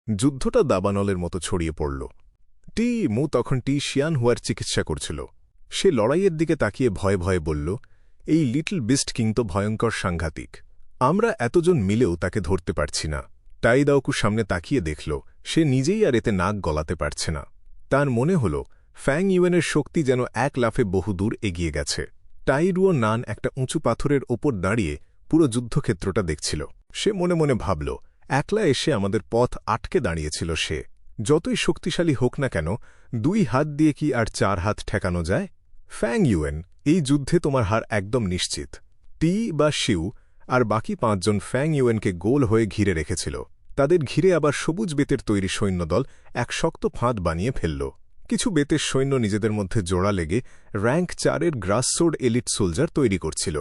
যুদ্ধটা দাবানলের মতো ছড়িয়ে পড়ল। মু তখন শিয়ান হুয়ার চিকিৎসা করছিল। সে লড়াইয়ের দিকে তাকিয়ে ভয়ে ভয়ে বলল, এই লিটল বিস্ট কিং তো ভয়ঙ্কর সাংঘাতিক। আমরা এতজন মিলেও তাকে ধরতে পারছি না। টাইদাওকুর সামনে তাকিয়ে দেখল সে নিজেই আর এতে নাক গলাতে পারছে না। তার মনে হল ফ্যাং ইউয়েনের শক্তি যেন এক লাফে বহুদূর এগিয়ে গেছে। টাইরুও নান একটা উঁচু পাথরের ওপর দাঁড়িয়ে পুরো যুদ্ধক্ষেত্রটা দেখছিল। সে মনে মনে ভাবল, একলা এসে আমাদের পথ আটকে দাঁড়িয়েছিল সে। যতই শক্তিশালী হোক না কেন, 2 হাত দিয়ে কি আর 4 হাত ঠেকানো যায়? ফ্যাং ইউয়েন, এই যুদ্ধে তোমার হার একদম নিশ্চিত। বা শিউ আর বাকি 5 জন ফ্যাং ইউয়েনকে গোল হয়ে ঘিরে রেখেছিল। তাদের ঘিরে আবার সবুজ বেতের তৈরি সৈন্যদল এক শক্ত ফাঁদ বানিয়ে ফেলল। কিছু বেতের সৈন্য নিজেদের মধ্যে জোড়া লেগে র্যাঙ্ক 4-এর গ্রাসসোর্ড এলিট সোলজার তৈরি করছিল।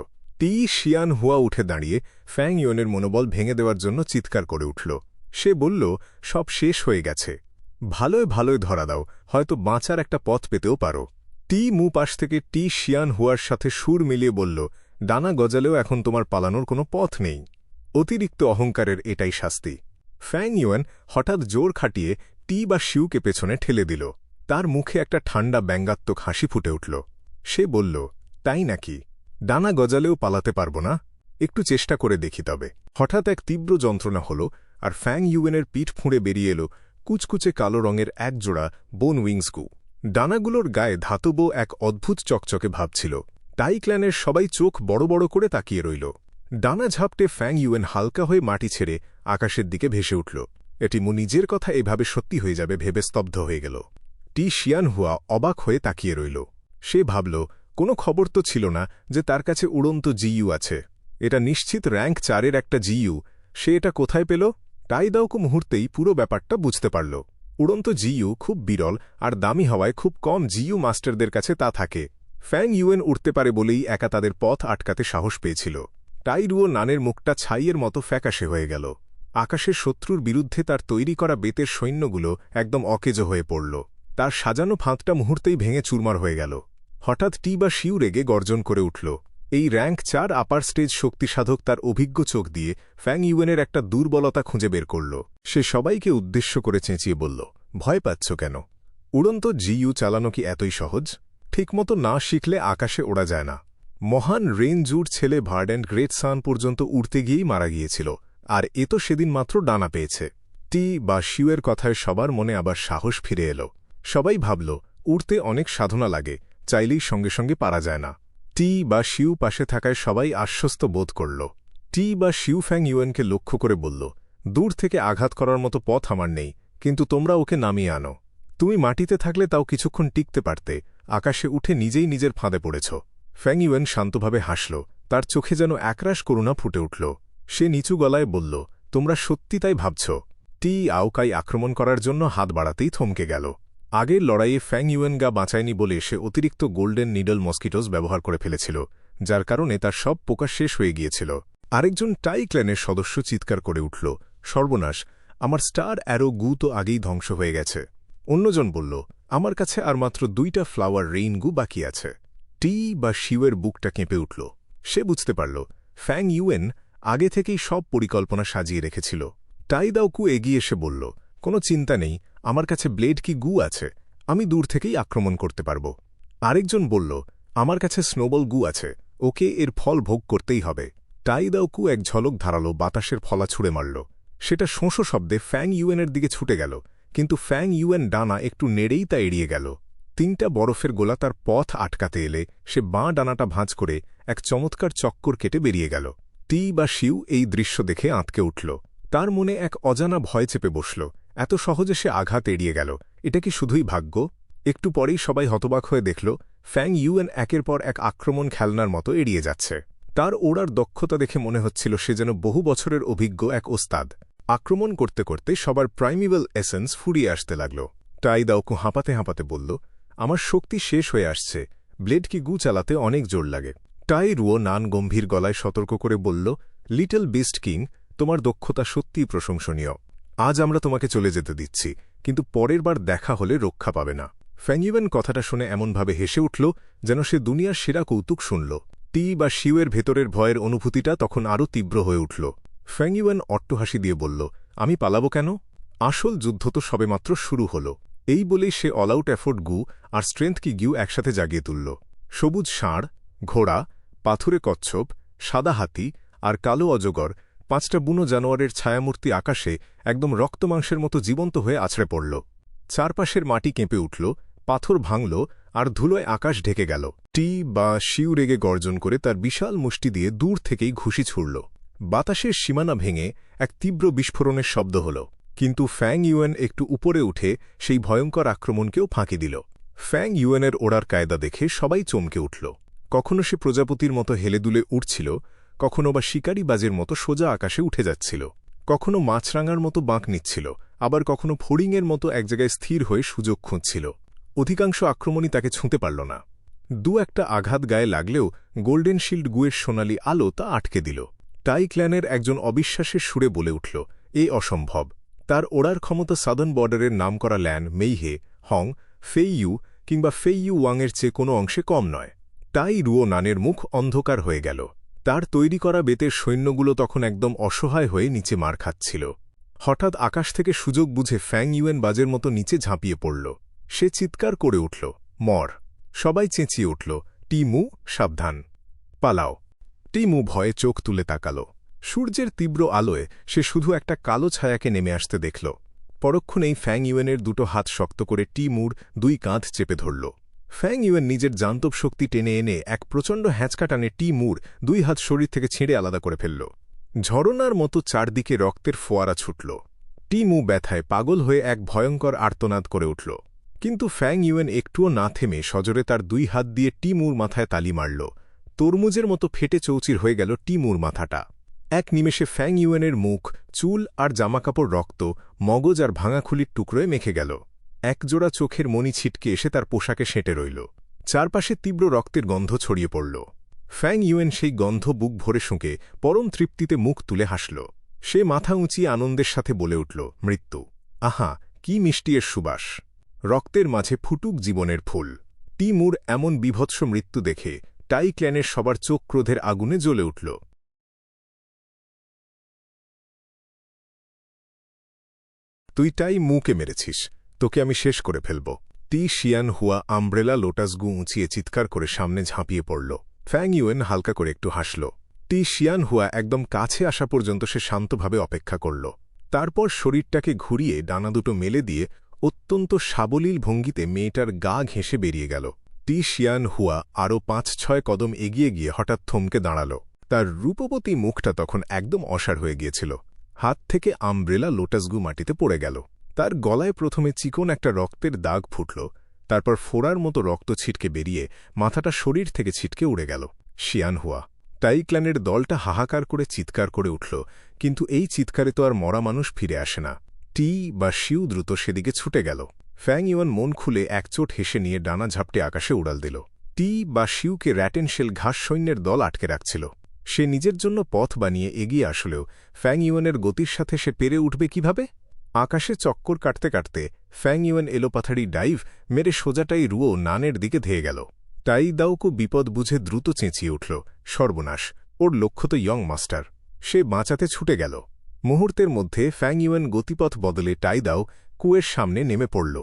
শিয়ান হুয়া উঠে দাঁড়িয়ে ফ্যাং ইউয়েনের মনোবল ভেঙে দেওয়ার জন্য চিৎকার করে উঠল। সে বলল, সব শেষ হয়ে গেছে। ভালোয় ভালোয় ধরা দাও, হয়তো বাঁচার একটা পথ পেতেও পারো। মু পাশ থেকে শিয়ান হুয়ার সাথে সুর মিলিয়ে বলল, ডানা গজালেও এখন তোমার পালানোর কোনো পথ নেই। অতিরিক্ত অহংকারের এটাই শাস্তি। ফ্যাং ইউয়েন হঠাৎ জোর খাটিয়ে বা শিউকে পেছনে ঠেলে দিল। তার মুখে একটা ঠান্ডা ব্যঙ্গাত্মক হাসি ফুটে উঠল। সে বলল, তাই নাকি? ডানা গজালেও পালাতে পারব না? একটু চেষ্টা করে দেখি তবে। হঠাৎ এক তীব্র যন্ত্রণা হল, আর ফ্যাং ইউয়েনের পিঠ ফুঁড়ে বেরিয়ে এলো কুচকুচে কালো রঙের একজোড়া বোন উইংসগু। ডানাগুলোর গায়ে ধাতব এক অদ্ভুত চকচকে ভাব ছিল। টাই ক্ল্যানের সবাই চোখ বড় বড় করে তাকিয়ে রইল। ডানা ঝাপটে ফ্যাং ইউয়েন হালকা হয়ে মাটি ছেড়ে আকাশের দিকে ভেসে উঠল। এটি মু নিজের কথা এভাবে সত্যি হয়ে যাবে ভেবে স্তব্ধ হয়ে গেল। শিয়ান হুয়া অবাক হয়ে তাকিয়ে রইল। সে ভাবল, কোনো খবর তো ছিল না যে তার কাছে উড়ন্ত জিইউ আছে। এটা নিশ্চিত র্যাঙ্ক 4-এর একটা জিইউ। সে এটা কোথায় পেল? টাইদাওকু মুহূর্তেই পুরো ব্যাপারটা বুঝতে পারল। উড়ন্ত জিইউ খুব বিরল আর দামি হওয়ায় খুব কম জিইউ মাস্টারদের কাছে তা থাকে। ফ্যাং ইউয়েন উঠতে পারে বলেই একা তাদের পথ আটকাতে সাহস পেয়েছিল। টাইরুও নানের মুখটা ছাইয়ের মতো ফ্যাকাশে হয়ে গেল। আকাশের শত্রুর বিরুদ্ধে তার তৈরি করা বেতের সৈন্যগুলো একদম অকেজো হয়ে পড়ল। তার সাজানো ফাঁদটা মুহূর্তেই ভেঙে চুরমার হয়ে গেল। হঠাৎ বা শিউ রেগে গর্জন করে উঠল। এই র্যাঙ্ক 4 আপার স্টেজ শক্তিসাধক তার অভিজ্ঞ চোখ দিয়ে ফ্যাং ইউয়েনের একটা দুর্বলতা খুঁজে বের করল। সে সবাইকে উদ্দেশ্য করে চেঁচিয়ে বলল, ভয় পাচ্ছ কেন? উড়ন্ত জিইউ চালানো কি এতই সহজ? ঠিকমতো না শিখলে আকাশে ওড়া যায় না। মহান রেঞ্জুর ছেলে ভার্ডেন্ট গ্রেট সান পর্যন্ত উড়তে গিয়েই মারা গিয়েছিল, আর এ তো সেদিন মাত্র ডানা পেয়েছে। বা শিউয়ের কথায় সবার মনে আবার সাহস ফিরে এলো। সবাই ভাবল, উড়তে অনেক সাধনা লাগে, চাইলেই সঙ্গে সঙ্গে পারা যায় না। বা শিউ পাশে থাকায় সবাই আশ্বস্ত বোধ করল। বা শিউ ফ্যাং ইউয়েনকে লক্ষ্য করে বলল, দূর থেকে আঘাত করার মতো পথ আমার নেই, কিন্তু তোমরা ওকে নামিয়ে আনো। তুমি মাটিতে থাকলে তাও কিছুক্ষণ টিকতে পারতে, আকাশে উঠে নিজেই নিজের ফাঁদে পড়েছ। ফ্যাং ইউয়েন শান্তভাবে হাসল। তার চোখে যেন একরাশ করুণা ফুটে উঠল। সে নিচু গলায় বলল, তোমরা সত্যি তাই ভাবছ? আওকাই আক্রমণ করার জন্য হাত বাড়াতেই থমকে গেল। আগের লড়াইয়ে ফ্যাং ইউয়েন গা বাঁচায়নি বলে সে অতিরিক্ত গোল্ডেন নিডল মস্কিটোস ব্যবহার করে ফেলেছিল, যার কারণে তার সব পোকা শেষ হয়ে গিয়েছিল। আরেকজন টাই ক্ল্যানের সদস্য চিৎকার করে উঠল, সর্বনাশ, আমার স্টার অ্যারো গু তো আগেই ধ্বংস হয়ে গেছে। অন্যজন বলল, আমার কাছে আর মাত্র 2টা ফ্লাওয়ার রেইন গু বাকি আছে। বা শিউয়ের বুকটা কেঁপে উঠল। সে বুঝতে পারল ফ্যাং ইউয়েন আগে থেকেই সব পরিকল্পনা সাজিয়ে রেখেছিল। টাইদাওকু এগিয়ে এসে বলল, কোনো চিন্তা নেই, আমার কাছে ব্লেড কি গু আছে, আমি দূর থেকেই আক্রমণ করতে পারব। আরেকজন বলল, আমার কাছে স্নোবল গু আছে, ওকে এর ফল ভোগ করতেই হবে। টাইদাওকু এক ঝলক ধারালো বাতাসের ফলা ছুঁড়ে মারল। সেটা শোঁসো শব্দে ফ্যাং ইউয়েনের দিকে ছুটে গেল, কিন্তু ফ্যাং ইউয়েন ডানা একটু নেড়েই তা এড়িয়ে গেল। 3টা বরফের গোলা তার পথ আটকাতে এলে সে বাঁ ডানাটা ভাঁজ করে এক চমৎকার চক্কর কেটে বেরিয়ে গেল। বা শিউ এই দৃশ্য দেখে আঁতকে উঠল। তার মনে এক অজানা ভয় চেপে বসল। এত সহজে সে আঘাত এড়িয়ে গেল, এটা কি শুধুই ভাগ্য? একটু পরেই সবাই হতবাক হয়ে দেখল ফ্যাং ইউয়েন একের পর এক আক্রমণ খেলনার মতো এড়িয়ে যাচ্ছে। তার ওড়ার দক্ষতা দেখে মনে হচ্ছিল সে যেন বহু বছরের অভিজ্ঞ এক ওস্তাদ। আক্রমণ করতে করতে সবার প্রাইমিভাল এসেন্স ফুরিয়ে আসতে লাগল। টাইদাওকু হাঁপাতে হাঁপাতে বলল, আমার শক্তি শেষ হয়ে আসছে, ব্লেড কি গু চালাতে অনেক জোর লাগে। টাইরুও নান গম্ভীর গলায় সতর্ক করে বলল, লিটল বিস্ট কিং, তোমার দক্ষতা সত্যিই প্রশংসনীয়। আজ আমরা তোমাকে চলে যেতে দিচ্ছি, কিন্তু পরের বার দেখা হলে রক্ষা পাবে না। ফ্যাং ইউয়েন কথাটা শুনে এমনভাবে হেসে উঠল যেন সে দুনিয়ার সেরা কৌতুক শুনল। বা শিউয়ের ভেতরের ভয়ের অনুভূতিটা তখন আরও তীব্র হয়ে উঠল। ফ্যাং ইউয়েন অট্টহাসি দিয়ে বলল, আমি পালাবো কেন? আসল যুদ্ধ তো সবেমাত্র শুরু হল। এই বলেই সে অল আউট এফোর্ট গু আর স্ট্রেংথ কি গিউ একসাথে জাগিয়ে তুলল। সবুজ ষাঁড়, ঘোড়া, পাথুরে কচ্ছপ, সাদা হাতি আর কালো অজগর, 5টা বুনো জানোয়ারের ছায়ামূর্তি আকাশে একদম রক্তমাংসের মতো জীবন্ত হয়ে আছড়ে পড়ল। চারপাশের মাটি কেঁপে উঠল, পাথর ভাঙল আর ধুলোয় আকাশ ঢেকে গেল। টি বা শিউ রেগে গর্জন করে তার বিশাল মুষ্টি দিয়ে দূর থেকেই ঘুষি ছুড়ল। বাতাসের সীমানা ভেঙে এক তীব্র বিস্ফোরণের শব্দ হল, কিন্তু ফ্যাং ইউয়েন একটু উপরে উঠে সেই ভয়ঙ্কর আক্রমণকেও ফাঁকি দিল। ফ্যাং ইউয়েনের ওড়ার কায়দা দেখে সবাই চমকে উঠল। কখনো সে প্রজাপতির মতো হেলেদুলে উঠছিল, কখনো বা শিকারি বাজের মতো সোজা আকাশে উঠে যাচ্ছিল, কখনো মাছরাঙার মতো বাঁক নিচ্ছিল, আবার কখনো ফড়িংয়ের মতো এক জায়গায় স্থির হয়ে সুযোগ খুঁজছিল। অধিকাংশ আক্রমণই তাকে ছুঁতে পারল না। একটা আঘাত গায়ে লাগলেও গোল্ডেন শিল্ড গুয়ের সোনালি আলো তা আটকে দিল। টাই ক্ল্যানের একজন অবিশ্বাসের সুরে বলে উঠল, এ অসম্ভব। তার ওড়ার ক্ষমতা সাদার্ন বর্ডারের নামকরা ল্যান মেইহে, হং, ফেইইউ কিংবা ফেইইউ ওয়াংয়ের চেয়ে কোনো অংশে কম নয়। টাই রুও নানের মুখ অন্ধকার হয়ে গেল। তার তৈরি করা বেতের সৈন্যগুলো তখন একদম অসহায় হয়ে নিচে মার খাচ্ছিল। হঠাৎ আকাশ থেকে সুযোগ বুঝে ফ্যাং ইউয়েন বাজের মতো নিচে ঝাঁপিয়ে পড়ল। সে চিৎকার করে উঠল, মর! সবাই চেঁচিয়ে উঠল, টিমু, সাবধান, পালাও! টিমু ভয়ে চোখ তুলে তাকাল। সূর্যের তীব্র আলোয় সে শুধু একটা কালো ছায়াকে নেমে আসতে দেখল। পরক্ষণেই ফ্যাং ইউয়েনের দুটো হাত শক্ত করে টিমুর 2 কাঁধ চেপে ধরল। ফ্যাং ইউয়েন নিজের জান্তব শক্তি টেনে এনে এক প্রচণ্ড হ্যাঁচকা টানে টিমুর 2 হাত শরীর থেকে ছিঁড়ে আলাদা করে ফেলল। ঝরনার মতো চারদিকে রক্তের ফোয়ারা ছুটল। টিমু ব্যথায় পাগল হয়ে এক ভয়ঙ্কর আর্তনাদ করে উঠল। কিন্তু ফ্যাং ইউয়েন একটুও না থেমে সজোরে তার 2 হাত দিয়ে টিমুর মাথায় তালি মারল। তরমুজের মতো ফেটে চৌচির হয়ে গেল টিমুর মাথাটা। এক নিমেষে ফ্যাং ইউয়েনের মুখ, চুল আর জামাকাপড় রক্ত, মগজ আর ভাঙাখুলির টুকরোয় মেখে গেল। একজোড়া চোখের মণি ছিটকে এসে তার পোশাকে সেঁটে রইল। চারপাশে তীব্র রক্তের গন্ধ ছড়িয়ে পড়ল। ফ্যাং ইউয়েন সেই গন্ধ বুক ভরে শুঁকে পরম তৃপ্তিতে মুখ তুলে হাসল। সে মাথা উঁচিয়ে আনন্দের সাথে বলে উঠল, মৃত্যু! আহা, কি মিষ্টি এর সুবাস! রক্তের মাঝে ফুটুক জীবনের ফুল। টিমুর এমন বিভৎস মৃত্যু দেখে টাই ক্ল্যানের সবার চোখ ক্রোধের আগুনে জ্বলে উঠল। তুই টাই মুকে মেরেছিস, তোকে আমি শেষ করে ফেলব। টি শিয়ান হুয়া আমব্রেলা লোটাস গু উঁচিয়ে চিৎকার করে সামনে ঝাঁপিয়ে পড়ল। ফ্যাং ইউয়েন হালকা করে একটু হাসল। টি শিয়ান হুয়া একদম কাছে আসা পর্যন্ত সে শান্তভাবে অপেক্ষা করল। তারপর শরীরটাকে ঘুরিয়ে ডানা দুটো মেলে দিয়ে অত্যন্ত সাবলীল ভঙ্গিতে মেয়েটার গা ঘেঁষে বেরিয়ে গেল। টি শিয়ান হুয়া আরও 5-6 কদম এগিয়ে গিয়ে হঠাৎ থমকে দাঁড়াল। তার রূপবতী মুখটা তখন একদম অসাড় হয়ে গিয়েছিল। হাত থেকে আমব্রেলা লোটাসগু মাটিতে পড়ে গেল। তার গলায় প্রথমে চিকন একটা রক্তের দাগ ফুটল, তারপর ফোড়ার মতো রক্ত ছিটকে বেরিয়ে মাথাটা শরীর থেকে ছিটকে উড়ে গেল। শিয়ান হুয়া, টাই ক্ল্যানের দলটা হাহাকার করে চিৎকার করে উঠল, কিন্তু এই চিৎকারে তো আর মরা মানুষ ফিরে আসে না। টি বা শিউ দ্রুত সেদিকে ছুটে গেল। ফ্যাং ইউয়েন মন খুলে একচোট হেসে নিয়ে ডানা ঝাপটে আকাশে উড়াল দিল। টি বা শিউকে র্যাটেনশেল ঘাস সৈন্যের দল আটকে রাখছিল। সে নিজের জন্য পথ বানিয়ে এগিয়ে আসলেও ফ্যাং ইউয়েনের গতির সাথে সে পেরে উঠবে কিভাবে? আকাশে চক্কর কাটতে কাটতে ফ্যাং ইউয়েন এলোপাথারি ডাইভ মেরে সোজাটাই রুও নানের দিকে ধেয়ে গেল। টাই দাউকু বিপদ বুঝে দ্রুত চেঁচিয়ে উঠল, সর্বনাশ! ওর লক্ষ্য তো ইয়ং মাস্টার। সে বাঁচাতে ছুটে গেল। মুহূর্তের মধ্যে ফ্যাং ইউয়েন গতিপথ বদলে টাই দাও কুয়ের সামনে নেমে পড়ল।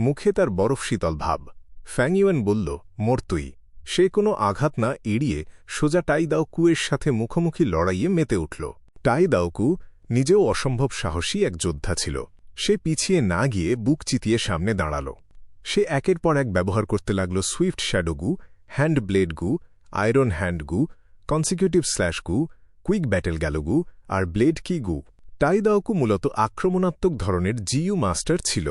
মুখে তার বরফ শীতল ভাব। ফ্যাং ইউয়েন বলল, মর তুই! সে কোনো আঘাত না এড়িয়ে সোজা টাই দাও কুয়ের সাথে মুখোমুখি লড়াইয়ে মেতে উঠল। টাই দাউকু নিজেও অসম্ভব সাহসী এক যোদ্ধা ছিল। সে পিছিয়ে না গিয়ে বুক চিতিয়ে সামনে দাঁড়াল। সে একের পর এক ব্যবহার করতে লাগল সুইফট শ্যাডো গু, হ্যান্ড ব্লেড গু, আয়রন হ্যান্ড গু, কনসিকিউটিভ স্ল্যাশ গু, কুইক ব্যাটেল গ্যালো গু আর ব্লেড কি গু। টাই দাউকু মূলত আক্রমণাত্মক ধরনের জিইউ মাস্টার ছিল।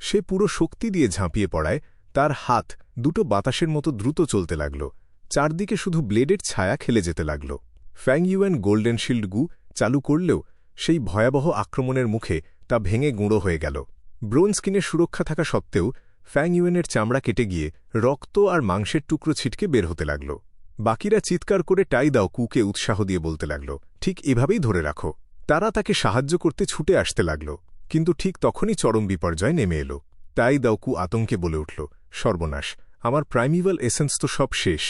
সে পুরো শক্তি দিয়ে ঝাঁপিয়ে পড়ায় তার হাত দুটো বাতাসের মতো দ্রুত চলতে লাগল। চারদিকে শুধু ব্লেডের ছায়া খেলে যেতে লাগল। ফ্যাং ইউয়েন গোল্ডেন শিল্ড গু চালু করলেও সেই ভয়াবহ আক্রমণের মুখে তা ভেঙে গুঁড়ো হয়ে গেল। ব্রোঞ্জ স্কিনের সুরক্ষা থাকা সত্ত্বেও ফ্যাং ইউয়েনের চামড়া কেটে গিয়ে রক্ত আর মাংসের টুকরো ছিটকে বের হতে লাগল। বাকিরা চিৎকার করে টাই দাও কুকে উৎসাহ দিয়ে বলতে লাগল, ঠিক এভাবেই ধরে রাখো। তারা তাকে সাহায্য করতে ছুটে আসতে লাগল, কিন্তু ঠিক তখনই চরম বিপর্যয় নেমে এলো। টাই দাউকু আতঙ্কে বলে উঠল, সর্বনাশ! আমার প্রাইমিভাল এসেন্স তো সব শেষ।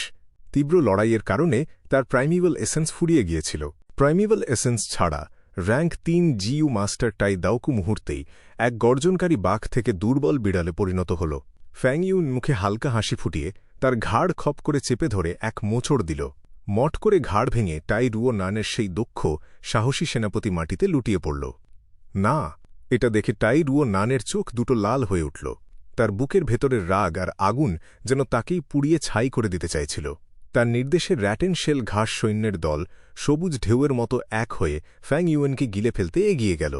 তীব্র লড়াইয়ের কারণে তার প্রাইমিভাল এসেন্স ফুরিয়ে গিয়েছিল। প্রাইমিভাল এসেন্স ছাড়া র্যাঙ্ক ৩ জিইউ মাস্টার টাই দাওকু মুহূর্তেই এক গর্জনকারী বাঘ থেকে দুর্বল বিড়ালে পরিণত হল। ফ্যাং ইউন মুখে হালকা হাসি ফুটিয়ে তার ঘাড় খপ করে চেপে ধরে এক মোচড় দিল। মট করে ঘাড় ভেঙে টাই রুও নানের সেই দক্ষ সাহসী সেনাপতি মাটিতে লুটিয়ে পড়ল। না, এটা দেখে টাই রুও নানের চোখ দুটো লাল হয়ে উঠল। তার বুকের ভেতরের রাগ আর আগুন যেন তাকেই পুড়িয়ে ছাই করে দিতে চাইছিল। তার নির্দেশে র্যাটেন শেল ঘাস সৈন্যের দল সবুজ ঢেউয়ের মতো এক হয়ে ফ্যাং ইউয়েনকে গিলে ফেলতে এগিয়ে গেল।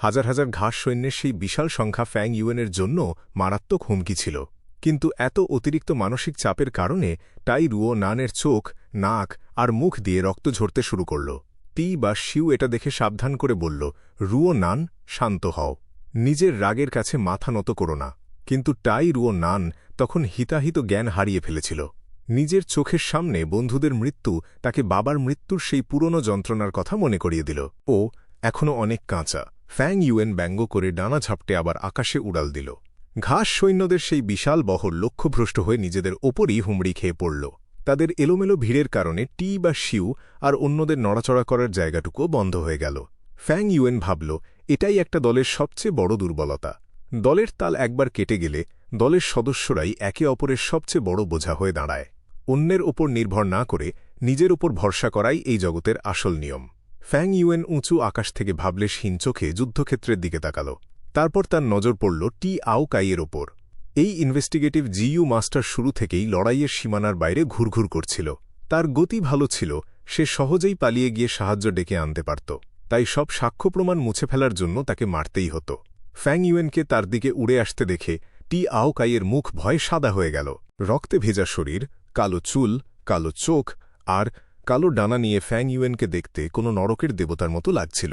হাজার হাজার ঘাস সৈন্যের সেই বিশাল সংখ্যা ফ্যাং ইউয়েনের জন্য মারাত্মক হুমকি ছিল। কিন্তু এত অতিরিক্ত মানসিক চাপের কারণে টাই রুও নানের চোখ, নাক আর মুখ দিয়ে রক্ত ঝরতে শুরু করল। টি বা শিউ এটা দেখে সাবধান করে বলল, রুও নান, শান্ত হও, নিজের রাগের কাছে মাথা নত করো না। কিন্তু টাই রুও নান তখন হিতাহিত জ্ঞান হারিয়ে ফেলেছিল। নিজের চোখের সামনে বন্ধুদের মৃত্যু তাকে বাবার মৃত্যুর সেই পুরনো যন্ত্রণার কথা মনে করিয়ে দিল। ও এখনও অনেক কাঁচা। ফ্যাং ইউয়েন ব্যঙ্গ করে ডানা ঝাপটে আবার আকাশে উড়াল দিল। ঘাস সৈন্যদের সেই বিশাল বহর লক্ষ্যভ্রষ্ট হয়ে নিজেদের ওপরই হুমড়ি খেয়ে পড়ল। তাদের এলোমেলো ভিড়ের কারণে টি বা শিউ আর অন্যদের নড়াচড়া করার জায়গাটুকুও বন্ধ হয়ে গেল। ফ্যাং ইউয়েন ভাবল, এটাই একটা দলের সবচেয়ে বড় দুর্বলতা। দলের তাল একবার কেটে গেলে দলের সদস্যরাই একে অপরের সবচেয়ে বড় বোঝা হয়ে দাঁড়ায়। অন্যের ওপর নির্ভর না করে নিজের ওপর ভরসা করাই এই জগতের আসল নিয়ম। ফ্যাং ইউয়েন উঁচু আকাশ থেকে ভাবলেশহীন চোখে যুদ্ধক্ষেত্রের দিকে তাকাল। তারপর তার নজর পড়ল টি আও কাইয়ের ওপর। এই ইনভেস্টিগেটিভ জিইউ মাস্টার শুরু থেকেই লড়াইয়ের সীমানার বাইরে ঘুরঘুর করছিল। তার গতি ভালো ছিল, সে সহজেই পালিয়ে গিয়ে সাহায্য ডেকে আনতে পারত। তাই সব সাক্ষ্য প্রমাণ মুছে ফেলার জন্য তাকে মারতেই হতো। ফ্যাং ইউয়েনকে তার দিকে উড়ে আসতে দেখে টি আও কাইয়ের মুখ ভয়ে সাদা হয়ে গেল। রক্তে ভেজা শরীর, কালো চুল, কালো চোখ আর কালো ডানা নিয়ে ফ্যাং ইউয়েনকে দেখতে কোনো নরকের দেবতার মতো লাগছিল।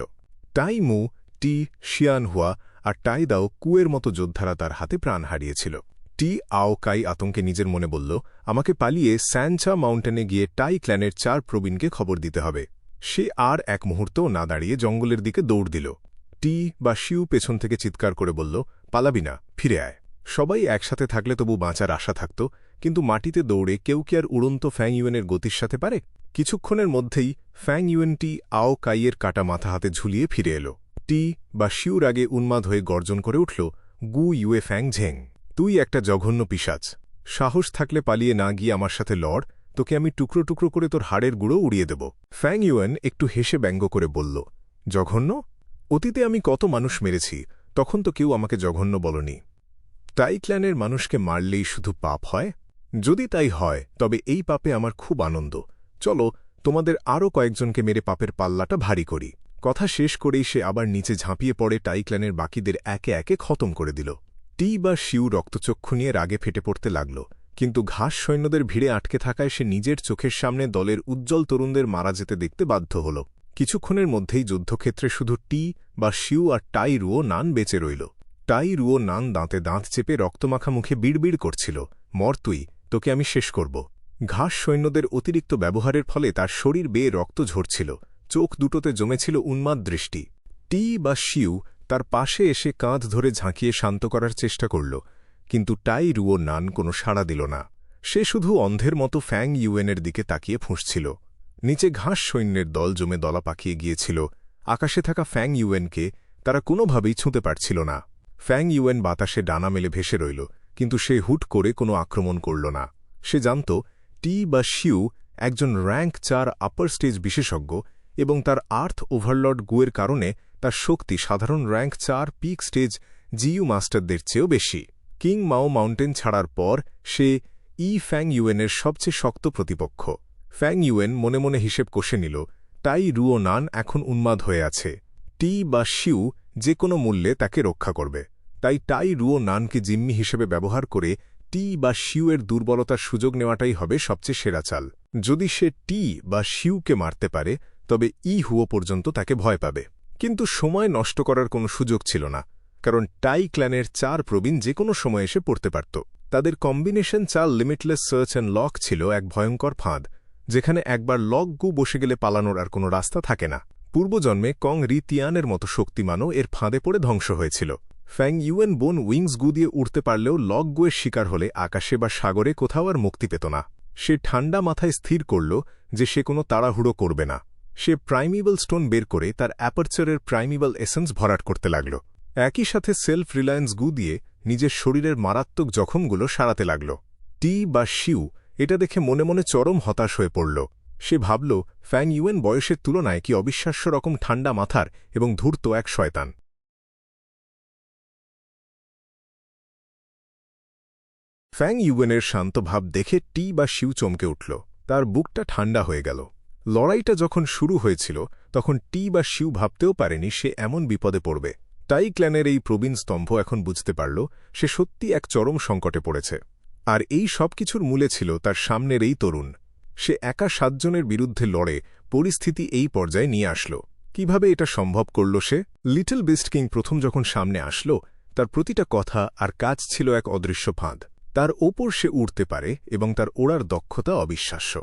টাই মু, টি শিয়ানহুয়া আর টাই দাও কুয়ের মতো যোদ্ধারা তার হাতে প্রাণ হারিয়েছিল। টি আও কাই আতঙ্কে নিজের মনে বলল, আমাকে পালিয়ে স্যানচা মাউন্টেনে গিয়ে টাই ক্ল্যানের 4 প্রবীণকে খবর দিতে হবে। সে আর এক মুহূর্তও না দাঁড়িয়ে জঙ্গলের দিকে দৌড় দিল। টি বা শিউ পেছন থেকে চিৎকার করে বলল, পালাবি না, ফিরে আয়। সবাই একসাথে থাকলে তবু বাঁচার আশা থাকত, কিন্তু মাটিতে দৌড়ে কেউ কি আর উড়ন্ত ফ্যাং ইউয়েনের গতির সাথে পারে? কিছুক্ষণের মধ্যেই ফ্যাং ইউয়েন টি আও কাইয়ের কাটা মাথা হাতে ঝুলিয়ে ফিরে এল। টি বা শিউর আগে উন্মাদ হয়ে গর্জন করে উঠল, গু ইউয়ে ফ্যাং ঝেং, তুই একটা জঘন্য পিশাচ। সাহস থাকলে পালিয়ে না গিয়ে আমার সাথে লড়, তোকে আমি টুকরো টুকরো করে তোর হাড়ের গুঁড়ো উড়িয়ে দেব। ফ্যাং ইউয়েন একটু হেসে ব্যঙ্গ করে বলল, জঘন্য? অতীতে আমি কত মানুষ মেরেছি, তখন তো কেউ আমাকে জঘন্য বলনি। টাই ক্ল্যানের মানুষকে মারলেই শুধু পাপ হয়? যদি তাই হয় তবে এই পাপে আমার খুব আনন্দ। চলো, তোমাদের আরও কয়েকজনকে মেরে পাপের পাল্লাটা ভারী করি। কথা শেষ করেই সে আবার নিচে ঝাঁপিয়ে পড়ে টাই ক্ল্যানের বাকিদের একে একে খতম করে দিল। টি বা শিউ রক্তচক্ষু নিয়ে রাগে ফেটে পড়তে লাগল, কিন্তু ঘাস সৈন্যদের ভিড়ে আটকে থাকায় সে নিজের চোখের সামনে দলের উজ্জ্বল তরুণদের মারা যেতে দেখতে বাধ্য হল। কিছুক্ষণের মধ্যেই যুদ্ধক্ষেত্রে শুধু টি বা শিউ আর টাই রুও নান বেঁচে রইল। টাই রুও নান দাঁতে দাঁত চেপে রক্তমাখা মুখে বিড়বিড় করছিল, মর তুই, তোকে আমি শেষ করব। ঘাস সৈন্যদের অতিরিক্ত ব্যবহারের ফলে তার শরীর বেয়ে রক্ত ঝরছিল, চোখ দুটোতে জমেছিল উন্মাদ দৃষ্টি। টি বা শিউ তার পাশে এসে কাঁধ ধরে ঝাঁকিয়ে শান্ত করার চেষ্টা করল, কিন্তু টাই রুও নান কোনো সাড়া দিল না। সে শুধু অন্ধের মতো ফ্যাং ইউয়েনের দিকে তাকিয়ে ফুঁসছিল। নিচে ঘাস সৈন্যের দল জমে দলা পাকিয়ে গিয়েছিল। আকাশে থাকা ফ্যাং ইউয়েনকে তারা কোনোভাবেই ছুঁতে পারছিল না। ফ্যাং ইউয়েন বাতাসে ডানা মেলে ভেসে রইল, কিন্তু সে হুট করে কোনো আক্রমণ করল না। সে জানত টি বা শিউ একজন র্যাঙ্ক 4 আপার স্টেজ বিশেষজ্ঞ এবং তার আর্থ ওভারলর্ড গুয়ের কারণে তার শক্তি সাধারণ র্যাঙ্ক 4 পিক স্টেজ জিইউ মাস্টারদের চেয়েও বেশি। কিং মাও মাউন্টেন ছাড়ার পর সে ফ্যাং ইউয়েনের সবচেয়ে শক্ত প্রতিপক্ষ। ফ্যাং ইউয়েন মনে মনে হিসেব কষে নিল, টাই রুও নান এখন উন্মাদ হয়ে আছে। টি বা শিউ যে কোনো মূল্যে তাকে রক্ষা করবে। তাই টাই রুও নানকে জিম্মি হিসেবে ব্যবহার করে টি বা শিউয়ের দুর্বলতার সুযোগ নেওয়াটাই হবে সবচেয়ে সেরা চাল। যদি সে টি বা শিউকে মারতে পারে তবে হুও পর্যন্ত তাকে ভয় পাবে। কিন্তু সময় নষ্ট করার কোনো সুযোগ ছিল না, কারণ টাই ক্ল্যানের 4 প্রবীণ যে কোনো সময় এসে পড়তে পারত। তাদের কম্বিনেশন চাল লিমিটলেস সার্চ অ্যান্ড লক ছিল এক ভয়ঙ্কর ফাঁদ, যেখানে একবার লক গু বসে গেলে পালানোর আর কোনো রাস্তা থাকে না। পূর্বজন্মে কং রি তিয়ানের মতো শক্তিমানও এর ফাঁদে পড়ে ধ্বংস হয়েছিল। ফ্যাং ইউয়েন বোন উইংস গু দিয়ে উড়তে পারলেও লক গুয়ের শিকার হলে আকাশে বা সাগরে কোথাও আর মুক্তি পেত না। সে ঠান্ডা মাথায় স্থির করল যে সে কোনো তাড়াহুড়ো করবে না। সে প্রাইমিবল স্টোন বের করে তার অ্যাপারচারের প্রাইমিবল এসেন্স ভরাট করতে লাগল। একই সাথে সেলফ রিলায়েন্স গু দিয়ে নিজের শরীরের মারাত্মক জখমগুলো সারাতে লাগল। টি বা শিউ এটা দেখে মনে মনে চরম হতাশ হয়ে পড়ল। সে ভাবল, ফ্যাং ইউয়েন বয়সের তুলনায় কি অবিশ্বাস্য রকম ঠান্ডা মাথার এবং ধূর্ত এক শয়তান। ফ্যাং ইউয়েনের শান্ত ভাব দেখে টি বা শিউ চমকে উঠল। তার বুকটা ঠান্ডা হয়ে গেল। লড়াইটা যখন শুরু হয়েছিল তখন টি বা শিউ ভাবতেও পারেনি সে এমন বিপদে পড়বে। টাই ক্ল্যানের এই প্রবীণ স্তম্ভ এখন বুঝতে পারল সে সত্যি এক চরম সংকটে পড়েছে। আর এই সব কিছুর মূলে ছিল তার সামনের এই তরুণ। সে একা 7 জনের বিরুদ্ধে লড়ে পরিস্থিতি এই পর্যায়ে নিয়ে আসল। কিভাবে এটা সম্ভব করল সে? লিটল বিস্ট কিং প্রথম যখন সামনে আসল তার প্রতিটা কথা আর কাজ ছিল এক অদৃশ্য ফাঁদ। তার ওপর সে উড়তে পারে এবং তার ওড়ার দক্ষতা অবিশ্বাস্য।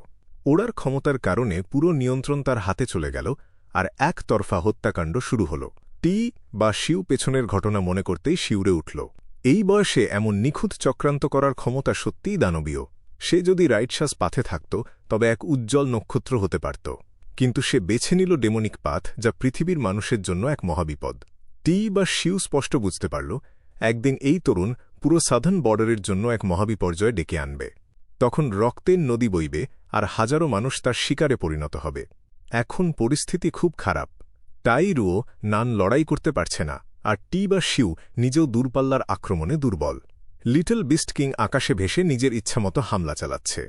ওড়ার ক্ষমতার কারণে পুরো নিয়ন্ত্রণ তার হাতে চলে গেল আর একতরফা হত্যাকাণ্ড শুরু হল। টি বা শিউ পেছনের ঘটনা মনে করতেই শিউরে উঠল। এই বয়সে এমন নিখুঁত চক্রান্ত করার ক্ষমতা সত্যিই দানবীয়। সে যদি রাইটশাস পাথে থাকত তবে এক উজ্জ্বল নক্ষত্র হতে পারত। কিন্তু সে বেছে নিল ডেমনিক পাথ, যা পৃথিবীর মানুষের জন্য এক মহাবিপদ। টি বা শিউ স্পষ্ট বুঝতে পারল একদিন এই তরুণ পুরো সাধারণ বর্ডারের জন্য এক মহাবিপর্যয় ডেকে আনবে। তখন রক্তের নদী বইবে আর হাজারো মানুষ তার শিকারে পরিণত হবে। এখন পরিস্থিতি খুব খারাপ। টাই রুও নান লড়াই করতে পারছে না, আর টি বা শিউ নিজেও দূরপাল্লার আক্রমণে দুর্বল। লিটল বিস্ট কিং আকাশে ভেসে নিজের ইচ্ছামতো হামলা চালাচ্ছে।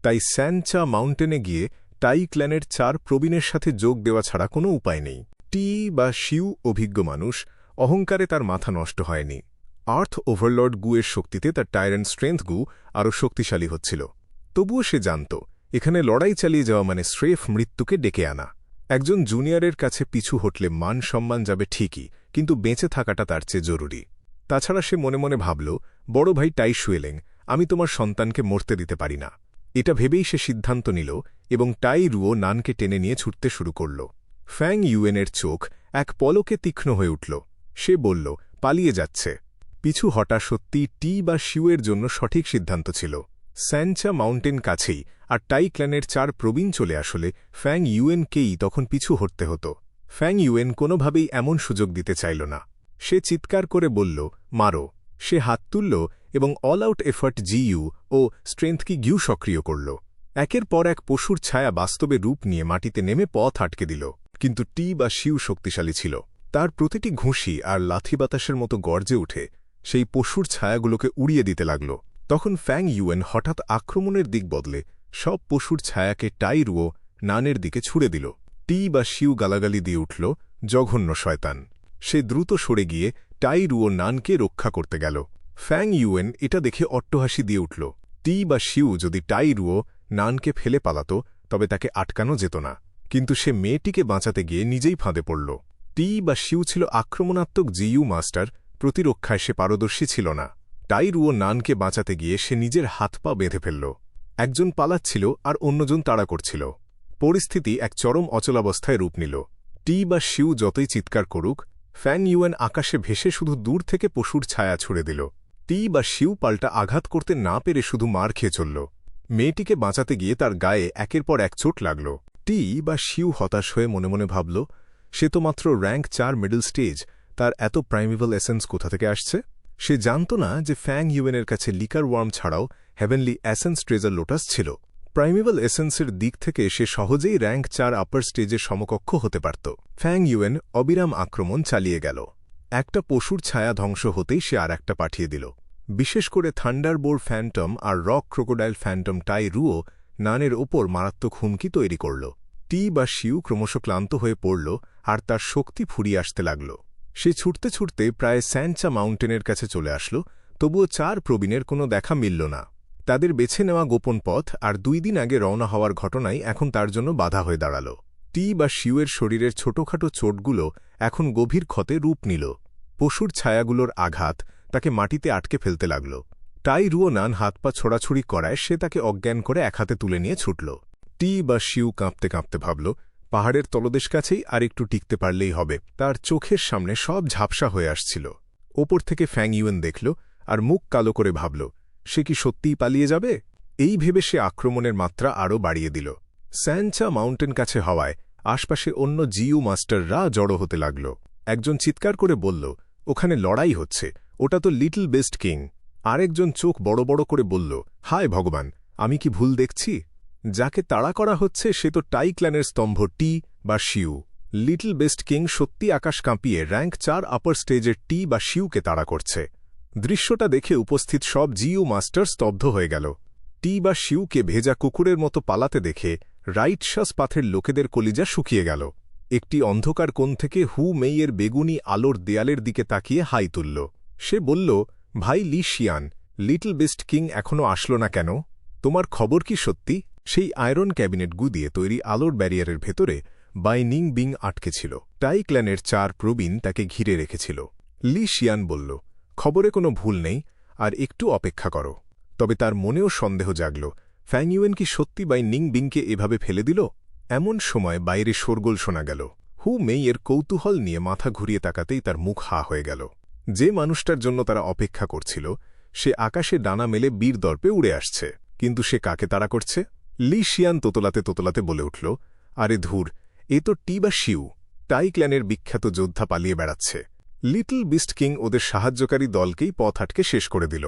তাই স্যানচা মাউন্টেনে গিয়ে টাই ক্ল্যানের 4 প্রবীণের সাথে যোগ দেওয়া ছাড়া কোনো উপায় নেই। টি বা শিউ অভিজ্ঞ মানুষ, অহংকারে তার মাথা নষ্ট হয়নি। আর্থ ওভারলর্ড গুয়ের শক্তিতে তার টাইরেন্ট স্ট্রেংথ গু আরও শক্তিশালী হচ্ছিল। তবুও সে জানত এখানে লড়াই চালিয়ে যাওয়া মানে স্রেফ মৃত্যুকে ডেকে আনা। একজন জুনিয়রের কাছে পিছু হটলে মান সম্মান যাবে ঠিকই, কিন্তু বেঁচে থাকাটা তার চেয়ে জরুরি। তাছাড়া সে মনে মনে ভাবল, বড় ভাই টাই শুয়েলেং, আমি তোমার সন্তানকে মরতে দিতে পারি না। এটা ভেবেই সে সিদ্ধান্ত নিল এবং টাই রুও নানকে টেনে নিয়ে ছুটতে শুরু করল। ফ্যাং ইউয়েনের চোখ এক পলকে তীক্ষ্ণ হয়ে উঠল। সে বলল, পালিয়ে যাচ্ছে। পিছু হটা সত্যি টি বা শিউয়ের জন্য সঠিক সিদ্ধান্ত ছিল। স্যানচা মাউন্টেন কাছেই, আর টাই ক্ল্যানের 4 প্রবীণ চলে আসলে ফ্যাং ইউয়েনকেই তখন পিছু হটতে হতো। ফ্যাং ইউয়েন কোনোভাবেই এমন সুযোগ দিতে চাইল না। সে চিৎকার করে বলল, মারো। সে হাত তুলল এবং অল আউট এফার্ট জিইউ ও স্ট্রেংথ কি গিউ সক্রিয় করল। একের পর এক পশুর ছায়া বাস্তবে রূপ নিয়ে মাটিতে নেমে পথ আটকে দিল। কিন্তু টি বা শিউ শক্তিশালী ছিল। তার প্রতিটি ঘুষি আর লাথি বাতাসের মতো গর্জে উঠে সেই পশুর ছায়াগুলোকে উড়িয়ে দিতে লাগল। তখন ফ্যাং ইউয়েন হঠাৎ আক্রমণের দিক বদলে সব পশুর ছায়াকে টাই রুও নানের দিকে ছুড়ে দিল। টি বা শিউ গালাগালি দিয়ে উঠল, জঘন্য শয়তান। সে দ্রুত সরে গিয়ে টাই রুও নানকে রক্ষা করতে গেল। ফ্যাং ইউয়েন এটা দেখে অট্টহাসি দিয়ে উঠল। টি বা শিউ যদি টাই রুও নানকে ফেলে পালাত তবে তাকে আটকানো যেত না, কিন্তু সে মেয়েটিকে বাঁচাতে গিয়ে নিজেই ফাঁদে পড়ল। টি বা শিউ ছিল আক্রমণাত্মক জিইউ মাস্টার, প্রতিরক্ষায় সে পারদর্শী ছিল না। টাই রুও নানকে বাঁচাতে গিয়ে সে নিজের হাত পা বেঁধে ফেলল। একজন পালাচ্ছিল আর অন্যজন তাড়া করছিল। পরিস্থিতি এক চরম অচলাবস্থায় রূপ নিল। টি বা শিউ যতই চিৎকার করুক, ফ্যাং ইউয়েন আকাশে ভেসে শুধু দূর থেকে পশুর ছায়া ছুড়ে দিল। টি বা শিউ পাল্টা আঘাত করতে না পেরে শুধু মার খেয়ে চলল। মেয়েটিকে বাঁচাতে গিয়ে তার গায়ে একের পর এক চোট লাগল। টি বা শিউ হতাশ হয়ে মনে মনে ভাবল, সে তো মাত্র র্যাঙ্ক 4 মিডল স্টেজ, তার এত প্রাইমিবল এসেন্স কোথা থেকে আসছে? সে জানত না যে ফ্যাং ইউয়েনের কাছে লিকার ওয়ার্ম ছাড়াও হেভেনলি এসেন্স ট্রেজার লোটাস ছিল। প্রাইমিবল এসেন্সের দিক থেকে সে সহজেই র্যাঙ্ক 4 আপার স্টেজের সমকক্ষ হতে পারত। ফ্যাং ইউয়েন অবিরাম আক্রমণ চালিয়ে গেল। একটা পশুর ছায়া ধ্বংস হতেই সে আর একটা পাঠিয়ে দিল। বিশেষ করে থান্ডারবোল্ট ফ্যান্টম আর রক ক্রোকোডাইল ফ্যান্টম টাই রুও নানের ওপর মারাত্মক হুমকি তৈরি করল। টি বা শিউ ক্রমশ ক্লান্ত হয়ে পড়ল আর তার শক্তি ফুরিয়ে আসতে লাগল। সে ছুটতে ছুটতে প্রায় স্যানচা মাউন্টেনের কাছে চলে আসল, তবুও 4 প্রবীণের কোনো দেখা মিলল না। তাদের বেছে নেওয়া গোপন পথ আর 2 দিন আগে রওনা হওয়ার ঘটনাই এখন তার জন্য বাধা হয়ে দাঁড়াল। টি বা শিউয়ের শরীরের ছোটখাটো চোটগুলো এখন গভীর ক্ষতে রূপ নিল। পশুর ছায়াগুলোর আঘাত তাকে মাটিতে আটকে ফেলতে লাগল। টাই রুও নান হাত পা ছোড়াছুড়ি করায় সে তাকে অজ্ঞান করে এক হাতে তুলে নিয়ে ছুটল। টি বা শিউ কাঁপতে কাঁপতে ভাবল, পাহাড়ের তলদেশ কাছেই আর একটু টিকতে পারলেই হবে। তার চোখের সামনে সব ঝাপসা হয়ে আসছিল। ওপর থেকে ফ্যাং ইউয়েন দেখল আর মুখ কালো করে ভাবল, সে কি সত্যিই পালিয়ে যাবে? এই ভেবে সে আক্রমণের মাত্রা আরও বাড়িয়ে দিল। স্যানচা মাউন্টেন কাছে হওয়ায় আশপাশে অন্য জিইউ মাস্টাররা জড়ো হতে লাগল। একজন চিৎকার করে বলল, ওখানে লড়াই হচ্ছে, ওটা তো লিটল বেস্ট কিং। আরেকজন চোখ বড় বড় করে বলল, হায় ভগবান, আমি কি ভুল দেখছি? যাকে তাড়া করা হচ্ছে সে তো টাই ক্ল্যানের স্তম্ভ টি বা শিউ। লিটল বেস্ট কিং সত্যি আকাশ কাঁপিয়ে র্যাঙ্ক 4 আপার স্টেজের টি বা শিউকে তাড়া করছে। দৃশ্যটা দেখে উপস্থিত সব জিইউ মাস্টার স্তব্ধ হয়ে গেল। টি বা শিউকে ভেজা কুকুরের মতো পালাতে দেখে রাইটশাস পাথের লোকেদের কলিজা শুকিয়ে গেল। একটি অন্ধকার কোণ থেকে হু মেইয়ের বেগুনি আলোর দেয়ালের দিকে তাকিয়ে হাই তুলল। সে বলল, ভাই লি শিয়ান, লিটল বেস্ট কিং এখনও আসল না কেন? তোমার খবর কি সত্যি? সেই আয়রন ক্যাবিনেট গু দিয়ে তৈরি আলোর ব্যারিয়ারের ভেতরে বাই নিং বিং আটকে ছিল। টাই ক্ল্যানের 4 প্রবীণ তাকে ঘিরে রেখেছিল। লি শিয়ান বলল, খবরে কোনো ভুল নেই, আর একটু অপেক্ষা করো। তবে তার মনেও সন্দেহ জাগল, ফ্যাং ইউয়েন কি সত্যি বাই নিং বিংকে এভাবে ফেলে দিল? এমন সময় বাইরে শোরগোল শোনা গেল। হু মেইয়ের কৌতূহল নিয়ে মাথা ঘুরিয়ে তাকাতেই তার মুখ হা হয়ে গেল। যে মানুষটার জন্য তারা অপেক্ষা করছিল সে আকাশে ডানা মেলে বীর দর্পে উড়ে আসছে। কিন্তু সে কাকে তাড়া করছে? লি শিয়ান তোতলাতে তোতলাতে বলে উঠল, আরে ধুর, এ তো টি বা শিউ। টাই ক্ল্যানের বিখ্যাত যোদ্ধা পালিয়ে বেড়াচ্ছে। লিটল বিস্ট কিং ওদের সাহায্যকারী দলকেই পথ আটকে শেষ করে দিল।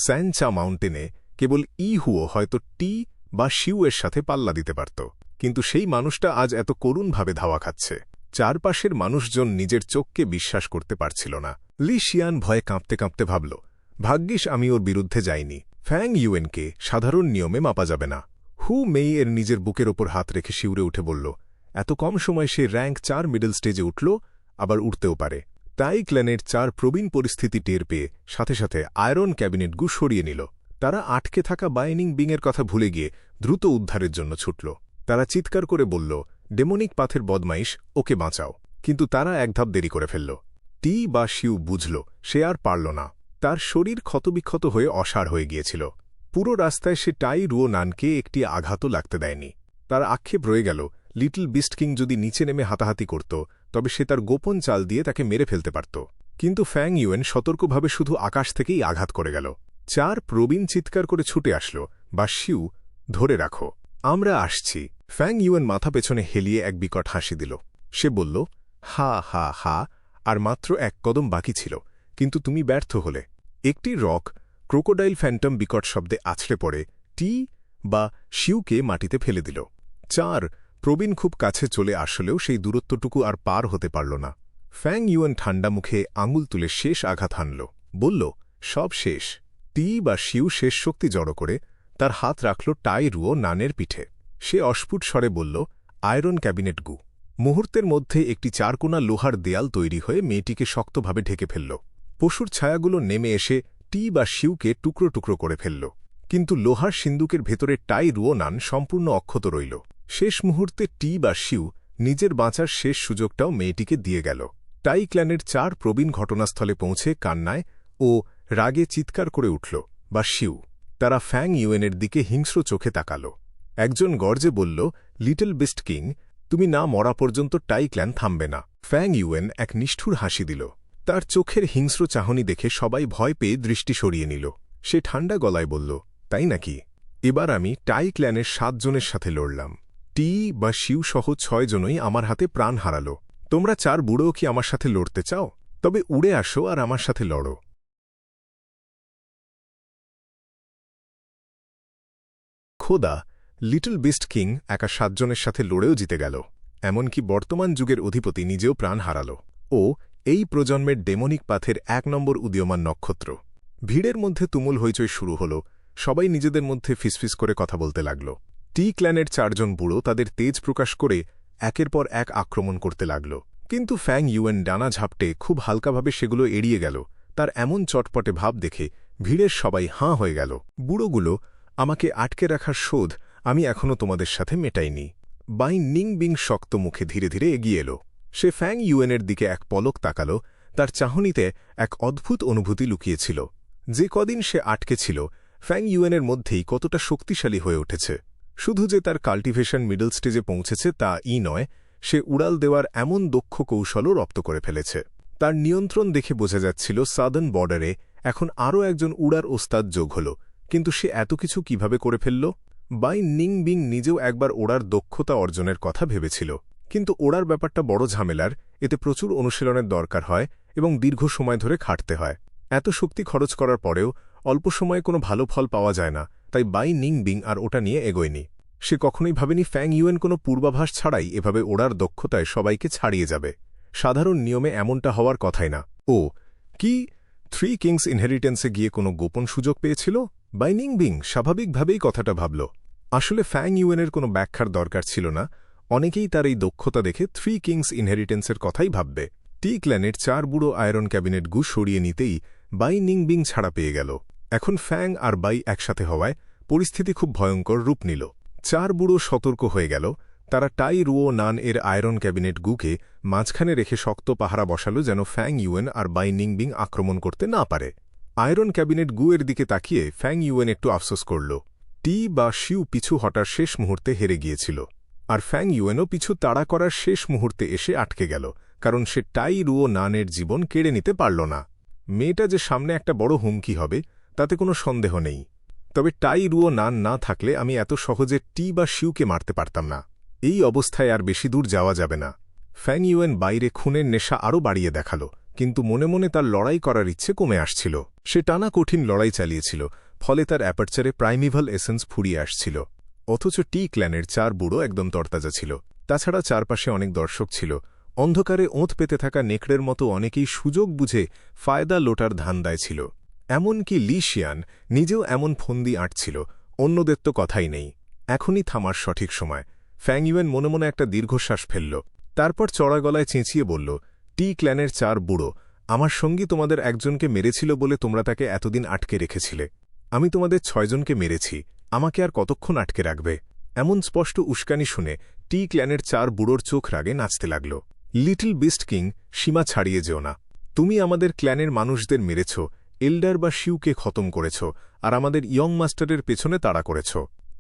স্যানচা মাউন্টেনে কেবল ইহুও হয়তো টি বা শিউয়ের সাথে পাল্লা দিতে পারত, কিন্তু সেই মানুষটা আজ এত করুণভাবে ধাওয়া খাচ্ছে। চারপাশের মানুষজন নিজের চোখকে বিশ্বাস করতে পারছিল না। লি শিয়ান ভয়ে কাঁপতে কাঁপতে ভাবল, ভাগ্যিস আমি ওর বিরুদ্ধে যাইনি। ফ্যাং ইউয়েনকে সাধারণ নিয়মে মাপা যাবে না। হু মেই এর নিজের বুকের ওপর হাত রেখে শিউরে উঠে বলল, এত কম সময় সে র্যাঙ্ক 4 মিডল স্টেজে উঠল, আবার উঠতেও পারে। টাই ক্ল্যানের 4 প্রবীণ পরিস্থিতি টের পেয়ে সাথে সাথে আয়রন ক্যাবিনেট গু সরিয়ে নিল। তারা আটকে থাকা বাইনিং বিংয়ের কথা ভুলে গিয়ে দ্রুত উদ্ধারের জন্য ছুটল। তারা চিৎকার করে বলল, ডেমনিক পাথের বদমাইশ, ওকে বাঁচাও। কিন্তু তারা এক ধাপ দেরি করে ফেলল। টি বা শিউ বুঝল সে আর পারল না। তার শরীর ক্ষতবিক্ষত হয়ে অসাড় হয়ে গিয়েছিল। পুরো রাস্তায় সে টাই রুও নানকে একটি আঘাতও লাগতে দেয়নি। তার আক্ষেপ রয়ে গেল, লিটল বিস্ট কিং যদি নিচে নেমে হাতাহাতি করত তবে সে তার গোপন চাল দিয়ে তাকে মেরে ফেলতে পারত। কিন্তু ফ্যাং ইউয়েন সতর্কভাবে শুধু আকাশ থেকেই আঘাত করে গেল। 4 প্রবীণ চিৎকার করে ছুটে আসল, বা শিউ, ধরে রাখো, আমরা আসছি। ফ্যাং ইউয়েন মাথা পেছনে হেলিয়ে এক বিকট হাসি দিল। সে বলল, হা হা হা, আর মাত্র 1 কদম বাকি ছিল, কিন্তু তুমি ব্যর্থ হলে। একটি রক ক্রোকোডাইল ফ্যান্টম বিকট শব্দে আছড়ে পড়ে টি বা শিউকে মাটিতে ফেলে দিল। 4 প্রবীণ খুব কাছে চলে আসলেও সেই দূরত্বটুকু আর পার হতে পারল না। ফ্যাং ইউয়েন ঠান্ডা মুখে আঙুল তুলে শেষ আঘাত হানল, বলল, সব শেষ। টি বা শিউ শেষ শক্তি জড়ো করে তার হাত রাখল টাই রুও নানের পিঠে। সে অস্ফুট স্বরে বলল, আয়রন ক্যাবিনেট গু। মুহূর্তের মধ্যে একটি 4 কোণা লোহার দেয়াল তৈরি হয়ে মেয়েটিকে শক্তভাবে ঢেকে ফেলল। পশুর ছায়াগুলো নেমে এসে টি বা শিউকে টুকরো টুকরো করে ফেলল। কিন্তু লোহার সিন্দুকের ভেতরে টাই রুও নান সম্পূর্ণ অক্ষত রইল। শেষ মুহূর্তে টি বা শিউ নিজের বাঁচার শেষ সুযোগটাও মেয়েটিকে দিয়ে গেল। টাই ক্ল্যানের 4 প্রবীণ ঘটনাস্থলে পৌঁছে কান্নায় ও রাগে চিৎকার করে উঠল, বা শিউ। তারা ফ্যাং ইউয়েনের দিকে হিংস্র চোখে তাকাল। একজন গর্জে বলল, লিটল বিস্ট কিং, তুমি না মরা পর্যন্ত টাই ক্ল্যান থামবে না। ফ্যাং ইউয়েন এক নিষ্ঠুর হাসি দিল। তার চোখের হিংস্র চাহনি দেখে সবাই ভয় পেয়ে দৃষ্টি সরিয়ে নিল। সে ঠান্ডা গলায় বলল, তাই নাকি? এবার আমি টাই ক্ল্যানের 7 জনের সাথে লড়লাম। টি বা শিউ সহ 6 জনই আমার হাতে প্রাণ হারাল। তোমরা 4 বুড়োও কি আমার সাথে লড়তে চাও? তবে উড়ে আসো আর আমার সাথে লড়ো। খোদা, লিটল বিস্ট কিং একা 7 জনের সাথে লড়েও জিতে গেল। এমনকি বর্তমান যুগের অধিপতি নিজেও প্রাণ হারাল। ও এই প্রজন্মের ডেমনিক পাথের 1 নম্বর উদীয়মান নক্ষত্র। ভিড়ের মধ্যে তুমুল হইচই শুরু হল। সবাই নিজেদের মধ্যে ফিসফিস করে কথা বলতে লাগল। টি ক্ল্যানের 4 জন বুড়ো তাদের তেজ প্রকাশ করে একের পর এক আক্রমণ করতে লাগল। কিন্তু ফ্যাং ইউয়েন ডানা ঝাপটে খুব হালকাভাবে সেগুলো এড়িয়ে গেল। তার এমন চটপটে ভাব দেখে ভিড়ের সবাই হাঁ হয়ে গেল। বুড়োগুলো, আমাকে আটকে রাখার শোধ আমি এখনও তোমাদের সাথে মেটাইনি। বাই নিং বিং শক্ত মুখে ধীরে ধীরে এগিয়ে এলো। সে ফ্যাং ইউয়েনের দিকে এক পলক তাকাল। তার চাহনিতে এক অদ্ভুত অনুভূতি লুকিয়েছিল। যে কদিন সে আটকে ছিল, ফ্যাং ইউয়েনের মধ্যেই কতটা শক্তিশালী হয়ে উঠেছে। শুধু যে তার কাল্টিভেশন মিডল স্টেজে পৌঁছেছে তা নয়, সে উড়াল দেওয়ার এমন দক্ষ কৌশলও রপ্ত করে ফেলেছে। তার নিয়ন্ত্রণ দেখে বোঝা যাচ্ছিল সাদার্ন বর্ডারে এখন আরও একজন উড়ার ওস্তাদ যোগ হল। কিন্তু সে এত কিছু কিভাবে করে ফেলল? বাই নিং বিং নিজেও একবার ওড়ার দক্ষতা অর্জনের কথা ভেবেছিল। কিন্তু ওড়ার ব্যাপারটা বড় ঝামেলার, এতে প্রচুর অনুশীলনের দরকার হয় এবং দীর্ঘ সময় ধরে খাটতে হয়। এত শক্তি খরচ করার পরেও অল্প সময়ে কোনো ভালো ফল পাওয়া যায় না, তাই বাই নিং বিং আর ওটা নিয়ে এগোয়নি। সে কখনোই ভাবেনি ফ্যাং ইউয়েন কোনো পূর্বাভাস ছাড়াই এভাবে ওড়ার দক্ষতায় সবাইকে ছাড়িয়ে যাবে। সাধারণ নিয়মে এমনটা হওয়ার কথাই না। ও কি থ্রি কিংস ইনহেরিটেন্সে গিয়ে কোনো গোপন সুযোগ পেয়েছিল? বাই নিং বিং স্বাভাবিকভাবেই কথাটা ভাবল। আসলে ফ্যাং ইউয়েনের কোনো ব্যাখ্যার দরকার ছিল না, অনেকেই তার এই দক্ষতা দেখে থ্রি কিংস ইনহেরিটেন্সের কথাই ভাববে। টি ক্ল্যানের 4 বুড়ো আয়রন ক্যাবিনেট গু সরিয়ে নিতেই বাই নিং বিং ছাড়া পেয়ে গেল। এখন ফ্যাং আর বাই একসাথে হওয়ায় পরিস্থিতি খুব ভয়ঙ্কর রূপ নিল। 4 বুড়ো সতর্ক হয়ে গেল। তারা টাই রুও নান এর আয়রন ক্যাবিনেট গুকে মাঝখানে রেখে শক্ত পাহারা বসালো যেন ফ্যাং ইউয়েন আর বাই নিং বিং আক্রমণ করতে না পারে। আয়রন ক্যাবিনেট গুয়ের দিকে তাকিয়ে ফ্যাং ইউয়েন একটু আফসোস করল। টি বা শিউ পিছু হটার শেষ মুহূর্তে হেরে গিয়েছিল, আর ফ্যাং ইউয়েনও পিছু তাড়া করার শেষ মুহূর্তে এসে আটকে গেল, কারণ সে টাই রুও নানের জীবন কেড়ে নিতে পারল না। মেয়েটা যে সামনে একটা বড় হুমকি হবে তাতে কোনো সন্দেহ নেই, তবে টাই রুও নান না থাকলে আমি এত সহজে টি বা শিউকে মারতে পারতাম না। এই অবস্থায় আর বেশি দূর যাওয়া যাবে না। ফ্যাং ইউয়েন বাইরে খুনের নেশা আরও বাড়িয়ে দেখাল, কিন্তু মনে মনে তার লড়াই করার ইচ্ছে কমে আসছিল। সে টানা কঠিন লড়াই চালিয়েছিল, ফলে তার অ্যাপারচারে প্রাইমিভাল এসেন্স ফুরিয়ে আসছিল। অথচ টি ক্ল্যানের 4 বুড়ো একদম তরতাজা ছিল। তাছাড়া চারপাশে অনেক দর্শক ছিল। অন্ধকারে ওঁত পেতে থাকা নেকড়ের মতো অনেকেই সুযোগ বুঝে ফায়দা লোটার ধান্দায় ছিল। এমনকি লি শিয়ান নিজেও এমন ফন্দি আঁটছিল। অন্যদের তো কথাই নেই। এখনই থামার সঠিক সময়। ফ্যাং ইউয়েন মনে মনে একটা দীর্ঘশ্বাস ফেলল। তারপর চড়া গলায় চেঁচিয়ে বলল, টি ক্ল্যানের 4 বুড়ো, আমার সঙ্গী তোমাদের একজনকে মেরেছিল বলে তোমরা তাকে এতদিন আটকে রেখেছিলে। আমি তোমাদের 6 জনকে মেরেছি, আমাকে আর কতক্ষণ আটকে রাখবে? এমন স্পষ্ট উস্কানি শুনে টি ক্ল্যানের 4 বুড়োর চোখ রাগে নাচতে লাগল। লিটল বিস্ট কিং, সীমা ছাড়িয়ে যেও না। তুমি আমাদের ক্ল্যানের মানুষদের মেরেছ, এল্ডার বা শিউকে খতম করেছ, আর আমাদের ইয়ং মাস্টারের পেছনে তাড়া করেছ।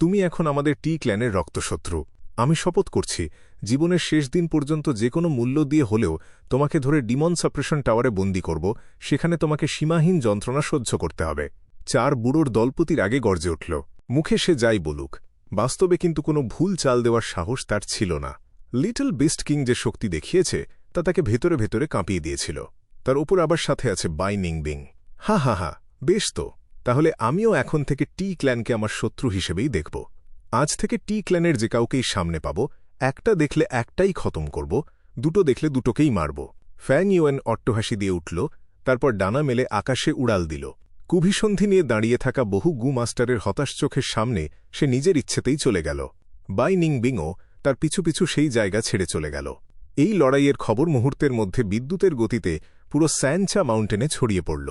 তুমি এখন আমাদের টি ক্ল্যানের রক্তশত্রু। আমি শপথ করছি, জীবনের শেষ দিন পর্যন্ত যে কোনো মূল্য দিয়ে হলেও তোমাকে ধরে ডিমন সাপ্রেশন টাওয়ারে বন্দী করব, সেখানে তোমাকে সীমাহীন যন্ত্রণা সহ্য করতে হবে। 4 বুড়োর দলপতির আগে গর্জে উঠল। মুখে সে যাই বলুক, বাস্তবে কিন্তু কোনো ভুল চাল দেওয়ার সাহস তার ছিল না। লিটল বিস্ট কিং যে শক্তি দেখিয়েছে তা তাকে ভেতরে ভেতরে কাঁপিয়ে দিয়েছিল। তার ওপর আবার সাথে আছে বাই নিং বিং। হা হা হা, বেশ তো, তাহলে আমিও এখন থেকে টি ক্ল্যানকে আমার শত্রু হিসেবেই দেখব। আজ থেকে টি ক্ল্যানের যে কাউকেই সামনে পাব, একটা দেখলে একটাই খতম করব, দুটো দেখলে দুটোকেই মারব। ফ্যাং ইউয়েন অট্টহাসি দিয়ে উঠল, তারপর ডানা মেলে আকাশে উড়াল দিল। কুভিসন্ধি নিয়ে দাঁড়িয়ে থাকা বহু গু মাস্টারের হতাশ চোখের সামনে সে নিজের ইচ্ছেতেই চলে গেল। বাই নিং বিংও তার পিছু পিছু সেই জায়গা ছেড়ে চলে গেল। এই লড়াইয়ের খবর মুহূর্তের মধ্যে বিদ্যুতের গতিতে পুরো স্যানচা মাউন্টেনে ছড়িয়ে পড়ল।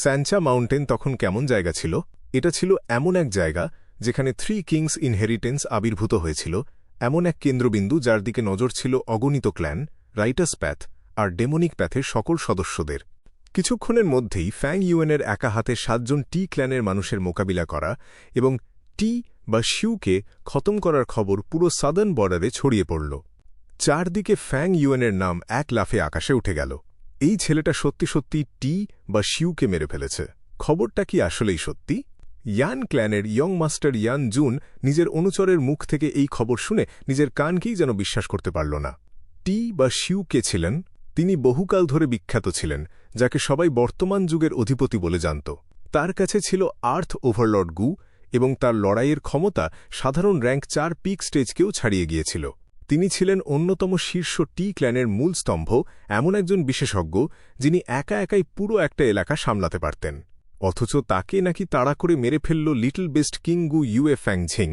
স্যানচা মাউন্টেন তখন কেমন জায়গা ছিল? এটা ছিল এমন এক জায়গা যেখানে থ্রি কিংস ইনহেরিটেন্স আবির্ভূত হয়েছিল, এমন এক কেন্দ্রবিন্দু যার দিকে নজর ছিল অগণিত ক্ল্যান, রাইটাস প্যাথ আর ডেমনিক প্যাথের সকল সদস্যদের। কিছুক্ষণের মধ্যেই ফ্যাং ইউয়েনের একা হাতে 7 জন টি ক্ল্যানের মানুষের মোকাবিলা করা এবং টি বা শিউকে খতম করার খবর পুরো সাদার্ন বর্ডারে ছড়িয়ে পড়ল। চারদিকে ফ্যাং ইউয়েনের নাম এক লাফে আকাশে উঠে গেল। এই ছেলেটা সত্যি সত্যি টি বা শিউকে মেরে ফেলেছে। খবরটা কি আসলেই সত্যি? ইয়ান ক্ল্যানের ইয়ং মাস্টার ইয়ান জুন নিজের অনুচরের মুখ থেকে এই খবর শুনে নিজের কানকেই যেন বিশ্বাস করতে পারল না। টি বা শিউ কে ছিলেন? তিনি বহুকাল ধরে বিখ্যাত ছিলেন, যাকে সবাই বর্তমান যুগের অধিপতি বলে জানত। তার কাছে ছিল আর্থ ওভারলর্ড গু, এবং তার লড়াইয়ের ক্ষমতা সাধারণ র্যাঙ্ক 4 পিক স্টেজকেও ছাড়িয়ে গিয়েছিল। তিনি ছিলেন অন্যতম শীর্ষ টি ক্ল্যানের মূল স্তম্ভ, এমন একজন বিশেষজ্ঞ যিনি একা একাই পুরো একটা এলাকা সামলাতে পারতেন। অথচ তাকে নাকি তাড়া করে মেরে ফেলল লিটল বেস্ট কিং গু ইউএ ফ্যাং ঝিং,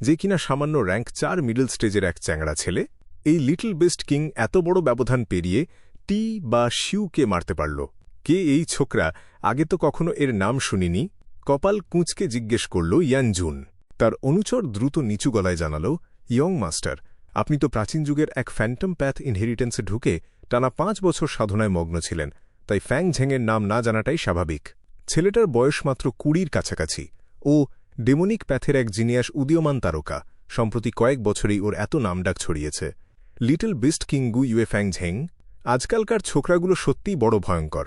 যে কিনা সামান্য র্যাঙ্ক 4 মিডল স্টেজের এক চ্যাংড়া ছেলে। এই লিটল বেস্ট কিং এত বড় ব্যবধান পেরিয়ে টি বা শিউকে মারতে পারল। কে এই ছোকরা? আগে তো কখনো এর নাম শুনিনি। কপাল কুঁচকে জিজ্ঞেস করল ইয়ান জুন। তার অনুচর দ্রুত নিচু গলায় জানাল, ইয়ং মাস্টার, আপনি তো প্রাচীন যুগের এক ফ্যান্টম প্যাথ ইনহেরিটেন্সে ঢুকে টানা 5 বছর সাধনায় মগ্ন ছিলেন, তাই ফ্যাং ঝেংয়ের নাম না জানাটাই স্বাভাবিক। ছেলেটার বয়স মাত্র 20-র কাছাকাছি। ও ডেমনিক প্যাথের এক জিনিয়াস উদীয়মান তারকা। সম্প্রতি কয়েক বছরেই ওর এত নামডাক ছড়িয়েছে। লিটল বিস্ট কিং গু ইউএ ফ্যাং ঝেং। আজকালকার ছোকরাগুলো সত্যিই বড় ভয়ঙ্কর।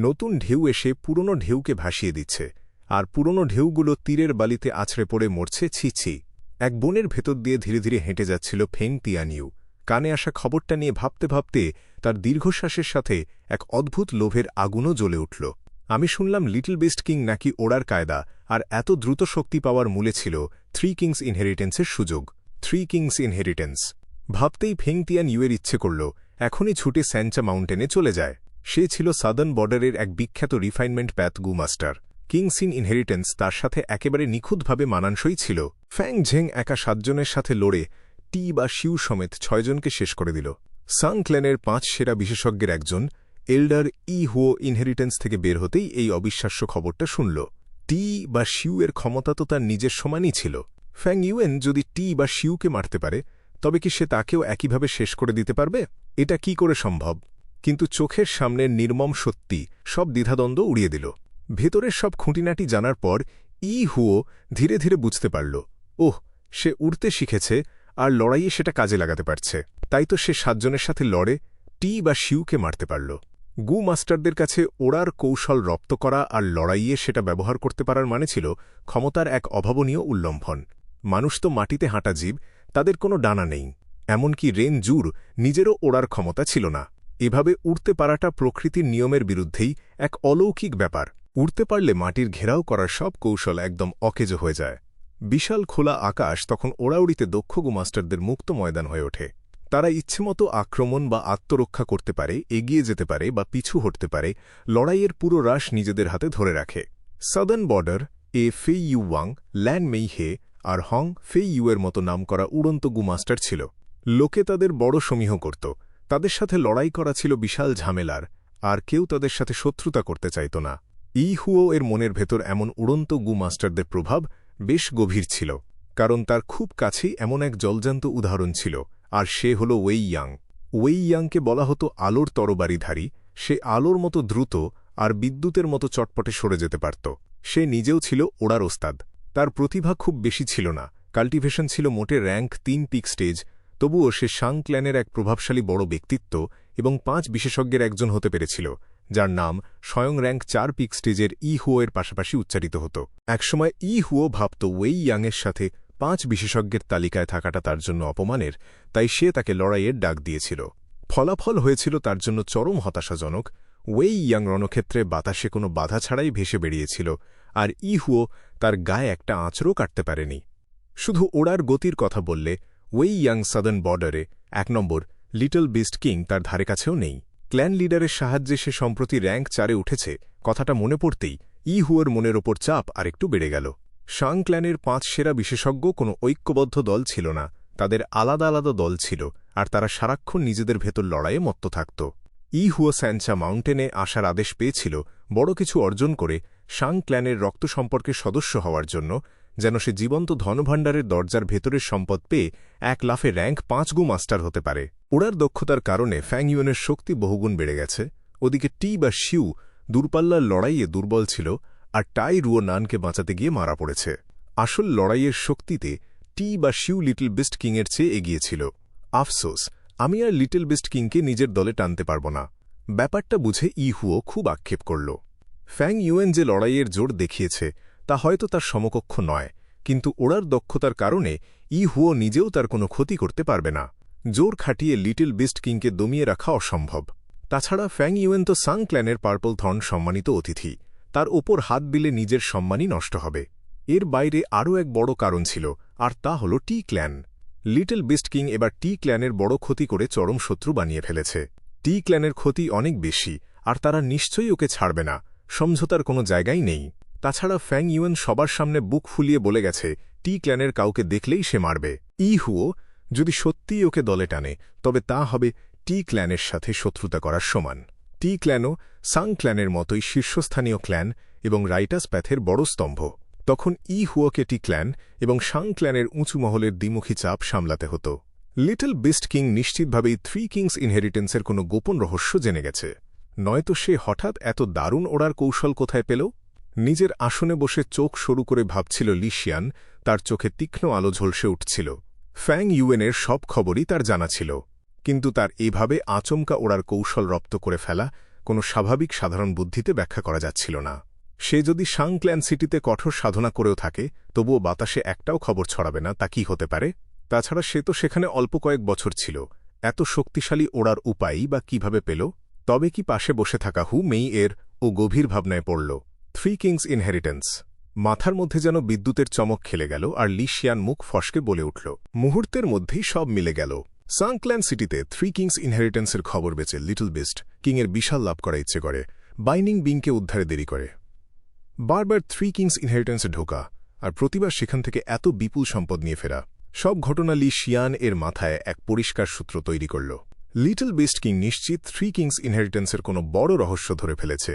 নতুন ঢেউ এসে পুরনো ঢেউকে ভাসিয়ে দিচ্ছে, আর পুরনো ঢেউগুলো তীরের বালিতে আছড়ে পড়ে মরছে ছি ছি। এক বনের ভেতর দিয়ে ধীরে ধীরে হেঁটে যাচ্ছিল ফেং তিয়ানিউ। কানে আসা খবরটা নিয়ে ভাবতে ভাবতে তার দীর্ঘশ্বাসের সাথে এক অদ্ভুত লোভের আগুনও জ্বলে উঠল। আমি শুনলাম লিটল বিস্ট কিং নাকি ওড়ার কায়দা আর এত দ্রুত শক্তি পাওয়ার মূলে ছিল থ্রি কিংস ইনহেরিটেন্সের সুযোগ। থ্রি কিংস ইনহেরিটেন্স ভাবতেই ফেং তিয়ান ইউয়ের ইচ্ছে করল এখনই ছুটে স্যাঞ্চা মাউন্টেনে চলে যায়। সে ছিল সাদার্ন বর্ডারের এক বিখ্যাত রিফাইনমেন্ট প্যাথ গু মাস্টার। কিংস ইন ইনহেরিটেন্স তার সাথে একেবারে নিখুঁতভাবে মানানসই ছিল। ফ্যাং ঝেং একা 7 জনের সাথে লড়ে টি বা শিউ সমেত 6 জনকে শেষ করে দিল। সাং ক্ল্যানের 5 সেরা বিশেষজ্ঞের একজন এল্ডার ই হুও ইনহেরিটেন্স থেকে বের হতেই এই অবিশ্বাস্য খবরটা শুনল। টি বা শিউ এর ক্ষমতা তো তার নিজের সমানই ছিল। ফ্যাং ইউয়েন যদি টি বা শিউকে মারতে পারে তবে কি সে তাকেও একইভাবে শেষ করে দিতে পারবে? এটা কি করে সম্ভব? কিন্তু চোখের সামনের নির্মম সত্যি সব দ্বিধাদ্বন্দ্ব উড়িয়ে দিল। ভেতরের সব খুঁটিনাটি জানার পর ই হুও ধীরে ধীরে বুঝতে পারল, ওহ, সে উড়তে শিখেছে আর লড়াইয়ে সেটা কাজে লাগাতে পারছে। তাই তো সে 7 জনের সাথে লড়ে টি বা শিউকে মারতে পারল। গু মাস্টারদের কাছে ওড়ার কৌশল রপ্ত করা আর লড়াইয়ে সেটা ব্যবহার করতে পারার মানে ছিল ক্ষমতার এক অভাবনীয় উল্লম্ঘন। মানুষ তো মাটিতে হাঁটা জীব, তাদের কোনো ডানা নেই। এমনকি রেন জুর নিজেরও ওড়ার ক্ষমতা ছিল না। এভাবে উড়তে পারাটা প্রকৃতির নিয়মের বিরুদ্ধেই এক অলৌকিক ব্যাপার। উড়তে পারলে মাটির ঘেরাও করার সব কৌশল একদম অকেজো হয়ে যায়। বিশাল খোলা আকাশ তখন ওড়াউড়িতে দক্ষ গুমাস্টারদের মুক্ত ময়দান হয়ে ওঠে। তারা ইচ্ছেমতো আক্রমণ বা আত্মরক্ষা করতে পারে, এগিয়ে যেতে পারে বা পিছু হটতে পারে, লড়াইয়ের পুরো রাশ নিজেদের হাতে ধরে রাখে। Southern border Fei Yu Wang, Lan Mei He আর হং ফেই ইউয়ের মতো নামকরা উড়ন্ত গুমাস্টার ছিল। লোকে তাদের বড় সমীহ করত। তাদের সাথে লড়াই করা ছিল বিশাল ঝামেলার, আর কেউ তাদের সাথে শত্রুতা করতে চাইত না। ই হুও এর মনের ভেতর এমন উড়ন্ত গু মাস্টারদের প্রভাব বেশ গভীর ছিল, কারণ তার খুব কাছেই এমন এক জলজান্ত উদাহরণ ছিল, আর সে হল ওয়েই ইয়াং। ওয়েই ইয়াংকে বলা হতো আলোর তরবারিধারী। সে আলোর মতো দ্রুত আর বিদ্যুতের মতো চটপটে সরে যেতে পারত। সে নিজেও ছিল ওড়ার ওস্তাদ। তার প্রতিভা খুব বেশি ছিল না, কাল্টিভেশন ছিল মোটে র্যাঙ্ক 3 পিক স্টেজ। তবুও সে সাং ক্ল্যানের এক প্রভাবশালী বড় ব্যক্তিত্ব এবং 5 বিশেষজ্ঞের একজন হতে পেরেছিল, যার নাম স্বয়ং র্যাঙ্ক 4 পিক স্টেজের ই হুওয়ের পাশাপাশি উচ্চারিত হতো। একসময় ই হুও ভাবত ওয়েই ইয়াংয়ের সাথে 5 বিশেষজ্ঞের তালিকায় থাকাটা তার জন্য অপমানের, তাই সে তাকে লড়াইয়ের ডাক দিয়েছিল। ফলাফল হয়েছিল তার জন্য চরম হতাশাজনক। ওয়েই ইয়াং রণক্ষেত্রে বাতাসে কোনো বাধা ছাড়াই ভেসে বেরিয়েছিল, আর ই হুও তার গায়ে একটা আঁচড়ও কাটতে পারেনি। শুধু ওড়ার গতির কথা বললে ওয়েই ইয়াং সাদার্ন বর্ডারে 1 নম্বর লিটল বিস্ট কিং তার ধারে কাছেও নেই। ক্ল্যান লিডারের সাহায্যে সে সম্প্রতি র্যাঙ্ক 4-এ উঠেছে কথাটা মনে পড়তেই ই হুওর মনের ওপর চাপ আরেকটু বেড়ে গেল। সাং ক্ল্যানের 5 সেরা বিশেষজ্ঞ কোনো ঐক্যবদ্ধ দল ছিল না, তাদের আলাদা আলাদা দল ছিল, আর তারা সারাক্ষণ নিজেদের ভেতর লড়াইয়ে মত্ত থাকত। ই হুও স্যাঞ্চা মাউন্টেনে আসার আদেশ পেয়েছিল বড় কিছু অর্জন করে সাং ক্ল্যানের রক্ত সম্পর্কের সদস্য হওয়ার জন্য, যেন সে জীবন্ত ধনভাণ্ডারের দরজার ভেতরের সম্পদ পেয়ে 1 লাফে র্যাঙ্ক 5 গু মাস্টার হতে পারে। ওড়ার দক্ষতার কারণে ফ্যাং ইউয়েনের শক্তি বহুগুণ বেড়ে গেছে। ওদিকে টি বা শিউ দূরপাল্লার লড়াইয়ে দুর্বল ছিল, আর টাই রুও নানকে বাঁচাতে গিয়ে মারা পড়েছে। আসল লড়াইয়ের শক্তিতে টি বা শিউ লিটল বিস্ট কিংয়ের চেয়ে এগিয়েছিল। আফসোস, আমি আর লিটল বিস্ট কিংকে নিজের দলে টানতে পারব না। ব্যাপারটা বুঝে ই হুও খুব আক্ষেপ করল। ফ্যাং ইউয়েন যে লড়াইয়ের জোর দেখিয়েছে তা হয়তো তার সমকক্ষ নয়, কিন্তু ওড়ার দক্ষতার কারণে ই হুও নিজেও তার কোনো ক্ষতি করতে পারবে না। জোর খাটিয়ে লিটল বিস্ট কিংকে দমিয়ে রাখা অসম্ভব। তাছাড়া ফ্যাং ইউয়েন তো সাং ক্ল্যানের পার্পল থর্ন সম্মানিত অতিথি, তার ওপর হাত দিলে নিজের সম্মানই নষ্ট হবে। এর বাইরে আরও এক বড় কারণ ছিল, আর তা হল টি ক্ল্যান। লিটল বিস্ট কিং এবার টি ক্ল্যানের বড় ক্ষতি করে চরম শত্রু বানিয়ে ফেলেছে। টি ক্ল্যানের ক্ষতি অনেক বেশি, আর তারা নিশ্চয়ই ওকে ছাড়বে না, সমঝোতার কোনো জায়গাই নেই। তাছাড়া ফ্যাং ইউয়েন সবার সামনে বুক ফুলিয়ে বলে গেছে টি ক্ল্যানের কাউকে দেখলেই সে মারবে। ই হুও যদি সত্যিই ওকে দলে টানে তবে তা হবে টি ক্ল্যানের সাথে শত্রুতা করার সমান। টি ক্ল্যানও সাং ক্ল্যানের মতোই শীর্ষস্থানীয় ক্ল্যান এবং রাইটাস প্যাথের বড় স্তম্ভ। তখন ই হুওকে টি ক্ল্যান এবং সাং ক্ল্যানের উঁচু মহলের দ্বিমুখী চাপ সামলাতে হতো। লিটল বিস্ট কিং নিশ্চিতভাবেই 3 কিংস ইনহেরিটেন্সের কোনো গোপন রহস্য জেনে গেছে, নয়তো সে হঠাৎ এত দারুণ ওড়ার কৌশল কোথায় পেল? নিজের আসনে বসে চোখ সরু করে ভাবছিল লিশিয়ান, তার চোখে তীক্ষ্ণ আলো ঝলসে উঠছিল। ফ্যাং ইউয়েনের সব খবরই তার জানা ছিল, কিন্তু তার এভাবে আচমকা ওড়ার কৌশল রপ্ত করে ফেলা কোনো স্বাভাবিক সাধারণ বুদ্ধিতে ব্যাখ্যা করা যাচ্ছিল না। সে যদি সাং ক্ল্যান সিটিতে কঠোর সাধনা করেও থাকে তবুও বাতাসে একটাও খবর ছড়াবে না, তা কি হতে পারে? তাছাড়া সে তো সেখানে অল্প কয়েক বছর ছিল, এত শক্তিশালী ওড়ার উপায় বা কিভাবে পেল? তবে কি পাশে বসে থাকা হু মেই এর ও গভীর ভাবনায় পড়ল। Three kings inheritance. মাথার মধ্যে যেন বিদ্যুতের চমক খেলে গেল, আর লি শিয়ান মুখ ফসকে বলে উঠল। মুহূর্তের মধ্যেই সব মিলে গেল। সাংক্ল্যান সিটিতে থ্রি কিংস ইনহেরিটেন্সের খবর বেচে লিটল বিস্ট কিংয়ের বিশাল লাভ করা ইচ্ছে করে, বাইনিং বিংকে উদ্ধারে দেরি করে। বারবার থ্রি কিংস ইনহেরিটেন্সে ঢোকা, আর প্রতিবার সেখান থেকে এত বিপুল সম্পদ নিয়ে ফেরা, সব ঘটনা লি শিয়ান এর মাথায় এক পরিষ্কার সূত্র তৈরি করল। লিটল বিস্ট কিং নিশ্চিত থ্রি কিংস ইনহেরিটেন্সের কোনো বড় রহস্য ধরে ফেলেছে।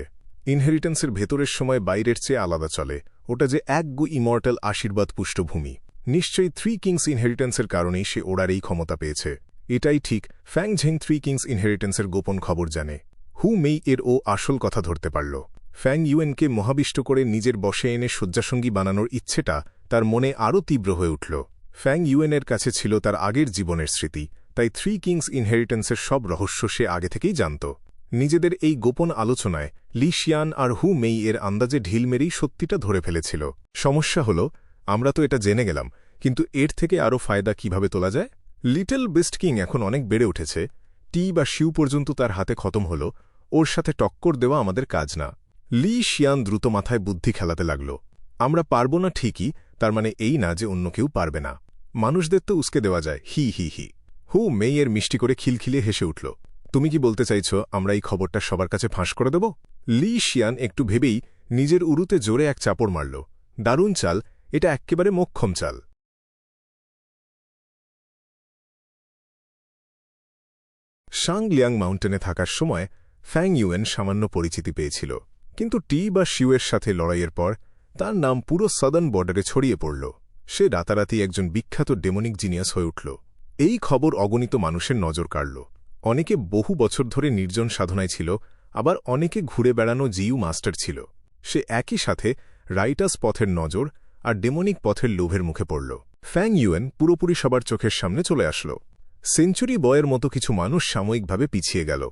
ইনহেরিটেন্সের ভেতরের সময় বাইরের চেয়ে আলাদা চলে, ওটা যে এক গু ইমর্টাল আশীর্বাদ পুষ্টভূমি। নিশ্চয়ই থ্রি কিংস ইনহেরিটেন্সের কারণেই সে ওড়ার এই ক্ষমতা পেয়েছে। এটাই ঠিক, ফ্যাং ঝেং থ্রি কিংস ইনহেরিটেন্সের গোপন খবর জানে। হু মেই এর ও আসল কথা ধরতে পারল। ফ্যাং ইউয়েনকে মহাবিষ্ট করে নিজের বশে এনে শয্যাসঙ্গী বানানোর ইচ্ছেটা তার মনে আরও তীব্র হয়ে উঠল। ফ্যাং ইউয়েনের কাছে ছিল তার আগের জীবনের স্মৃতি, তাই থ্রি কিংস ইনহেরিটেন্সের সব রহস্য সে আগে থেকেই জানত। নিজেদের এই গোপন আলোচনায় লি শিয়ান আর হু মেই এর আন্দাজে ঢিল মেরেই সত্যিটা ধরে ফেলেছিল। সমস্যা হল, আমরা তো এটা জেনে গেলাম, কিন্তু এর থেকে আরও ফায়দা কিভাবে তোলা যায়? লিটল বিস্ট কিং এখন অনেক বেড়ে উঠেছে। টি বা শিউ পর্যন্ত তার হাতে খতম হল, ওর সাথে টক্কর দেওয়া আমাদের কাজ না। লি শিয়ান দ্রুত মাথায় বুদ্ধি খেলাতে লাগল। আমরা পারব না ঠিকই, তার মানে এই না যে অন্য কেউ পারবে না। মানুষদের তো উস্কে দেওয়া যায়, হি হি হি। হু মেইয়ের মিষ্টি করে খিলখিলিয়ে হেসে উঠল। তুমি কি বলতে চাইছ আমরা এই খবরটা সবার কাছে ফাঁস করে দেব? লি শিয়ান একটু ভেবেই নিজের উরুতে জোরে এক চাপড় মারল। দারুণ চাল, এটা এক্কেবারে মোক্ষম চাল। শাংলিয়াং মাউন্টেনে থাকার সময় ফ্যাং ইউয়েন সামান্য পরিচিতি পেয়েছিল, কিন্তু টি বা শিউয়ের সাথে লড়াইয়ের পর তার নাম পুরো সাদার্ন বর্ডারে ছড়িয়ে পড়ল। সে রাতারাতি একজন বিখ্যাত ডেমনিক জিনিয়াস হয়ে উঠল। এই খবর অগণিত মানুষের নজর কাড়ল। অনেকে বহু বছর ধরে নির্জন সাধনায় ছিল, আবার অনেকে ঘুরে বেড়ানো জিইউ মাস্টার ছিল। সে একই সাথে রাইটাস পথের নজর আর ডেমনিক পথের লোভের মুখে পড়ল। ফ্যাং ইউয়েন পুরোপুরি সবার চোখের সামনে চলে আসল। সেঞ্চুরি বয়ের মতো কিছু মানুষ সাময়িকভাবে পিছিয়ে গেল।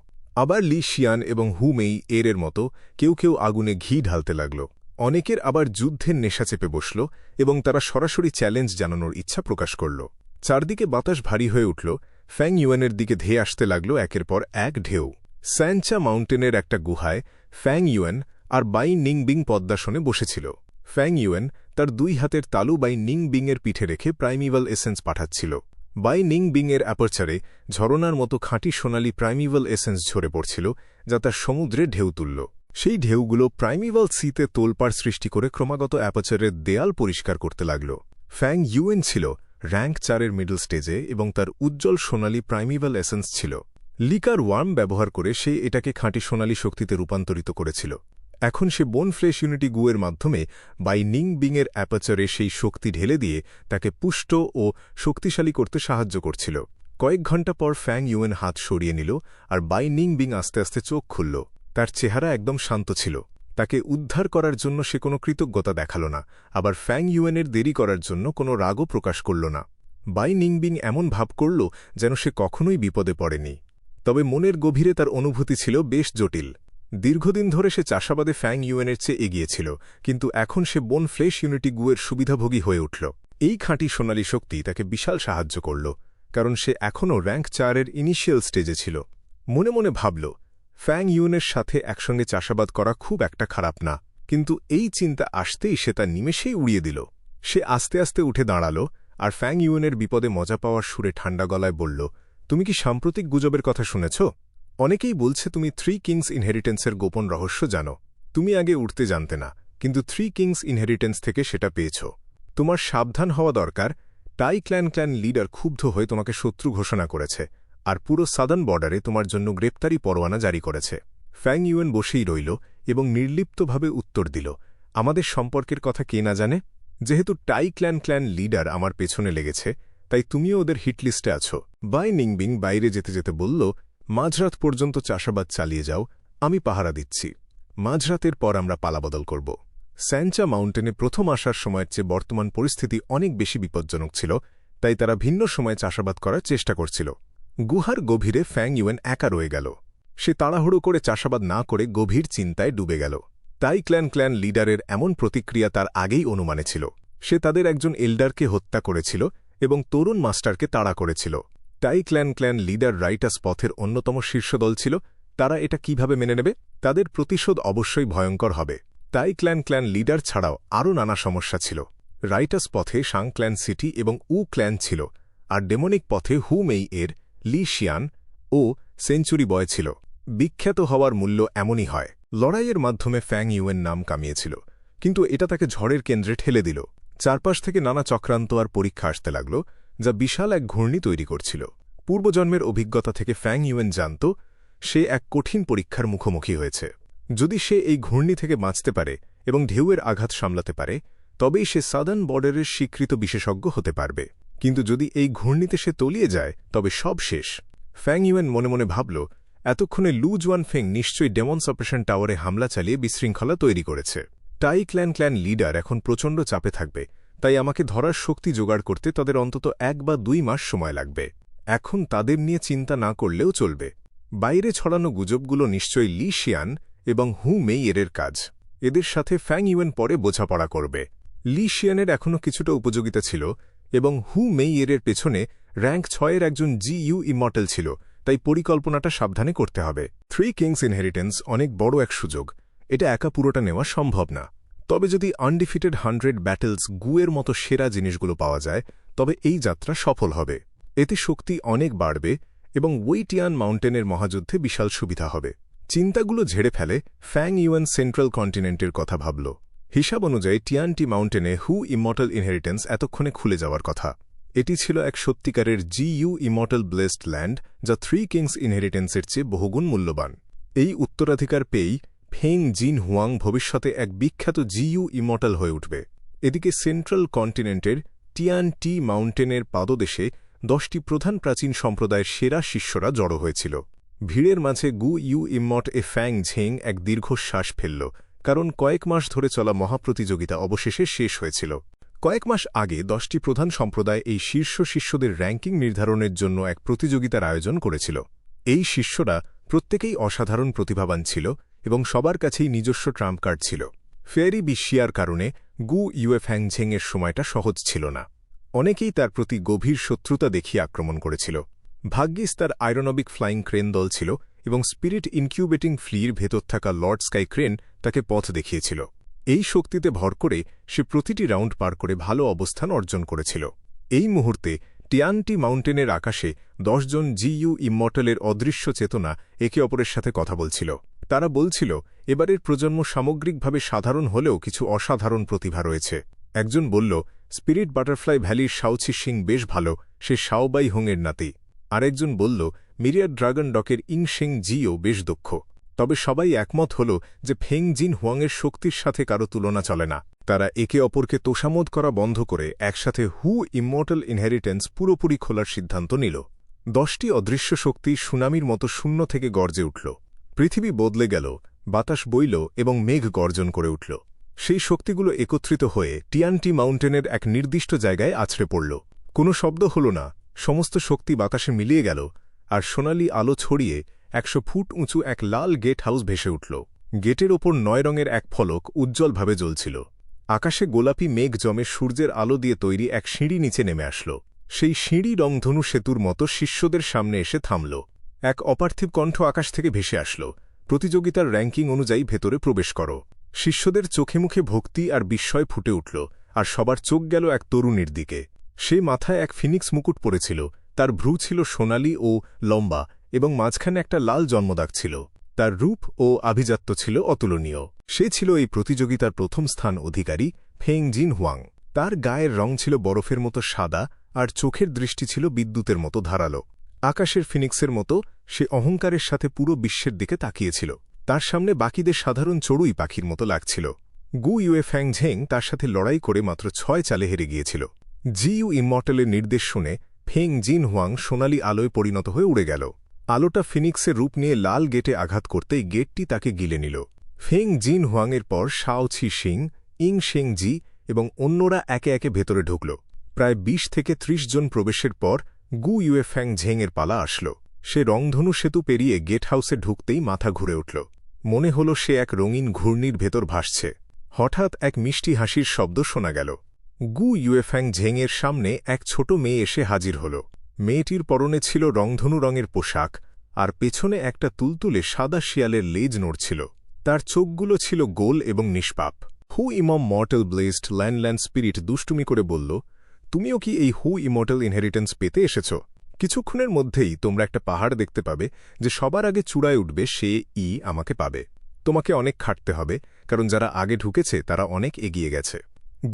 আবার লি শিয়ান এবং হু মেই এর মতো কেউ কেউ আগুনে ঘি ঢালতে লাগল। অনেকের আবার যুদ্ধের নেশা চেপে বসল এবং তারা সরাসরি চ্যালেঞ্জ জানানোর ইচ্ছা প্রকাশ করল। চারদিকে বাতাস ভারী হয়ে উঠল। ফ্যাং ইউয়েনের দিকে ধেয়ে আসতে লাগল একের পর এক ঢেউ। স্যানচা মাউন্টেনের একটা গুহায় ফ্যাং ইউয়েন আর বাই নিংবিং পদ্মাসনে বসেছিল। ফ্যাং ইউয়েন তার দুই হাতের তালু বাই নিংবিংয়ের পিঠে রেখে প্রাইমিভাল এসেন্স পাঠাচ্ছিল। বাই নিংবিংয়ের অ্যাপারচারে ঝরনার মতো খাঁটি সোনালি প্রাইমিভাল এসেন্স ঝরে পড়ছিল, যা তার সমুদ্রে ঢেউ তুলল। সেই ঢেউগুলো প্রাইমিভাল সিতে তোলপাড় সৃষ্টি করে ক্রমাগত অ্যাপারচারের দেয়াল পরিষ্কার করতে লাগল। ফ্যাং ইউয়েন ছিল র্যাঙ্ক 4-এর মিডল স্টেজে এবং তার উজ্জ্বল সোনালি প্রাইমিভাল এসেন্স ছিল। লিকার ওয়ার্ম ব্যবহার করে সে এটাকে খাঁটি সোনালি শক্তিতে রূপান্তরিত করেছিল। এখন সে বোন ফ্লেশ ইউনিটি গুয়ের মাধ্যমে বাই নিংবিংয়ের অ্যাপারচারে সেই শক্তি ঢেলে দিয়ে তাকে পুষ্ট ও শক্তিশালী করতে সাহায্য করছিল। কয়েক ঘণ্টা পর ফ্যাং ইউয়েন হাত সরিয়ে নিল, আর বাই নিংবিং আস্তে আস্তে চোখ খুলল। তার চেহারা একদম শান্ত ছিল। তাকে উদ্ধার করার জন্য সে কোনো কৃতজ্ঞতা দেখাল না, আবার ফ্যাং ইউয়েনের দেরি করার জন্য কোনো রাগও প্রকাশ করল না। বাই নিংবিং এমন ভাব করল যেন সে কখনোই বিপদে পড়েনি। তবে মনের গভীরে তার অনুভূতি ছিল বেশ জটিল। দীর্ঘদিন ধরে সে চাষাবাদে ফ্যাং ইউয়েনের চেয়ে এগিয়েছিল, কিন্তু এখন সে বোন ফ্লেশ ইউনিটি গুয়ের সুবিধাভোগী হয়ে উঠল। এই খাঁটি সোনালী শক্তি তাকে বিশাল সাহায্য করল, কারণ সে এখনও র্যাঙ্ক 4-এর ইনিশিয়াল স্টেজে ছিল। মনে মনে ভাবল, ফ্যাং ইউয়েনের সাথে একসঙ্গে চাষাবাদ করা খুব একটা খারাপ না, কিন্তু এই চিন্তা আসতেই সে তা নিমেষেই উড়িয়ে দিল। সে আস্তে আস্তে উঠে দাঁড়াল, আর ফ্যাং ইউয়েনের বিপদে মজা পাওয়ার সুরে ঠান্ডা গলায় বলল, তুমি কি সাম্প্রতিক গুজবের কথা শুনেছ? অনেকেই বলছে তুমি থ্রি কিংস ইনহেরিটেন্সের গোপন রহস্য জানো। তুমি আগে উঠতে জানতে না, কিন্তু থ্রি কিংস ইনহেরিটেন্স থেকে সেটা পেয়েছ। তোমার সাবধান হওয়া দরকার। টাই ক্ল্যান লিডার ক্ষুব্ধ হয়ে তোমাকে শত্রু ঘোষণা করেছে, আর পুরো সাদার্ন বর্ডারে তোমার জন্য গ্রেপ্তারি পরোয়ানা জারি করেছে। ফ্যাং ইউয়েন বসেই রইল এবং নির্লিপ্তভাবে উত্তর দিল, আমাদের সম্পর্কের কথা কে না জানে? যেহেতু টাই ক্ল্যান লিডার আমার পেছনে লেগেছে, তাই তুমিও ওদের হিটলিস্টে আছো। বাই নিংবিং বাইরে যেতে যেতে বলল, মাঝরাত পর্যন্ত চাষাবাদ চালিয়ে যাও, আমি পাহারা দিচ্ছি। মাঝরাতের পর আমরা পালাবদল করব। স্যানচা মাউন্টেনে প্রথম আসার সময়ের চেয়ে বর্তমান পরিস্থিতি অনেক বেশি বিপজ্জনক ছিল, তাই তারা ভিন্ন সময়ে চাষাবাদ করার চেষ্টা করছিল। গুহার গভীরে ফ্যাং ইউয়েন একা রয়ে গেল। সে তাড়াহুড়ো করে চাষাবাদ না করে গভীর চিন্তায় ডুবে গেল। টাই ক্ল্যান লিডারের এমন প্রতিক্রিয়া তার আগেই অনুমানে ছিল। সে তাদের একজন এল্ডারকে হত্যা করেছিল এবং তরুণ মাস্টারকে তাড়া করেছিল। টাই ক্ল্যান লিডার রাইটাস পথের অন্যতম শীর্ষ দল ছিল। তারা এটা কিভাবে মেনে নেবে? তাদের প্রতিশোধ অবশ্যই ভয়ঙ্কর হবে। টাই ক্ল্যান লিডার ছাড়াও আরও নানা সমস্যা ছিল। রাইটাস পথে সাং ক্ল্যান সিটি এবং উ ক্ল্যান ছিল, আর ডেমনিক পথে হু মেই এর, লি শিয়ান ও সেঞ্চুরি বয় ছিল। বিখ্যাত হওয়ার মূল্য এমনই হয়। লড়াইয়ের মাধ্যমে ফ্যাং ইউয়েন নাম কামিয়েছিল, কিন্তু এটা তাকে ঝড়ের কেন্দ্রে ঠেলে দিল। চারপাশ থেকে নানা চক্রান্ত আর পরীক্ষা আসতে লাগল, যা বিশাল এক ঘূর্ণি তৈরি করছিল। পূর্বজন্মের অভিজ্ঞতা থেকে ফ্যাং ইউয়েন জানত সে এক কঠিন পরীক্ষার মুখোমুখি হয়েছে। যদি সে এই ঘূর্ণি থেকে বাঁচতে পারে এবং ঢেউয়ের আঘাত সামলাতে পারে, তবেই সে সাদার্ন বর্ডারের স্বীকৃত বিশেষজ্ঞ হতে পারবে। কিন্তু যদি এই ঘূর্ণিতে সে তলিয়ে যায়, তবে সব শেষ। ফ্যাং ইউয়েন মনে মনে ভাবল, এতক্ষণে লু জুয়ানফেং নিশ্চয়ই ডেমন্স অপারেশন টাওয়ারে হামলা চালিয়ে বিশৃঙ্খলা তৈরি করেছে। টাই ক্ল্যান লিডার এখন প্রচণ্ড চাপে থাকবে, তাই আমাকে ধরার শক্তি জোগাড় করতে তাদের অন্তত 1 বা 2 মাস সময় লাগবে। এখন তাদের নিয়ে চিন্তা না করলেও চলবে। বাইরে ছড়ানো গুজবগুলো নিশ্চয়ই লি শিয়ান এবং হু মেই এর কাজ। এদের সাথে ফ্যাং ইউয়েন পরে বোঝাপড়া করবে। লি শিয়ানের এখনও কিছুটা উপযোগিতা ছিল এবং হু মেই এর পেছনে র্যাঙ্ক 6 একজন জিইউ ইমর্টাল ছিল, তাই পরিকল্পনাটা সাবধানে করতে হবে। 3 কিংস ইনহেরিটেন্স অনেক বড় এক সুযোগ। এটা একা পুরোটা নেওয়া সম্ভব না। তবে যদি আনডিফিটেড 100 ব্যাটেলস গুয়ের মতো সেরা জিনিসগুলো পাওয়া যায়, তবে এই যাত্রা সফল হবে। এতে শক্তি অনেক বাড়বে এবং ওয়েটিয়ান মাউন্টেনের মহাযুদ্ধে বিশাল সুবিধা হবে। চিন্তাগুলো ঝেড়ে ফেলে ফ্যাং ইউয়েন সেন্ট্রাল কন্টিনেন্টের কথা ভাবল। হিসাব অনুযায়ী টিয়ানটি মাউন্টেনে হু ইমর্টাল ইনহেরিটেন্স এতক্ষণে খুলে যাওয়ার কথা। এটি ছিল এক সত্যিকারের জিইউ ইমর্টাল ব্লেসড ল্যান্ড, যা 3 কিংস ইনহেরিটেন্সের চেয়ে বহুগুণ মূল্যবান। এই উত্তরাধিকার পেয়েই ফেং জিন হুয়াং ভবিষ্যতে এক বিখ্যাত জিইউ ইমর্টাল হয়ে উঠবে। এদিকে সেন্ট্রাল কন্টিনেন্টের টিয়ানটি মাউন্টেনের পাদদেশে 10টি প্রধান প্রাচীন সম্প্রদায়ের সেরা শিষ্যরা জড়ো হয়েছিল। ভিড়ের মাঝে গু ইউ ইম্মট ফ্যাং ঝেং এক দীর্ঘশ্বাস ফেলল, কারণ কয়েক মাস ধরে চলা মহাপ্রতিযোগিতা অবশেষে শেষ হয়েছিল। কয়েক মাস আগে 10টি প্রধান সম্প্রদায় এই শীর্ষ শিষ্যদের র্যাঙ্কিং নির্ধারণের জন্য এক প্রতিযোগিতার আয়োজন করেছিল। এই শিষ্যরা প্রত্যেকেই অসাধারণ প্রতিভাবান ছিল এবং সবার কাছেই নিজস্ব ট্রাম্প কার্ড ছিল। ফেয়ারি বিস্মিয়ার কারণে গু ইউএ ফ্যাং ঝেংয়ের সময়টা সহজ ছিল না। অনেকেই তার প্রতি গভীর শত্রুতা দেখিয়ে আক্রমণ করেছিল। ভাগ্যিস তার আয়রোনবিক ফ্লাইং ক্রেন দল ছিল এবং স্পিরিট ইনকিউবেটিং ফ্লির ভেতর থাকা লর্ড স্কাই ক্রেন তাকে পথ দেখিয়েছিল। এই শক্তিতে ভর করে সে প্রতিটি রাউন্ড পার করে ভালো অবস্থান অর্জন করেছিল। এই মুহূর্তে টিয়ানটি মাউন্টেনের আকাশে 10 জন জিইউ ইমর্টালের অদৃশ্য চেতনা একে অপরের সাথে কথা বলছিল। তারা বলছিল, এবারের প্রজন্ম সামগ্রিকভাবে সাধারণ হলেও কিছু অসাধারণ প্রতিভা রয়েছে। একজন বলল, স্পিরিট বাটারফ্লাই ভ্যালির শাওছি সিং বেশ ভালো, সে শাওবাই হোংয়ের নাতি। আরেকজন বলল, মিরিয়ার ড্রাগন ডকের ইং শেং জিও বেশ দক্ষ। তবে সবাই একমত হল যে ফেং জিন হুয়াংয়ের শক্তির সাথে কারো তুলনা চলে না। তারা একে অপরকে তোষামোদ করা বন্ধ করে একসাথে হু ইমর্টাল ইনহেরিটেন্স পুরোপুরি খোলার সিদ্ধান্ত নিল। 10টি অদৃশ্য শক্তি সুনামির মতো শূন্য থেকে গর্জে উঠল। পৃথিবী বদলে গেল, বাতাস বইল এবং মেঘ গর্জন করে উঠল। সেই শক্তিগুলো একত্রিত হয়ে টিয়ানটি মাউন্টেনের এক নির্দিষ্ট জায়গায় আছড়ে পড়ল। কোনো শব্দ হল না, সমস্ত শক্তি বাতাসে মিলিয়ে গেল, আর সোনালি আলো ছড়িয়ে 100 ফুট উঁচু এক লাল গেট হাউস ভেসে উঠল। গেটের ওপর 9 রঙের এক ফলক উজ্জ্বলভাবে জ্বলছিল। আকাশে গোলাপি মেঘ জমে সূর্যের আলো দিয়ে তৈরি এক সিঁড়ি নিচে নেমে আসল। সেই সিঁড়ি রংধনু সেতুর মতো শিষ্যদের সামনে এসে থামল। এক অপার্থিব কণ্ঠ আকাশ থেকে ভেসে আসল, প্রতিযোগিতার র্যাঙ্কিং অনুযায়ী ভেতরে প্রবেশ করো। শিষ্যদের চোখে মুখে ভক্তি আর বিস্ময় ফুটে উঠল, আর সবার চোখ গেল এক তরুণীর দিকে। সে মাথায় এক ফিনিক্স মুকুট পরেছিল, তার ভ্রু ছিল সোনালি ও লম্বা এবং মাঝখানে একটা লাল জন্মদাগ ছিল। তার রূপ ও আভিজাত্য ছিল অতুলনীয়। সে ছিল এই প্রতিযোগিতার প্রথম স্থান অধিকারী ফেং জিন হুয়াং। তার গায়ের রং ছিল বরফের মতো সাদা, আর চোখের দৃষ্টি ছিল বিদ্যুতের মতো ধারালো। আকাশের ফিনিক্সের মতো সে অহংকারের সাথে পুরো বিশ্বের দিকে তাকিয়েছিল। তার সামনে বাকিদের সাধারণ চড়ুই পাখির মতো লাগছিল। গু ইউএ ফ্যাং ঝেং তার সাথে লড়াই করে মাত্র 6 চালে হেরে গিয়েছিল। জিইউ ইমর্টালের নির্দেশ শুনে ফেং জিন হুয়াং সোনালি আলোয় পরিণত হয়ে উড়ে গেল। আলোটা ফিনিক্সের রূপ নিয়ে লাল গেটে আঘাত করতেই গেটটি তাকে গিলে নিল। ফেং জিন হুয়াংয়ের পর শাওছি সিং, ইং শেং জি এবং অন্যরা একে একে ভেতরে ঢুকল। প্রায় 20 থেকে 30 জন প্রবেশের পর গু ইউএ ফ্যাং ঝেংয়ের পালা আসল। সে রংধনু সেতু পেরিয়ে গেট হাউসে ঢুকতেই মাথা ঘুরে উঠল। মনে হল সে এক রঙিন ঘূর্ণির ভেতর ভাসছে। হঠাৎ এক মিষ্টি হাসির শব্দ শোনা গেল। গু ইউএ ফ্যাং ঝেংয়ের সামনে এক ছোট মেয়ে এসে হাজির হল। মেয়েটির পরনে ছিল রংধনু রঙের পোশাক, আর পেছনে একটা তুলতুলে সাদা শিয়ালের লেজ নড়ছিল। তার চোখগুলো ছিল গোল এবং নিষ্পাপ। হু ইমম মর্টাল ব্লেসড ল্যান্ড স্পিরিট দুষ্টুমি করে বলল, তুমিও কি এই হু ইমর্টাল ইনহেরিটেন্স পেতে এসেছ? কিছুক্ষণের মধ্যেই তোমরা একটা পাহাড় দেখতে পাবে, যে সবার আগে চূড়ায় উঠবে সে আমাকে পাবে। তোমাকে অনেক খাটতে হবে, কারণ যারা আগে ঢুকেছে তারা অনেক এগিয়ে গেছে।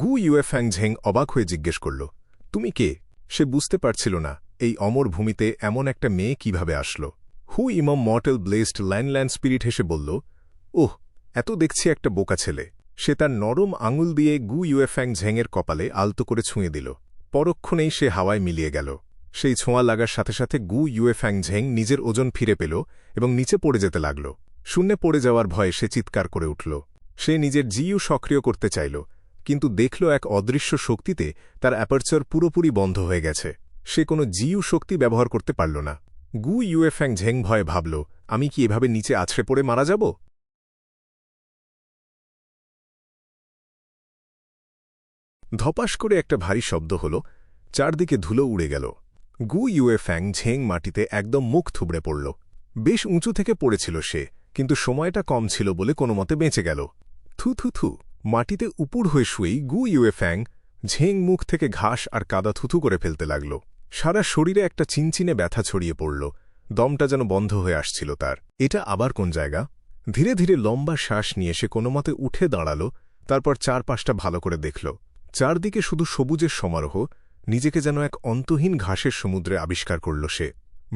গু ইউএফ্যাং ঝেং অবাক হয়ে জিজ্ঞেস করল, তুমি কে? সে বুঝতে পারছিল না এই অমর ভূমিতে এমন একটা মেয়ে কিভাবে আসল। হু ইমম মর্টাল ব্লেসড ল্যান্ড স্পিরিট হেসে বলল, ওহ, এত দেখছি একটা বোকা ছেলে। সে তার নরম আঙুল দিয়ে গু ইউএফ্যাং ঝেংয়ের কপালে আলতো করে ছুঁয়ে দিল। পরক্ষণেই সে হাওয়ায় মিলিয়ে গেল। সেই ছোঁয়া লাগার সাথে সাথে গু ইউএফ্যাং ঝেং নিজের ওজন ফিরে পেল এবং নিচে পড়ে যেতে লাগল। শূন্যে পড়ে যাওয়ার ভয়ে সে চিৎকার করে উঠল। সে নিজের জিইউ সক্রিয় করতে চাইল, কিন্তু দেখল এক অদৃশ্য শক্তিতে তার অ্যাপারচার পুরোপুরি বন্ধ হয়ে গেছে। সে কোনো জিইউ শক্তি ব্যবহার করতে পারল না। গু ইউএফ্যাং ঝেং ভয়ে ভাবল, আমি কি এভাবে নিচে আছড়ে পড়ে মারা যাব? ধপাস করে একটা ভারী শব্দ হল, চারদিকে ধুলো উড়ে গেল। গু ইউএফ্যাং ঝেং মাটিতে একদম মুখ থুবড়ে পড়ল। বেশ উঁচু থেকে পড়েছিল সে, কিন্তু সময়টা কম ছিল বলে কোনোমতে বেঁচে গেল। থু থু থু, মাটিতে উপুড় হয়ে শুয়েই গু ইউএফ্যাং ঝেং মুখ থেকে ঘাস আর কাদা থুথু করে ফেলতে লাগল। সারা শরীরে একটা চিনচিনে ব্যথা ছড়িয়ে পড়ল, দমটা যেন বন্ধ হয়ে আসছিল তার। এটা আবার কোন জায়গা? ধীরে ধীরে লম্বা শ্বাস নিয়ে সে কোনোমতে উঠে দাঁড়াল, তারপর চারপাশটা ভালো করে দেখল। চারদিকে শুধু সবুজের সমারোহ, নিজেকে যেন এক অন্তহীন ঘাসের সমুদ্রে আবিষ্কার করল সে।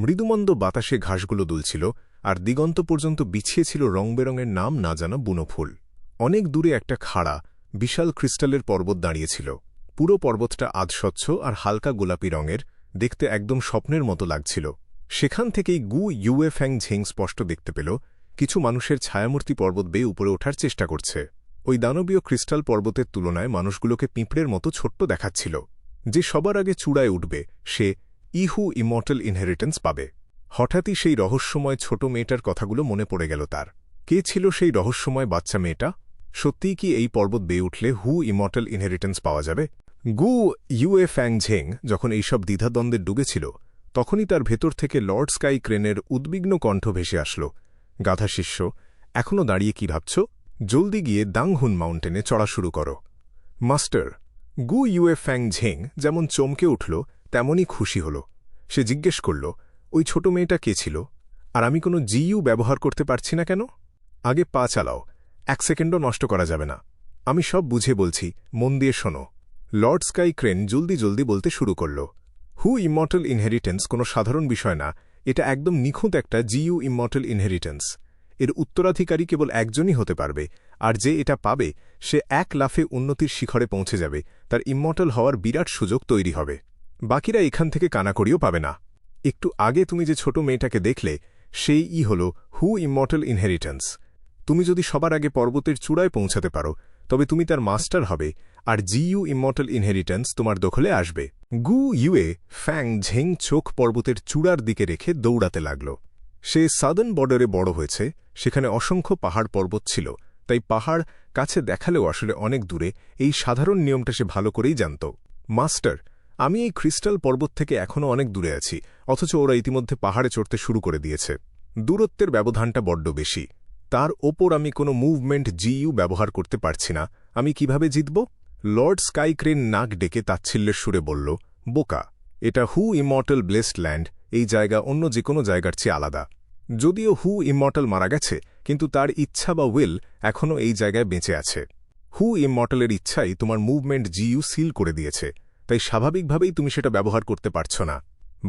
মৃদুমন্দ বাতাসে ঘাসগুলো দুলছিল, আর দিগন্ত পর্যন্ত বিছিয়ে ছিল রংবেরঙের নাম না জানা বুনো ফুল। অনেক দূরে একটা খাড়া, বিশাল ক্রিস্টালের পর্বত দাঁড়িয়েছিল। পুরো পর্বতটা আধস্বচ্ছ আর হালকা গোলাপি রঙের, দেখতে একদম স্বপ্নের মতো লাগছিল। সেখান থেকেই গু ইউএফ্যাং ঝেং স্পষ্ট দেখতে পেল কিছু মানুষের ছায়ামূর্তি পর্বত বেয়ে উপরে ওঠার চেষ্টা করছে। ওই দানবীয় ক্রিস্টাল পর্বতের তুলনায় মানুষগুলোকে পিঁপড়ের মতো ছোট্ট দেখাচ্ছিল। যে সবার আগে চূড়ায় উঠবে সে ইহু ইমর্টাল ইনহেরিটেন্স পাবে। হঠাৎই সেই রহস্যময় ছোট মেয়েটার কথাগুলো মনে পড়ে গেল তার। কে ছিল সেই রহস্যময় বাচ্চা মেয়েটা? সত্যিই কি এই পর্বত বেয়ে উঠলে হু ইমর্টাল ইনহেরিটেন্স পাওয়া যাবে? গু ইউএফ্যাং ঝেং যখন এইসব দ্বিধাদ্বন্দ্বে ডুবেছিল, তখনই তার ভেতর থেকে লর্ড স্কাই ক্রেনের উদ্বিগ্ন কণ্ঠ ভেসে আসল, গাধা শিষ্য, এখনও দাঁড়িয়ে কি ভাবছ? জলদি গিয়ে দাংহুন মাউন্টেনে চড়া শুরু করো। মাস্টার! গু ইউএফ্যাং ঝেং যেমন চমকে উঠল তেমনই খুশি হল। সে জিজ্ঞেস করল, ওই ছোট মেয়েটা কে ছিল? আর আমি কোনো জিইউ ব্যবহার করতে পারছি না কেন? আগে পা চালাও, 1 সেকেন্ডও নষ্ট করা যাবে না। আমি সব বুঝে বলছি, মন দিয়ে শোনো। লর্ড স্কাই ক্রেন জলদি জলদি বলতে শুরু করল, হু ইমর্টাল ইনহেরিটেন্স কোনো সাধারণ বিষয় না, এটা একদম নিখুঁত একটা জিইউ ইমর্টাল ইনহেরিটেন্স। এর উত্তরাধিকারী কেবল একজনই হতে পারবে, আর যে এটা পাবে সে 1 লাফে উন্নতির শিখরে পৌঁছে যাবে, তার ইমর্টাল হওয়ার বিরাট সুযোগ তৈরি হবে। বাকিরা এখান থেকে কানাকড়িও পাবে না। একটু আগে তুমি যে ছোট মেয়েটাকে দেখলে, সেই হল হু ইমর্টাল ইনহেরিটেন্স। তুমি যদি সবার আগে পর্বতের চূড়ায় পৌঁছাতে পারো, তবে তুমি তার মাস্টার হবে, আর জিইউ ইমর্টাল ইনহেরিটেন্স তোমার দখলে আসবে। গু ইউএ ফ্যাং ঝেং চোখ পর্বতের চূড়ার দিকে রেখে দৌড়াতে লাগল। সে সাদার্ন বর্ডারে বড় হয়েছে, সেখানে অসংখ্য পাহাড় পর্বত ছিল, তাই পাহাড় কাছে দেখালেও আসলে অনেক দূরে, এই সাধারণ নিয়মটা সে ভালো করেই জানত। মাস্টার, আমি এই ক্রিস্টাল পর্বত থেকে এখনও অনেক দূরে আছি, অথচ ওরা ইতিমধ্যে পাহাড়ে চড়তে শুরু করে দিয়েছে। দূরত্বের ব্যবধানটা বড্ড বেশি। তার ওপর আমি কোনো মুভমেন্ট জিইউ ব্যবহার করতে পারছি না। আমি কিভাবে জিতব? লর্ড স্কাই ক্রেন নাক ডেকে তাচ্ছিল্যের সুরে বলল, বোকা, এটা হু ইমর্টাল ব্লেসড ল্যান্ড, এই জায়গা অন্য যে কোনো জায়গার চেয়ে আলাদা। যদিও হু ইমর্টাল মারা গেছে, কিন্তু তার ইচ্ছা বা উইল এখনও এই জায়গায় বেঁচে আছে। হু ইমর্টালের ইচ্ছাই তোমার মুভমেন্ট জিইউ সিল করে দিয়েছে, তাই স্বাভাবিকভাবেই তুমি সেটা ব্যবহার করতে পারছ না।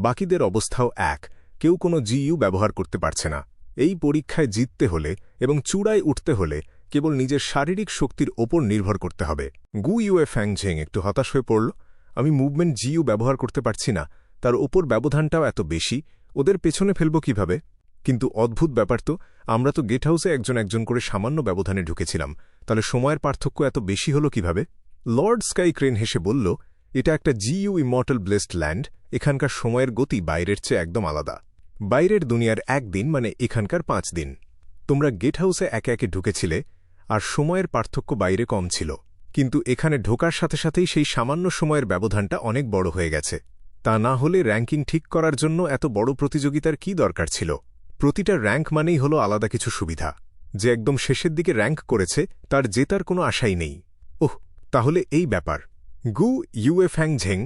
বাকিদের অবস্থাও এক, কেউ কোনো জিইউ ব্যবহার করতে পারছে না। এই পরীক্ষায় জিততে হলে এবং চূড়ায় উঠতে হলে কেবল নিজের শারীরিক শক্তির ওপর নির্ভর করতে হবে। গু ইউএফ্যাং ঝেং একটু হতাশ হয়ে পড়ল। আমি মুভমেন্ট জিইউ ব্যবহার করতে পারছি না, তার ওপর ব্যবধানটাও এত বেশি, ওদের পেছনে ফেলব কিভাবে? কিন্তু অদ্ভুত ব্যাপার তো, আমরা তো গেট হাউসে একজন একজন করে সামান্য ব্যবধানে ঢুকেছিলাম, তাহলে সময়ের পার্থক্য এত বেশি হল কিভাবে? লর্ড স্কাই ক্রেন হেসে বলল, এটা একটা জিইউ ইমর্টাল ব্লেসড ল্যান্ড, এখানকার সময়ের গতি বাইরের চেয়ে একদম আলাদা। বাইরের দুনিয়ার 1 দিন মানে এখানকার 5 দিন। তোমরা গেট হাউসে একে একে ঢুকেছিলে, আর সময়ের পার্থক্য বাইরে কম ছিল, কিন্তু এখানে ঢোকার সাথে সাথেই সেই সামান্য সময়ের ব্যবধানটা অনেক বড় হয়ে গেছে। তা না হলে র্যাঙ্কিং ঠিক করার জন্য এত বড় প্রতিযোগিতার কি দরকার ছিল? প্রতিটা র্যাঙ্ক মানেই হলো আলাদা কিছু সুবিধা। যে একদম শেষের দিকে র্যাঙ্ক করেছে তার জেতার কোনো আশাই নেই। ওহ, তাহলে এই ব্যাপার। গু ইউএফ্যাংঝেং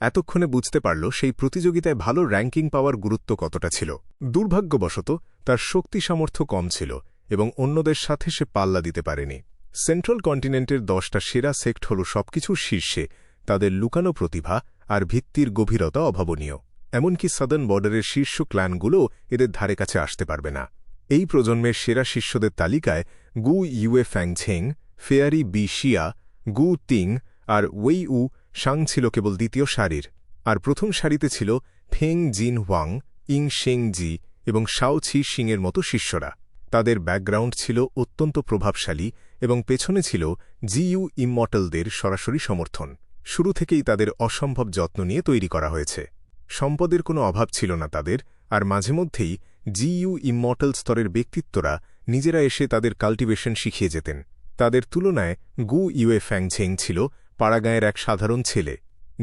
এতক্ষণে বুঝতে পারল সেই প্রতিযোগিতায় ভালো র্যাঙ্কিং পাওয়ার গুরুত্ব কতটা ছিল। দুর্ভাগ্যবশত তার শক্তি সামর্থ্য কম ছিল এবং অন্যদের সাথে সে পাল্লা দিতে পারেনি। সেন্ট্রাল কন্টিনেন্টের 10টা সেরা সেক্ট হল সবকিছুর শীর্ষে, তাদের লুকানো প্রতিভা আর ভিত্তির গভীরতা অভাবনীয়। এমনকি সাদার্ন বর্ডারের শীর্ষ ক্ল্যানগুলোও এদের ধারে কাছে আসতে পারবে না। এই প্রজন্মের সেরা শিষ্যদের তালিকায় গু ইউএফ্যাংঝেং, ফেয়ারি বি শিয়া, গু তিং আর ওয়েই উ শাং ছিল কেবল দ্বিতীয় সারির, আর প্রথম সারিতে ছিল ফেং জিন হোয়াং, ইং শেং জি এবং শাও ছি সিংয়ের মতো শিষ্যরা। তাদের ব্যাকগ্রাউন্ড ছিল অত্যন্ত প্রভাবশালী এবং পেছনে ছিল জিইউ ইমমর্টালদের সরাসরি সমর্থন। শুরু থেকেই তাদের অসম্ভব যত্ন নিয়ে তৈরি করা হয়েছে। সম্পদের কোনো অভাব ছিল না তাদের, আর মাঝে মধ্যেই জিইউ ইমমর্টাল স্তরের ব্যক্তিত্বরা নিজেরা এসে তাদের কাল্টিভেশন শিখিয়ে যেতেন। তাদের তুলনায় গু ইউএফ্যাংঝেং ছিল পাড়াগাঁয়ের এক সাধারণ ছেলে।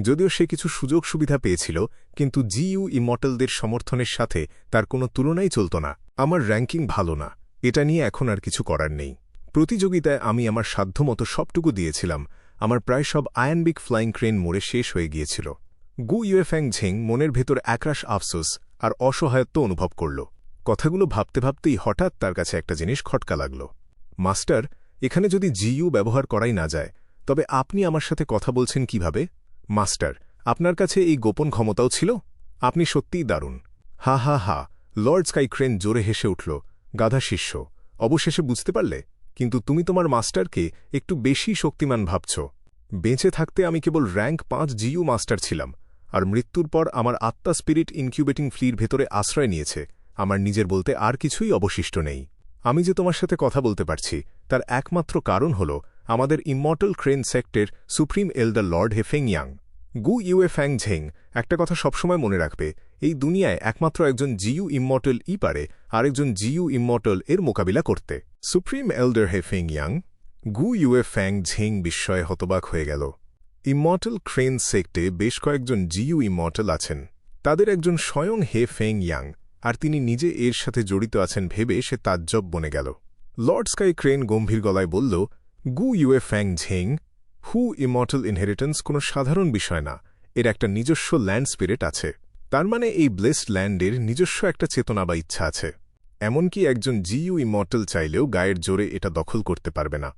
যদিও সে কিছু সুযোগ সুবিধা পেয়েছিল, কিন্তু জিইউ ইমমর্টালদের সমর্থনের সাথে তার কোনো তুলনাই চলত না। আমার র্যাঙ্কিং ভালো না, এটা নিয়ে এখন আর কিছু করার নেই। প্রতিযোগিতায় আমি আমার সাধ্যমতো সবটুকু দিয়েছিলাম। আমার প্রায় সব আয়ানবিক ফ্লাইং ক্রেন মোড়ে শেষ হয়ে গিয়েছিল। গু ইউএফ্যাংঝেং মনের ভেতর একরাশ আফসোস আর অসহায়ত্ব অনুভব করল। কথাগুলো ভাবতে ভাবতেই হঠাৎ তার কাছে একটা জিনিস খটকা লাগল। মাস্টার, এখানে যদি জিইউ ব্যবহার করাই না যায়, তবে আপনি আমার সাথে কথা বলছেন কিভাবে? মাস্টার, আপনার কাছে এই গোপন ক্ষমতাও ছিল? আপনি সত্যিই দারুণ। হা হা হা, লর্ড স্কাইক্রেন জোরে হেসে উঠল। গাধা শিষ্য, অবশেষে বুঝতে পারলে? কিন্তু তুমি তোমার মাস্টারকে একটু বেশি শক্তিমান ভাবছ। বেঁচে থাকতে আমি কেবল র্যাঙ্ক 5 জিইউ মাস্টার ছিলাম, আর মৃত্যুর পর আমার আত্মা স্পিরিট ইনকিউবেটিং ফ্লির ভেতরে আশ্রয় নিয়েছে। আমার নিজের বলতে আর কিছুই অবশিষ্ট নেই। আমি যে তোমার সাথে কথা বলতে পারছি তার একমাত্র কারণ হল আমাদের ইমমর্টাল ক্রেন সেক্টের সুপ্রিম এল্ডার লর্ড হেফেংয়াং। গু ইউএফ্যাংঝেং একটা কথা সবসময় মনে রাখবে, এই দুনিয়ায় একমাত্র একজন জিইউ ইমমর্টাল পারে আরেকজন জিইউ ইমমর্টাল এর মোকাবিলা করতে। সুপ্রিম এল্ডার হেফেংয়াং? গু ইউএফ্যাংঝেং বিস্ময়ে হতবাক হয়ে গেল। ইমমর্টাল ক্রেন সেক্টে বেশ কয়েকজন জিইউ ইমমর্টাল আছেন। তাদের একজন স্বয়ং হেফেংয়াং, আর তিনি নিজে এর সাথে জড়িত আছেন ভেবে সে তাজ্জব বনে গেল। লর্ড স্কাই ক্রেন গম্ভীর গলায় বলল, গু ইউএফ্যাংঝেং, হু ইমমর্টাল ইনহেরিটেন্স কোনো সাধারণ বিষয় না, এর একটা নিজস্ব ল্যান্ড স্পিরিট আছে। তার মানে এই ব্লেসড ল্যান্ডের নিজস্ব একটা চেতনা বা ইচ্ছা আছে। এমনকি একজন জিইউ ইমমর্টাল চাইলেও গায়ের জোরে এটা দখল করতে পারবে না।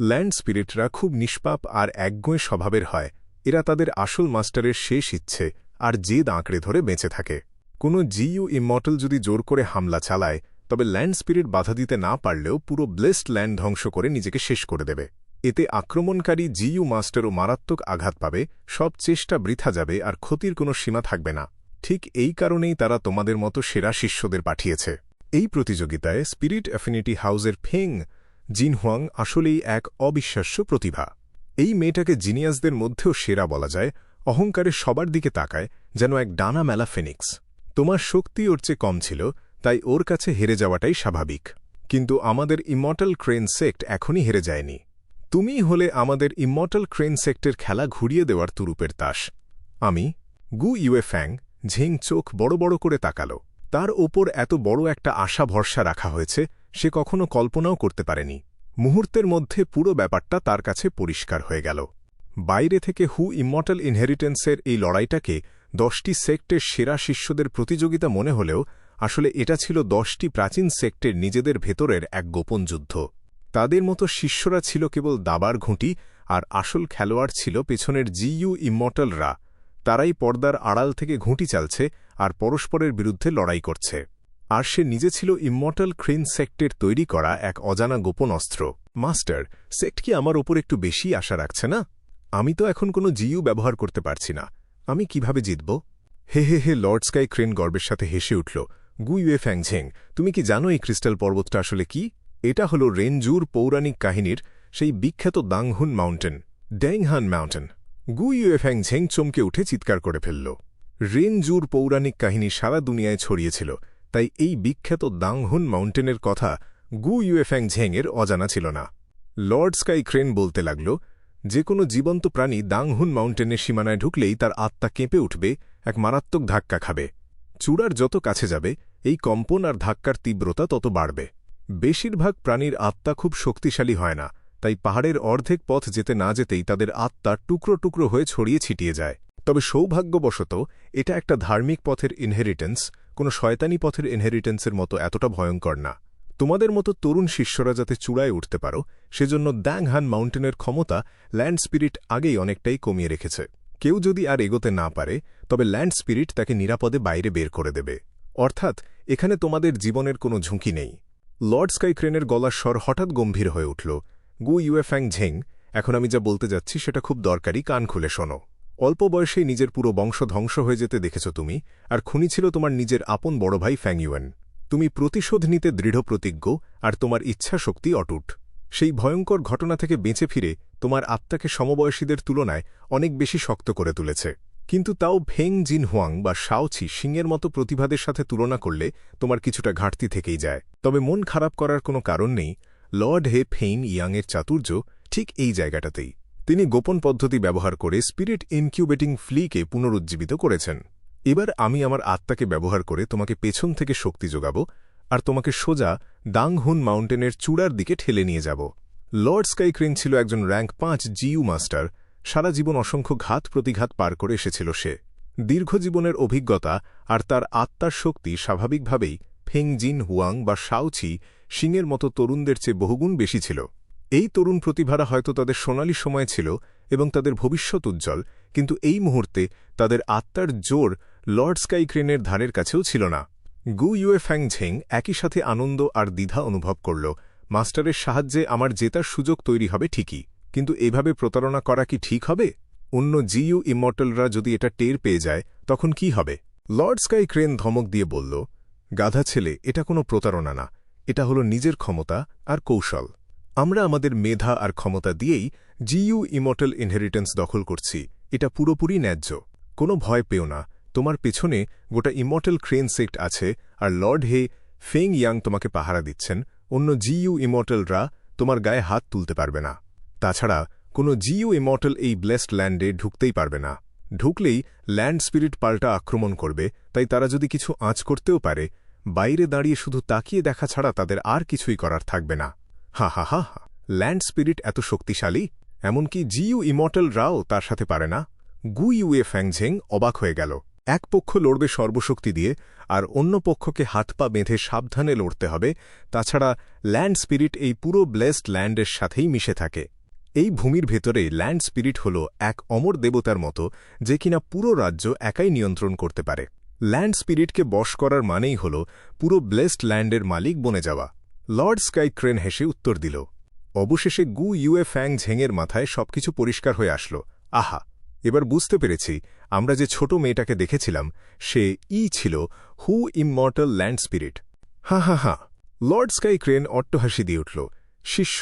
ল্যান্ড স্পিরিটরা খুব নিষ্পাপ আর একগুঁয়ে স্বভাবের হয়। এরা তাদের আসল মাস্টারের শেষ ইচ্ছে আর জেদ আঁকড়ে ধরে বেঁচে থাকে। কোনো জিইউ ইমমর্টাল যদি জোর করে হামলা চালায়, তবে ল্যান্ড স্পিরিট বাধা দিতে না পারলেও পুরো ব্লেসড ল্যান্ড ধ্বংস করে নিজেকে শেষ করে দেবে। এতে আক্রমণকারী জিইউ মাস্টারও মারাত্মক আঘাত পাবে, সব চেষ্টা বৃথা যাবে আর ক্ষতির কোনো সীমা থাকবে না। ঠিক এই কারণেই তারা তোমাদের মতো সেরা শিষ্যদের পাঠিয়েছে। এই প্রতিযোগিতায় স্পিরিট অ্যাফিনিটি হাউসের ফেং জিনহুয়াং আসলেই এক অবিশ্বাস্য প্রতিভা। এই মেয়েটাকে জিনিয়াসদের মধ্যেও সেরা বলা যায়। অহংকারে সবার দিকে তাকায় যেন এক ডানা মেলা ফিনিক্স। তোমার শক্তি ওর চেয়ে কম ছিল, তাই ওর কাছে হেরে যাওয়াটাই স্বাভাবিক। কিন্তু আমাদের ইমমর্টাল ক্রেন সেক্ট এখনই হেরে যায়নি। তুমিই হলে আমাদের ইমমর্টাল ক্রেন সেক্টের খেলা ঘুরিয়ে দেওয়ার তুরুপের তাস। আমি? গু ইউএফ্যাং ঝেং চোখ বড় বড় করে তাকাল। তার ওপর এত বড় একটা আশা ভরসা রাখা হয়েছে সে কখনো কল্পনাও করতে পারেনি। মুহূর্তের মধ্যে পুরো ব্যাপারটা তার কাছে পরিষ্কার হয়ে গেল। বাইরে থেকে হু ইমমর্টাল ইনহেরিটেন্সের এই লড়াইটাকে 10টি সেক্টের সেরা শিষ্যদের প্রতিযোগিতা মনে হলেও আসলে এটা ছিল 10টি প্রাচীন সেক্টের নিজেদের ভেতরের এক গোপন যুদ্ধ। তাদের মতো শিষ্যরা ছিল কেবল দাবার ঘুঁটি, আর আসল খেলোয়াড় ছিল পেছনের জিইউ ইমমর্টালরা। তারাই পর্দার আড়াল থেকে ঘুঁটি চালছে আর পরস্পরের বিরুদ্ধে লড়াই করছে। আর সে নিজে ছিল ইমমর্টাল ক্রেন সেক্টের তৈরি করা এক অজানা গোপন অস্ত্র। মাস্টার, সেক্ট কি আমার ওপর একটু বেশি আশা রাখছে না? আমি তো এখন কোনো জিইউ ব্যবহার করতে পারছি না। আমি কিভাবে জিতব? হে হে হে, লর্ড স্কাই ক্রেন গর্বের সাথে হেসে উঠল। গু ইউএফ্যাংঝেং, তুমি কি জানো এই ক্রিস্টাল পর্বতটা আসলে কি? এটা হল রেনজুর পৌরাণিক কাহিনীর সেই বিখ্যাত দাংহুন মাউন্টেন, ড্যাংহান মাউন্টেন। গু ইউএফ্যাংঝেং চমকে উঠে চিৎকার করে ফেলল। রেনজুর পৌরাণিক কাহিনী সারা দুনিয়ায় ছড়িয়েছিল, তাই এই বিখ্যাত দাংহুন মাউন্টেনের কথা গু ইউএফ্যাংঝেংয়ের অজানা ছিল না। লর্ড স্কাই ক্রেন বলতে লাগল, যে কোনো জীবন্ত প্রাণী দাংহুন মাউন্টেনের সীমানায় ঢুকলেই তার আত্মা কেঁপে উঠবে, এক মারাত্মক ধাক্কা খাবে। চূড়ার যত কাছে যাবে এই কম্পন আর ধাক্কার তীব্রতা তত বাড়বে। বেশিরভাগ প্রাণীর আত্মা খুব শক্তিশালী হয় না, তাই পাহাড়ের অর্ধেক পথ যেতে না যেতেই তাদের আত্মা টুকরো টুকরো হয়ে ছড়িয়ে ছিটিয়ে যায়। তবে সৌভাগ্যবশত এটা একটা ধার্মিক পথের ইনহেরিটেন্স, কোনো শয়তানি পথের ইনহেরিটেন্সের মতো এতটা ভয়ঙ্কর না। তোমাদের মতো তরুণ শিষ্যরা যাতে চূড়ায় উঠতে পারো, সেজন্য দ্যাংহান মাউন্টেনের ক্ষমতা ল্যান্ড স্পিরিট আগেই অনেকটাই কমিয়ে রেখেছে। কেউ যদি আর এগোতে না পারে, তবে ল্যান্ড স্পিরিট তাকে নিরাপদে বাইরে বের করে দেবে। অর্থাৎ এখানে তোমাদের জীবনের কোনো ঝুঁকি নেই। লর্ড স্কাইক্রেনের গলার স্বর হঠাৎ গম্ভীর হয়ে উঠল। গু ইউএফ্যাং ঝেং, এখন আমি যা বলতে যাচ্ছি সেটা খুব দরকারি, কান খুলে শোনো। অল্প বয়সেই নিজের পুরো বংশ ধ্বংস হয়ে যেতে দেখেছ তুমি, আর খুনি ছিল তোমার নিজের আপন বড় ভাই ফ্যাং ইউয়েন। তুমি প্রতিশোধ নিতে দৃঢ় প্রতিজ্ঞ, আর তোমার ইচ্ছাশক্তি অটুট। সেই ভয়ঙ্কর ঘটনা থেকে বেঁচে ফিরে তোমার আত্মাকে সমবয়সীদের তুলনায় অনেক বেশি শক্ত করে তুলেছে। কিন্তু তাও ফেং জিন হুয়াং বা শাওছি সিংয়ের মতো প্রতিভাদের সাথে তুলনা করলে তোমার কিছুটা ঘাটতি থেকেই যায়। তবে মন খারাপ করার কোনো কারণ নেই। লর্ড হে ফেইন ইয়াংয়ের চাতুর্য ঠিক এই জায়গাটাতেই। তিনি গোপন পদ্ধতি ব্যবহার করে স্পিরিট ইনকিউবেটিং ফ্লিকে পুনরুজ্জীবিত করেছেন। এবার আমি আমার আত্মাকে ব্যবহার করে তোমাকে পেছন থেকে শক্তি যোগাব, আর তোমাকে সোজা দাংহুন মাউন্টেনের চূড়ার দিকে ঠেলে নিয়ে যাব। লর্ড স্কাইক্রেন ছিল একজন র্যাঙ্ক 5 জিইউ মাস্টার। সারা জীবন অসংখ্য ঘাত প্রতিঘাত পার করে এসেছিল সে। দীর্ঘ জীবনের অভিজ্ঞতা আর তার আত্মার শক্তি স্বাভাবিকভাবেই ফেং জিন হুয়াং বা শাওছি সিংয়ের মতো তরুণদের চেয়ে বহুগুণ বেশি ছিল। এই তরুণ প্রতিভারা হয়তো তাদের সোনালি সময় ছিল এবং তাদের ভবিষ্যৎ উজ্জ্বল, কিন্তু এই মুহূর্তে তাদের আত্মার জোর লর্ড স্কাইক্রেনের ধারের কাছেও ছিল না। গু ইউএফ্যাং ঝেং একই সাথে আনন্দ আর দ্বিধা অনুভব করল। মাস্টারের সাহায্যে আমার জেতার সুযোগ তৈরি হবে ঠিকই, কিন্তু এভাবে প্রতারণা করা কি ঠিক হবে? অন্য জিইউ ইমর্টালরা যদি এটা টের পেয়ে যায় তখন কি হবে? লর্ড স্কাইক্রেন ধমক দিয়ে বলল, গাধা ছেলে, এটা কোনো প্রতারণা না, এটা হলো নিজের ক্ষমতা আর কৌশল। আমরা আমাদের মেধা আর ক্ষমতা দিয়েই জিইউ ইমর্টাল ইনহেরিটেন্স দখল করছি। এটা পুরোপুরি ন্যায্য। কোনো ভয় পেও না, তোমার পেছনে গোটা ইমর্টাল ক্রেন সেক্ট আছে, আর লর্ড হে ফেং ইয়াং তোমাকে পাহারা দিচ্ছেন। অন্য জিইউ ইমর্টালরা তোমার গায়ে হাত তুলতে পারবে না। তাছাড়া কোনো জিইউ ইমর্টাল এই ব্লেসড ল্যান্ডে ঢুকতেই পারবে না। ঢুকলেই ল্যান্ড স্পিরিট পাল্টা আক্রমণ করবে, তাই তারা যদি কিছু আঁচ করতেও পারে, বাইরে দাঁড়িয়ে শুধু তাকিয়ে দেখা ছাড়া তাদের আর কিছুই করার থাকবে না। হা হা হা হা, ল্যান্ড স্পিরিট এত শক্তিশালী, এমনকি জিইউ ইমর্টালরাও তার সাথে পারে না? গু ইউএফ্যাং ঝেং অবাক হয়ে গেল। এক পক্ষ লড়বে সর্বশক্তি দিয়ে, আর অন্য পক্ষকে হাত পা বেঁধে সাবধানে লড়তে হবে। তাছাড়া ল্যান্ড স্পিরিট এই পুরো ব্লেসড ল্যান্ডের সাথেই মিশে থাকে। এই ভূমির ভেতরে ল্যান্ড স্পিরিট হল এক অমর দেবতার মতো, যে কিনা পুরো রাজ্য একাই নিয়ন্ত্রণ করতে পারে। ল্যান্ড স্পিরিটকে বশ করার মানেই হল পুরো ব্লেসড ল্যান্ডের মালিক বনে যাওয়া। লর্ড স্কাইক্রেন হেসে উত্তর দিল। অবশেষে গু ইউএফ্যাং ঝেংয়ের মাথায় সবকিছু পরিষ্কার হয়ে আসল। আহা, এবার বুঝতে পেরেছি, আমরা যে ছোট মেয়েটাকে দেখেছিলাম সে ছিল হু ইমর্টাল ল্যান্ড স্পিরিট। হা হা হা, লর্ড স্কাইক্রেন অট্টহাসি দিয়ে উঠল। শিষ্য,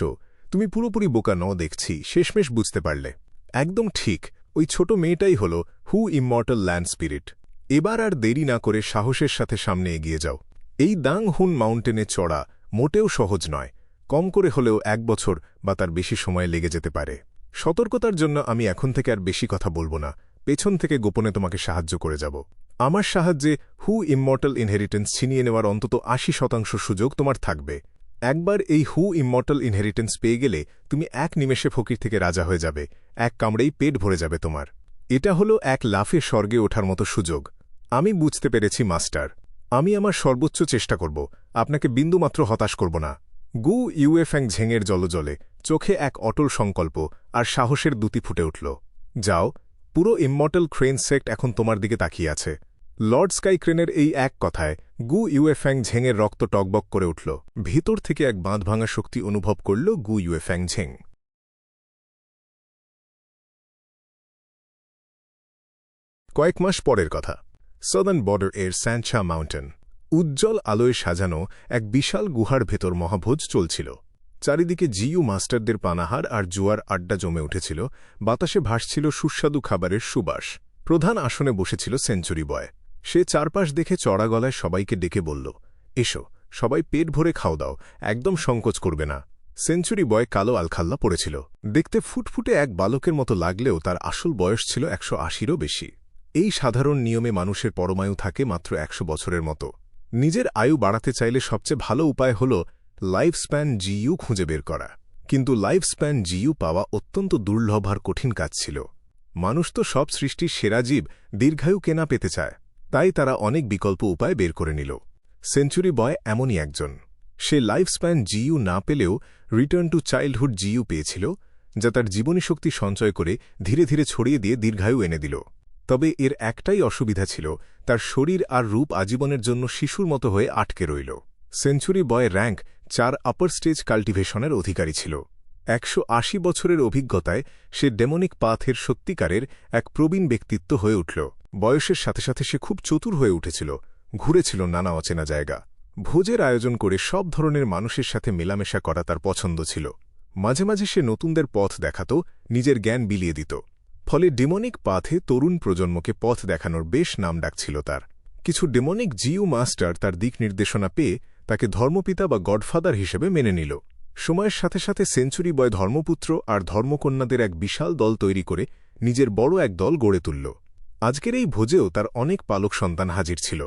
তুমি পুরোপুরি বোকা নও দেখছি, শেষমেশ বুঝতে পারলে। একদম ঠিক, ওই ছোট মেয়েটাই হল হু ইমর্টাল ল্যান্ড স্পিরিট। এবার আর দেরি না করে সাহসের সাথে সামনে এগিয়ে যাও। এই দাংহুন মাউন্টেনে চড়া মোটেও সহজ নয়। কম করে হলেও 1 বছর বা তার বেশি সময় লেগে যেতে পারে। সতর্কতার জন্য আমি এখন থেকে আর বেশি কথা বলবো না, পেছন থেকে গোপনে তোমাকে সাহায্য করে যাব। আমার সাহায্যে হু ইমর্টাল ইনহেরিটেন্স ছিনিয়ে নেওয়ার অন্তত 80% সুযোগ তোমার থাকবে। একবার এই হু ইমর্টাল ইনহেরিটেন্স পেয়ে গেলে তুমি এক নিমেষে ফকির থেকে রাজা হয়ে যাবে, এক কামড়েই পেট ভরে যাবে তোমার। এটা হলো এক লাফে স্বর্গে ওঠার মতো সুযোগ। আমি বুঝতে পেরেছি মাস্টার, আমি আমার সর্বোচ্চ চেষ্টা করব, আপনাকে বিন্দুমাত্র হতাশ করব না। গু ইউএফ্যাং ঝেংয়ের জলজলে চোখে এক অটল সংকল্প আর সাহসের দ্যুতি ফুটে উঠল। যাও, পুরো ইমর্টাল ক্রেন সেক্ট এখন তোমার দিকে তাকিয়ে আছে। লর্ড স্কাইক্রেনের এই এক কথায় গু ইউএফ্যাং ঝেংয়ের রক্ত টকবক করে উঠল। ভিতর থেকে এক বাঁধ ভাঙা শক্তি অনুভব করল গু ইউএফ্যাং ঝেং। কয়েক মাস পরের কথা। সাদার্ন বর্ডার এর স্যানচা মাউন্টেন। উজ্জ্বল আলোয় সাজানো এক বিশাল গুহার ভেতর মহাভোজ চলছিল। চারিদিকে জিইউ মাস্টারদের পানাহার আর জুয়ার আড্ডা জমে উঠেছিল। বাতাসে ভাসছিল সুস্বাদু খাবারের সুবাস। প্রধান আসনে বসেছিল সেঞ্চুরি বয়। সে চারপাশ দেখে চড়া গলায় সবাইকে ডেকে বলল, এসো, সবাই পেট ভরে খাও দাও, একদম সংকোচ করবে না। সেঞ্চুরি বয় কালো আলখাল্লা পড়েছিল। দেখতে ফুটফুটে এক বালকের মতো লাগলেও তার আসল বয়স ছিল 180-রও বেশি। এই সাধারণ নিয়মে মানুষের পরমায়ু থাকে মাত্র 100 বছরের মতো। নিজের আয়ু বাড়াতে চাইলে সবচেয়ে ভালো উপায় হল লাইফ স্প্যান জিইউ খুঁজে বের করা। কিন্তু লাইফ স্প্যান জিইউ পাওয়া অত্যন্ত দুর্লভ আর কঠিন কাজ ছিল। মানুষ তো সব সৃষ্টির সেরা জীব, দীর্ঘায়ু কেনা পেতে চায়, তাই তারা অনেক বিকল্প উপায় বের করে নিল। সেঞ্চুরি বয় এমনই একজন। সে লাইফ স্প্যান জিইউ না পেলেও রিটার্ন টু চাইল্ডহুড জিইউ পেয়েছিল, যা তার জীবনী শক্তি সঞ্চয় করে ধীরে ধীরে ছড়িয়ে দিয়ে দীর্ঘায়ু এনে দিল। তবে এর একটাই অসুবিধা ছিল, তার শরীর আর রূপ আজীবনের জন্য শিশুর মতো হয়ে আটকে রইল। সেঞ্চুরি বয় র্যাঙ্ক 4 আপার স্টেজ কাল্টিভেশনের অধিকারী ছিল। 180 বছরের অভিজ্ঞতায় সে ডেমনিক পাথের সত্যিকারের এক প্রবীণ ব্যক্তিত্ব হয়ে উঠল। বয়সের সাথে সাথে সে খুব চতুর হয়ে উঠেছিল, ঘুরেছিল নানা অচেনা জায়গা। ভোজের আয়োজন করে সব ধরনের মানুষের সাথে মেলামেশা করা তার পছন্দ ছিল। মাঝে মাঝে সে নতুনদের পথ দেখাত, নিজের জ্ঞান বিলিয়ে দিত। ফলে ডেমনিক পাথে তরুণ প্রজন্মকে পথ দেখানোর বেশ নামডাক ছিল তার। কিছু ডেমনিক জিইউ মাস্টার তার দিক নির্দেশনা পেয়ে তাকে ধর্মপিতা বা গডফাদার হিসেবে মেনে নিল। সময়ের সাথে সাথে সেঞ্চুরি বয় ধর্মপুত্র আর ধর্মকন্যাদের এক বিশাল দল তৈরি করে নিজের বড় এক দল গড়ে তুলল। আজকের এই ভোজেও তার অনেক পালক সন্তান হাজির ছিল।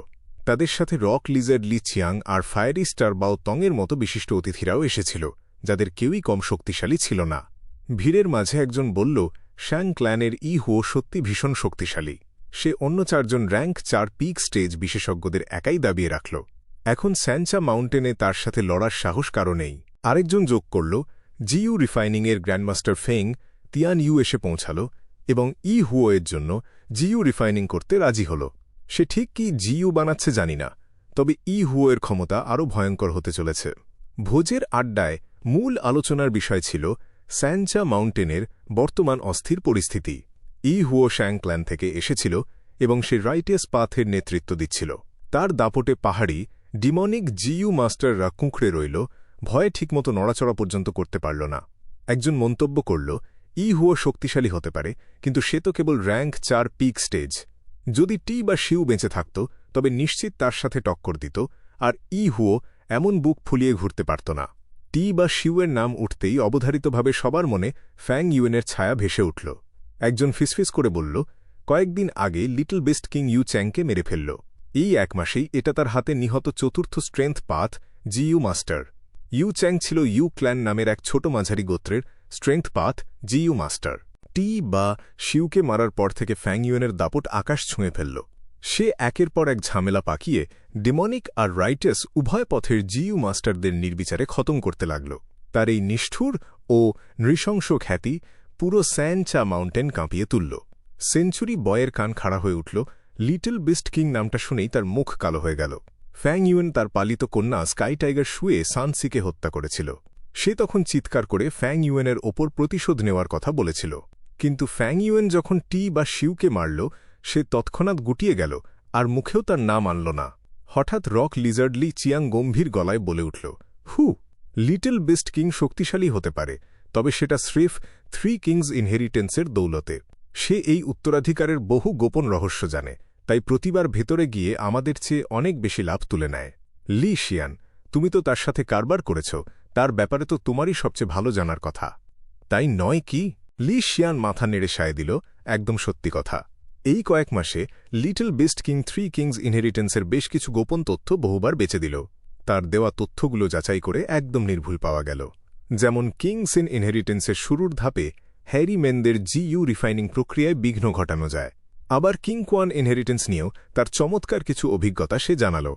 তাদের সাথে রক লিজার্ড লি চিয়াং আর ফায়ারি স্টার বাও তংয়ের মতো বিশিষ্ট অতিথিরাও এসেছিল, যাদের কেউই কম শক্তিশালী ছিল না। ভিড়ের মাঝে একজন বলল, শ্যাং ক্ল্যানের হুও সত্যি ভীষণ শক্তিশালী। সে অন্য 4 জন র্যাঙ্ক 4 পিক স্টেজ বিশেষজ্ঞদের একাই দাবিয়ে রাখল। এখন স্যানচা মাউন্টেনে তার সাথে লড়ার সাহস কারো নেই। আরেকজন যোগ করল, জিইউ রিফাইনিংয়ের গ্র্যান্ডমাস্টার ফেং তিয়ান ইউ এসে পৌঁছাল এবং হুও এর জন্য জিইউ রিফাইনিং করতে রাজি হল। সে ঠিক কি জিইউ বানাচ্ছে জানি না, তবে হুও এর ক্ষমতা আরও ভয়ঙ্কর হতে চলেছে। ভোজের আড্ডায় মূল আলোচনার বিষয় ছিল স্যানচা মাউন্টেনের বর্তমান অস্থির পরিস্থিতি। হুও শ্যাং ক্ল্যান থেকে এসেছিল এবং সে রাইটিয়াস পাথের নেতৃত্ব দিচ্ছিল। তার দাপটে পাহাড়ি ডিমনিক জিইউ মাস্টাররা কুঁকড়ে রইল, ভয়ে ঠিকমতো নড়াচড়া পর্যন্ত করতে পারল না। একজন মন্তব্য করল, হুও শক্তিশালী হতে পারে, কিন্তু সে তো কেবল র্যাঙ্ক 4 পিক স্টেজ। যদি টি বা শিউ বেঁচে থাকত তবে নিশ্চিত তার সাথে টক্কর দিত, আর হুও এমন বুক ফুলিয়ে ঘুরতে পারত না। টি বা শিউয়ের নাম উঠতেই অবধারিতভাবে সবার মনে ফ্যাং ইউয়েনের ছায়া ভেসে উঠল। একজন ফিসফিস করে বলল, কয়েকদিন আগে লিটল বেস্ট কিং ইউ চ্যাংকে মেরে ফেলল। এই 1 মাসেই এটা তার হাতে নিহত 4র্থ strength path Gu master. Yu Chang ছিল ইউ ক্ল্যান নামের এক ছোট মাঝারি গোত্রের স্ট্রেংথ পাথ জিইউ মাস্টার। টি বা শিউকে মারার পর থেকে ফ্যাং ইউয়েনের দাপট আকাশ ছুঁয়ে ফেলল। সে একের পর এক ঝামেলা পাকিয়ে ডেমনিক আর রাইটাস উভয় পথের জিইউ মাস্টারদের নির্বিচারে খতম করতে লাগল। তার এই নিষ্ঠুর ও নৃশংস খ্যাতি পুরো স্যানচা মাউন্টেন কাঁপিয়ে তুলল। সেঞ্চুরি বয়ের কান খাড়া হয়ে উঠল। লিটল বিস্ট কিং নামটা শুনেই তার মুখ কালো হয়ে গেল। ফ্যাং ইউয়েন তার পালিত কন্যা স্কাই টাইগার শুয়ে সানসিকে হত্যা করেছিল। সে তখন চিৎকার করে ফ্যাং ইউয়েনের ওপর প্রতিশোধ নেওয়ার কথা বলেছিল। কিন্তু ফ্যাং ইউয়েন যখন টি বা শিউকে মারল, সে তৎক্ষণাৎ গুটিয়ে গেল আর মুখেও তার নাম আনল না। হঠাৎ রক লিজার্ড লি চিয়াং গম্ভীর গলায় বলে উঠল, লিটল বিস্ট কিং শক্তিশালী হতে পারে, তবে সেটা স্রেফ 3 কিংস ইনহেরিটেন্সের দৌলতে। সে এই উত্তরাধিকারের বহু গোপন রহস্য জানে, তাই প্রতিবার ভেতরে গিয়ে আমাদের চেয়ে অনেক বেশি লাভ তুলে নেয়। লি শিয়ান, তুমি তো তার সাথে কারবার করেছ, তার ব্যাপারে তো তোমারই সবচেয়ে ভালো জানার কথা, তাই নয় কি? লি শিয়ান মাথা নেড়ে সায় দিল, একদম সত্যি কথা। এই কয়েক মাসে লিটল বিস্ট কিং 3 কিংস ইনহেরিটেন্সের বেশ কিছু গোপন তথ্য বহুবার বেচে দিল। তার দেওয়া তথ্যগুলো যাচাই করে একদম নির্ভুল পাওয়া গেল। যেমন কিংস ইন ইনহেরিটেন্সের শুরুর ধাপে হ্যারি মেনদের জিইউ রিফাইনিং প্রক্রিয়ায় বিঘ্ন ঘটানো যায়। আবার কিং কোয়ান ইনহেরিটেন্স নিয়েও তার চমৎকার কিছু অভিজ্ঞতা সে জানাল।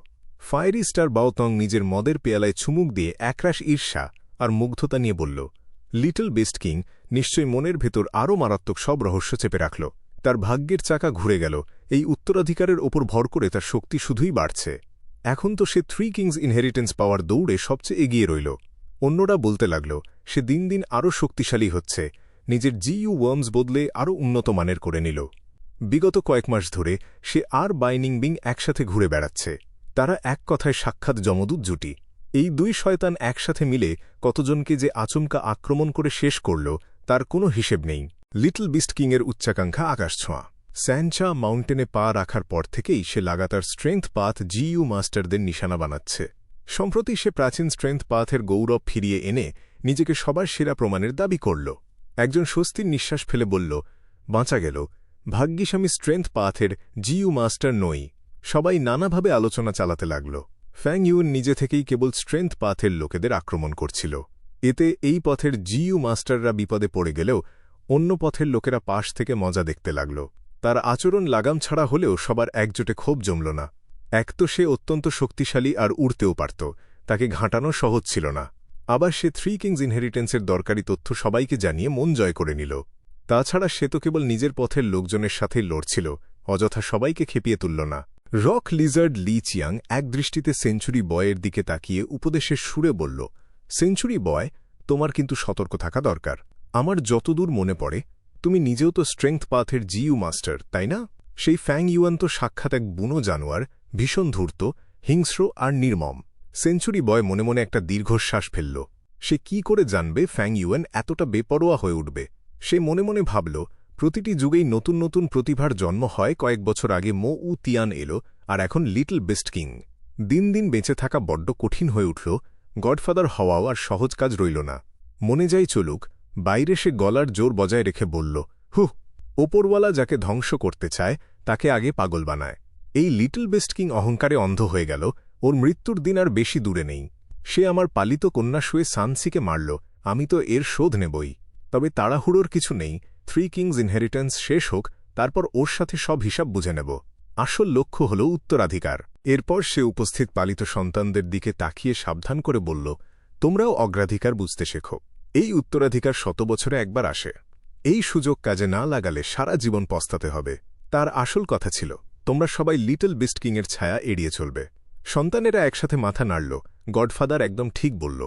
ফায়ারি স্টার বাওতং নিজের মদের পেয়ালায় চুমুক দিয়ে একরাশ ঈর্ষা আর মুগ্ধতা নিয়ে বলল, লিটল বিস্ট কিং নিশ্চয়ই মনের ভেতর আরও মারাত্মক সব রহস্য চেপে রাখল। তার ভাগ্যের চাকা ঘুরে গেল, এই উত্তরাধিকারের ওপর ভর করে তার শক্তি শুধুই বাড়ছে। এখন তো সে 3 কিংস ইনহেরিটেন্স পাওয়ার দৌড়ে সবচেয়ে এগিয়ে রইল। অন্যরা বলতে লাগল, সে দিন দিন আরও শক্তিশালী হচ্ছে, নিজের জিইউ ওয়ার্মস বদলে আরও উন্নত মানের করে নিল। বিগত কয়েক মাস ধরে সে আর বাইনিং বিং একসাথে ঘুরে বেড়াচ্ছে। তারা এক কথায় সাক্ষাৎ যমদূত জুটি। এই 2 শয়তান একসাথে মিলে কতজনকে যে আচমকা আক্রমণ করে শেষ করল তার কোনো হিসেব নেই। Little beast কিংয়ের উচ্চাকাঙ্ক্ষা আকাশছোঁয়া। স্যানচা মাউন্টেনে পা রাখার পর থেকেই সে লাগাতার স্ট্রেংথ পাথ জিইউ মাস্টারদের নিশানা বানাচ্ছে। সম্প্রতি সে প্রাচীন স্ট্রেংথ পাথের গৌরব ফিরিয়ে এনে নিজেকে সবার সেরা প্রমাণের দাবি করল। একজন স্বস্তির নিঃশ্বাস ফেলে বলল, বাঁচা গেল, ভাগ্যিস আমি স্ট্রেংথ পাথের জিইউ মাস্টার নই। সবাই নানাভাবে আলোচনা চালাতে লাগল। ফ্যাং ইউন নিজে থেকেই কেবল স্ট্রেংথ পাথের লোকেদের আক্রমণ করছিল। এতে এই পথের জিইউ মাস্টাররা বিপদে পড়ে গেলেও অন্য পথের লোকেরা পাশ থেকে মজা দেখতে লাগল। তার আচরণ লাগাম ছাড়া হলেও সবার একজোটে ক্ষোভ জমল না। এক তো সে অত্যন্ত শক্তিশালী আর উড়তেও পারত, তাকে ঘাঁটানো সহজ ছিল না। আবার সে থ্রি কিংস ইনহেরিটেন্সের দরকারি তথ্য সবাইকে জানিয়ে মন জয় করে নিল। তাছাড়া সে তো কেবল নিজের পথের লোকজনের সাথেই লড়ছিল, অযথা সবাইকে খেপিয়ে তুলল না। রক লিজার্ড লি চিয়াং একদৃষ্টিতে সেঞ্চুরি বয়ের দিকে তাকিয়ে উপদেশের সুরে বলল, সেঞ্চুরি বয়, তোমার কিন্তু সতর্ক থাকা দরকার। আমার যতদূর মনে পড়ে তুমি নিজেও তো স্ট্রেংথ পাথের জিইউ মাস্টার, তাই না? সেই ফ্যাং ইউয়ান তো সাক্ষাৎ এক বুনো জানোয়ার, ভীষণ ধূর্ত, হিংস্র আর নির্মম। সেঞ্চুরি বয় মনে মনে একটা দীর্ঘশ্বাস ফেলল। সে কি করে জানবে ফ্যাং ইউয়ান এতটা বেপরোয়া হয়ে উঠবে? সে মনে মনে ভাবল, প্রতিটি যুগেই নতুন নতুন প্রতিভার জন্ম হয়। কয়েক বছর আগে মো উ তিয়ান এলো, আর এখন লিটল বিস্ট কিং। দিন দিন বেঁচে থাকা বড্ড কঠিন হয়ে উঠল। গডফাদার হওয়াও আর সহজ কাজ রইল না। মনে যাই চলুক, বাইরে সে গলার জোর বজায় রেখে বলল, হুহ, ওপরওয়ালা যাকে ধ্বংস করতে চায় তাকে আগে পাগল বানায়। এই লিটল বিস্ট কিং অহংকারে অন্ধ হয়ে গেল। ওর মৃত্যুর দিন আর বেশি দূরে নেই। সে আমার পালিত কন্যা শুয়ে সানসিকে মারল, আমি তো এর শোধ নেবই। তবে তাড়াহুড়োর কিছু নেই, থ্রি কিংস ইনহেরিটেন্স শেষ হোক, তারপর ওর সাথে সব হিসাব বুঝে নেব। আসল লক্ষ্য হল উত্তরাধিকার। এরপর সে উপস্থিত পালিত সন্তানদের দিকে তাকিয়ে সাবধান করে বলল, তোমরাও অগ্রাধিকার বুঝতে শেখো। এই উত্তরাধিকার 100 বছরে একবার আসে। এই সুযোগ কাজে না লাগালে সারা জীবন পস্তাতে হবে। তার আসল কথা ছিল, তোমরা সবাই লিটল বিস্ট কিংয়ের ছায়া এড়িয়ে চলবে। সন্তানেরা একসাথে মাথা নাড়ল। গডফাদার একদম ঠিক বলল।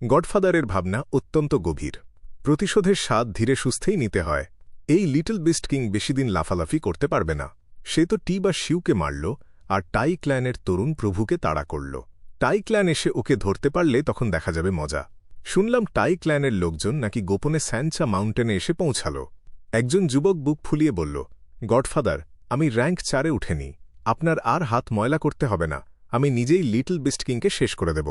গডফাদারের ভাবনা অত্যন্ত গভীর। প্রতিশোধের স্বাদ ধীরে সুস্থেই নিতে হয়। এই লিটল বিস্ট কিং বেশিদিন লাফালাফি করতে পারবে না। সে তো টি বা শিউকে মারল, আর টাই ক্ল্যানের তরুণ প্রভুকে তাড়া করল। টাই ক্ল্যান এসে ওকে ধরতে পারলে তখন দেখা যাবে মজা। শুনলাম টাই ক্ল্যানের লোকজন নাকি গোপনে স্যানচা মাউন্টেনে এসে পৌঁছাল। একজন যুবক বুক ফুলিয়ে বলল, গডফাদার, আমি র্যাঙ্ক 4-এ উঠেনি। আপনার আর হাত ময়লা করতে হবে না, আমি নিজেই লিটল বিস্ট কিংকে শেষ করে দেব।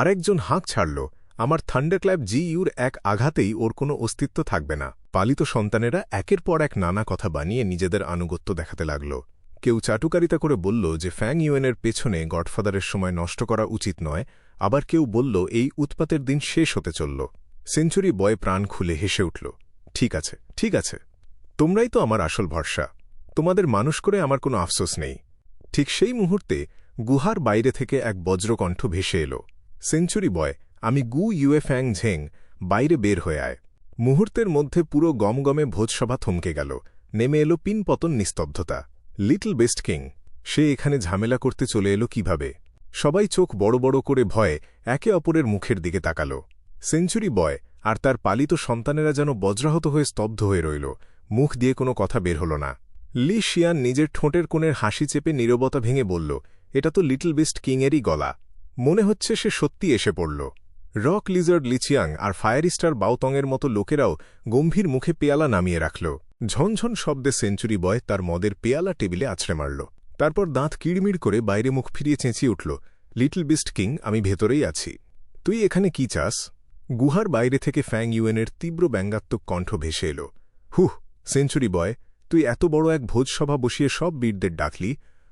আরেকজন হাঁক ছাড়ল, আমার থান্ডারক্ল্যাপ জিইউর এক আঘাতেই ওর কোনো অস্তিত্ব থাকবে না। পালিত সন্তানেরা একের পর এক নানা কথা বানিয়ে নিজেদের আনুগত্য দেখাতে লাগল। কেউ চাটুকারিতা করে বলল যে ফ্যাং ইউয়েনের পেছনে গডফাদারের সময় নষ্ট করা উচিত নয়, আবার কেউ বলল এই উৎপাতের দিন শেষ হতে চলল। সেঞ্চুরি বয় প্রাণ খুলে হেসে উঠল, ঠিক আছে, ঠিক আছে, তোমরাই তো আমার আসল ভরসা। তোমাদের মানুষ করে আমার কোনো আফসোস নেই। ঠিক সেই মুহূর্তে গুহার বাইরে থেকে এক বজ্রকণ্ঠ ভেসে এল, সেঞ্চুরি বয়, আমি গু ইউএ ফ্যাং ঝেং, বাইরে বের হয়ে আয়। মুহূর্তের মধ্যে পুরো গমগমে ভোজসভা থমকে গেল। নেমে এলো পিনপতন নিস্তব্ধতা। লিটল বিস্ট কিং, সে এখানে ঝামেলা করতে চলে এলো কিভাবে? সবাই চোখ বড় বড় করে ভয়ে একে অপরের মুখের দিকে তাকাল। সেঞ্চুরি বয় আর তার পালিত সন্তানেরা যেন বজ্রাহত হয়ে স্তব্ধ হয়ে রইল। মুখ দিয়ে কোনো কথা বের হল না। লি শিয়ান নিজের ঠোঁটের কোণের হাসি চেপে নীরবতা ভেঙে বলল, এটা তো লিটল বিস্ট কিংয়েরই গলা। মনে হচ্ছে সে সত্যি এসে পড়ল। রক লিজার্ড লিচিয়াং আর ফায়ারিস্টার বাউতংয়ের মতো লোকেরাও গম্ভীর মুখে পেয়ালা নামিয়ে রাখল। ঝনঝন শব্দে সেঞ্চুরি বয় তার মদের পেয়ালা টেবিলে আছড়ে মারল। তারপর দাঁত কিড়মিড় করে বাইরে মুখ ফিরিয়ে চেঁচিয়ে উঠল, লিটল বিস্ট কিং, আমি ভেতরেই আছি। তুই এখানে কি চাস? গুহার বাইরে থেকে ফ্যাং ইউয়েনের তীব্র ব্যঙ্গাত্মক কণ্ঠ ভেসে এল, হুহ, সেঞ্চুরি বয়, তুই এত বড় এক ভোজসভা বসিয়ে সব বীরদের ডাকলি,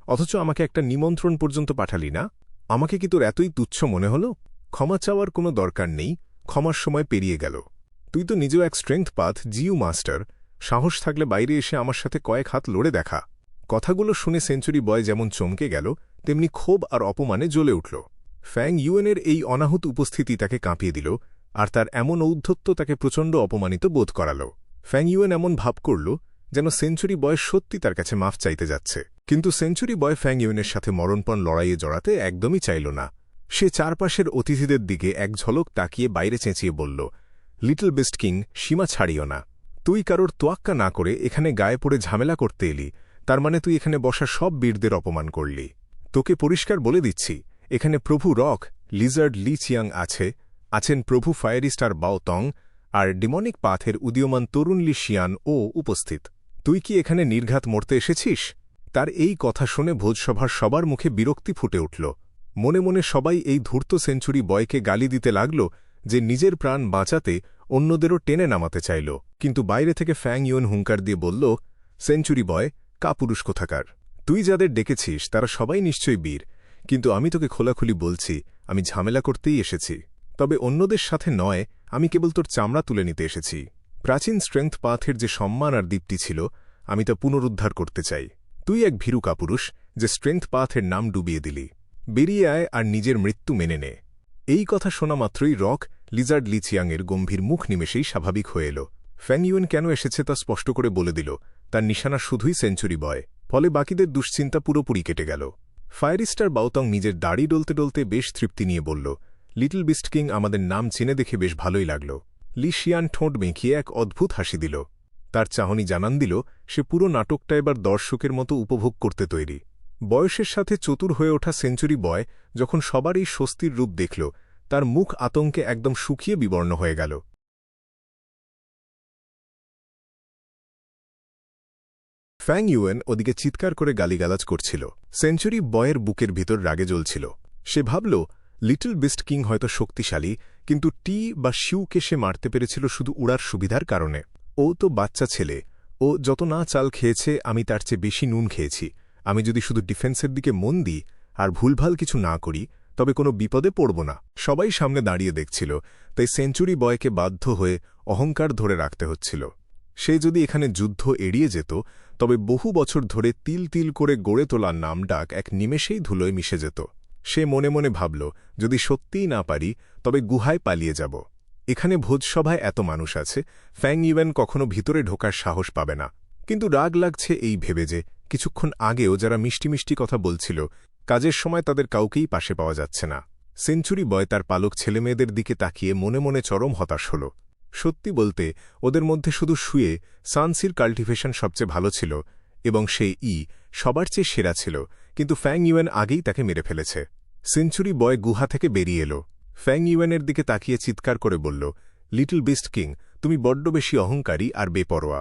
অথচ আমাকে একটা নিমন্ত্রণ পর্যন্ত পাঠালি না। আমাকে কি তোর এতই তুচ্ছ মনে হল? ক্ষমা চাওয়ার কোনো দরকার নেই, ক্ষমার সময় পেরিয়ে গেল। তুই তো নিজেও এক স্ট্রেংথ পাথ জিইউ মাস্টার। সাহস থাকলে বাইরে এসে আমার সাথে কয়েক হাত লড়ে দেখা। কথাগুলো শুনে সেঞ্চুরি বয় যেমন চমকে গেল, তেমনি ক্ষোভ আর অপমানে জ্বলে উঠল। ফ্যাং ইউয়েনের এই অনাহুত উপস্থিতি তাকে কাঁপিয়ে দিল, আর তার এমন ঔদ্ধত্য তাকে প্রচণ্ড অপমানিত বোধ করাল। ফ্যাং ইউয়েন এমন ভাব করল যেন সেঞ্চুরি বয় সত্যি তার কাছে মাফ চাইতে যাচ্ছে। কিন্তু সেঞ্চুরি বয় ফ্যাং ইউয়েনের সাথে মরণপণ লড়াইয়ে জড়াতে একদমই চাইল না। সে চারপাশের অতিথিদের দিকে এক ঝলক তাকিয়ে বাইরে চেঁচিয়ে বলল, লিটল বিস্ট কিং, সীমা ছাড়িও না। তুই কারোর তোয়াক্কা না করে এখানে গায়ে পড়ে ঝামেলা করতে এলি, তার মানে তুই এখানে বসা সব বীরদের অপমান করলি। তোকে পরিষ্কার বলে দিচ্ছি, এখানে প্রভু রক লিজার্ড লি চিয়াং আছেন প্রভু ফায়ারিস্টার বাওতং, আর ডিমনিক পাথের উদীয়মান তরুণ লি শিয়ান ও উপস্থিত। তুই কি এখানে নির্ঘাত মরতে এসেছিস? তার এই কথা শুনে ভোজসভার সবার মুখে বিরক্তি ফুটে উঠল। মনে মনে সবাই এই ধূর্ত সেঞ্চুরি বয়কে গালি দিতে লাগল যে নিজের প্রাণ বাঁচাতে অন্যদেরও টেনে নামাতে চাইল। কিন্তু বাইরে থেকে ফ্যাং ইউয়েন হুঙ্কার দিয়ে বলল, সেঞ্চুরি বয়, কাপুরুষ কোথাকার। তুই যাদের ডেকেছিস তারা সবাই নিশ্চয়ই বীর, কিন্তু আমি তোকে খোলাখুলি বলছি আমি ঝামেলা করতেই এসেছি। তবে অন্যদের সাথে নয়, আমি কেবল তোর চামড়া তুলে নিতে এসেছি। প্রাচীন স্ট্রেংথ পাথের যে সম্মান আর দীপ্তি ছিল আমি তা পুনরুদ্ধার করতে চাই। তুই এক ভীরু কাপুরুষ যে স্ট্রেংথ পাথের নাম ডুবিয়ে দিলি। বেরিয়ে আয় আর নিজের মৃত্যু মেনে নে। এই কথা শোনা মাত্রই রক লিজার্ড লিচিয়াংয়ের গম্ভীর মুখ নিমেষেই স্বাভাবিক হয়ে এল। ফ্যাং ইউয়েন কেন এসেছে তা স্পষ্ট করে বলে দিল, তার নিশানা শুধুই সেঞ্চুরি বয়। ফলে বাকিদের দুশ্চিন্তা পুরোপুরি কেটে গেল। ফায়ারিস্টার বাউতং নিজের দাড়ি ডলতে ডলতে বেশ তৃপ্তি নিয়ে বলল, লিটল বিস্ট কিং আমাদের নাম চিনে দেখে বেশ ভালোই লাগল। লি শিয়ান ঠোঁট মেঁকিয়ে এক অদ্ভুত হাসি দিল। তার চাহনি জানান দিল সে পুরো নাটকটা এবার দর্শকের মতো উপভোগ করতে তৈরি। বয়সের সাথে চতুর হয়ে ওঠা সেঞ্চুরি বয় যখন সবার এই স্বস্তির রূপ দেখল, তার মুখ আতঙ্কে একদম শুকিয়ে বিবর্ণ হয়ে গেল। ফ্যাং ইউয়েন ওদিকে চিৎকার করে গালিগালাজ করছিল। সেঞ্চুরি বয়ের বুকের ভিতর রাগে জ্বলছিল। সে ভাবল, লিটল বিস্ট কিং হয়তো শক্তিশালী, কিন্তু টি বা শিউকে সে মারতে পেরেছিল শুধু উড়ার সুবিধার কারণে। ও তো বাচ্চা ছেলে, ও যত না চাল খেয়েছে আমি তার চেয়ে বেশি নুন খেয়েছি। আমি যদি শুধু ডিফেন্সের দিকে মন দিই আর ভুলভাল কিছু না করি তবে কোনো বিপদে পড়ব না। সবাই সামনে দাঁড়িয়ে দেখছিল, তাই সেঞ্চুরি বয়কে বাধ্য হয়ে অহংকার ধরে রাখতে হচ্ছিল। সে যদি এখানে যুদ্ধ এড়িয়ে যেত তবে বহু বছর ধরে তিল তিল করে গড়ে তোলা নামডাক এক নিমেষেই ধুলোয় মিশে যেত। সে মনে মনে ভাবল, যদি সত্যিই না পারি তবে গুহায় পালিয়ে যাব। এখানে ভোজসভায় এত মানুষ আছে, ফ্যাং ইউয়েন কখনো ভিতরে ঢোকার সাহস পাবে না। কিন্তু রাগ লাগছে এই ভেবে যে কিছুক্ষণ আগেও যারা মিষ্টি মিষ্টি কথা বলছিল, কাজের সময় তাদের কাউকেই পাশে পাওয়া যাচ্ছে না। সেঞ্চুরি বয় তার পালক ছেলেমেয়েদের দিকে তাকিয়ে মনে মনে চরম হতাশ হল। সত্যি বলতে ওদের মধ্যে শুধু শুয়ে সানসির কাল্টিভেশন সবচেয়ে ভালো ছিল এবং সে সবার চেয়ে সেরা ছিল, কিন্তু ফ্যাং ইউয়েন আগেই তাকে মেরে ফেলেছে। সেঞ্চুরি বয় গুহা থেকে বেরিয়ে এল। ফ্যাং ইউয়েনের দিকে তাকিয়ে চিৎকার করে বলল, লিটল বিস্ট কিং, তুমি বড্ড বেশি অহংকারী আর বেপরোয়া।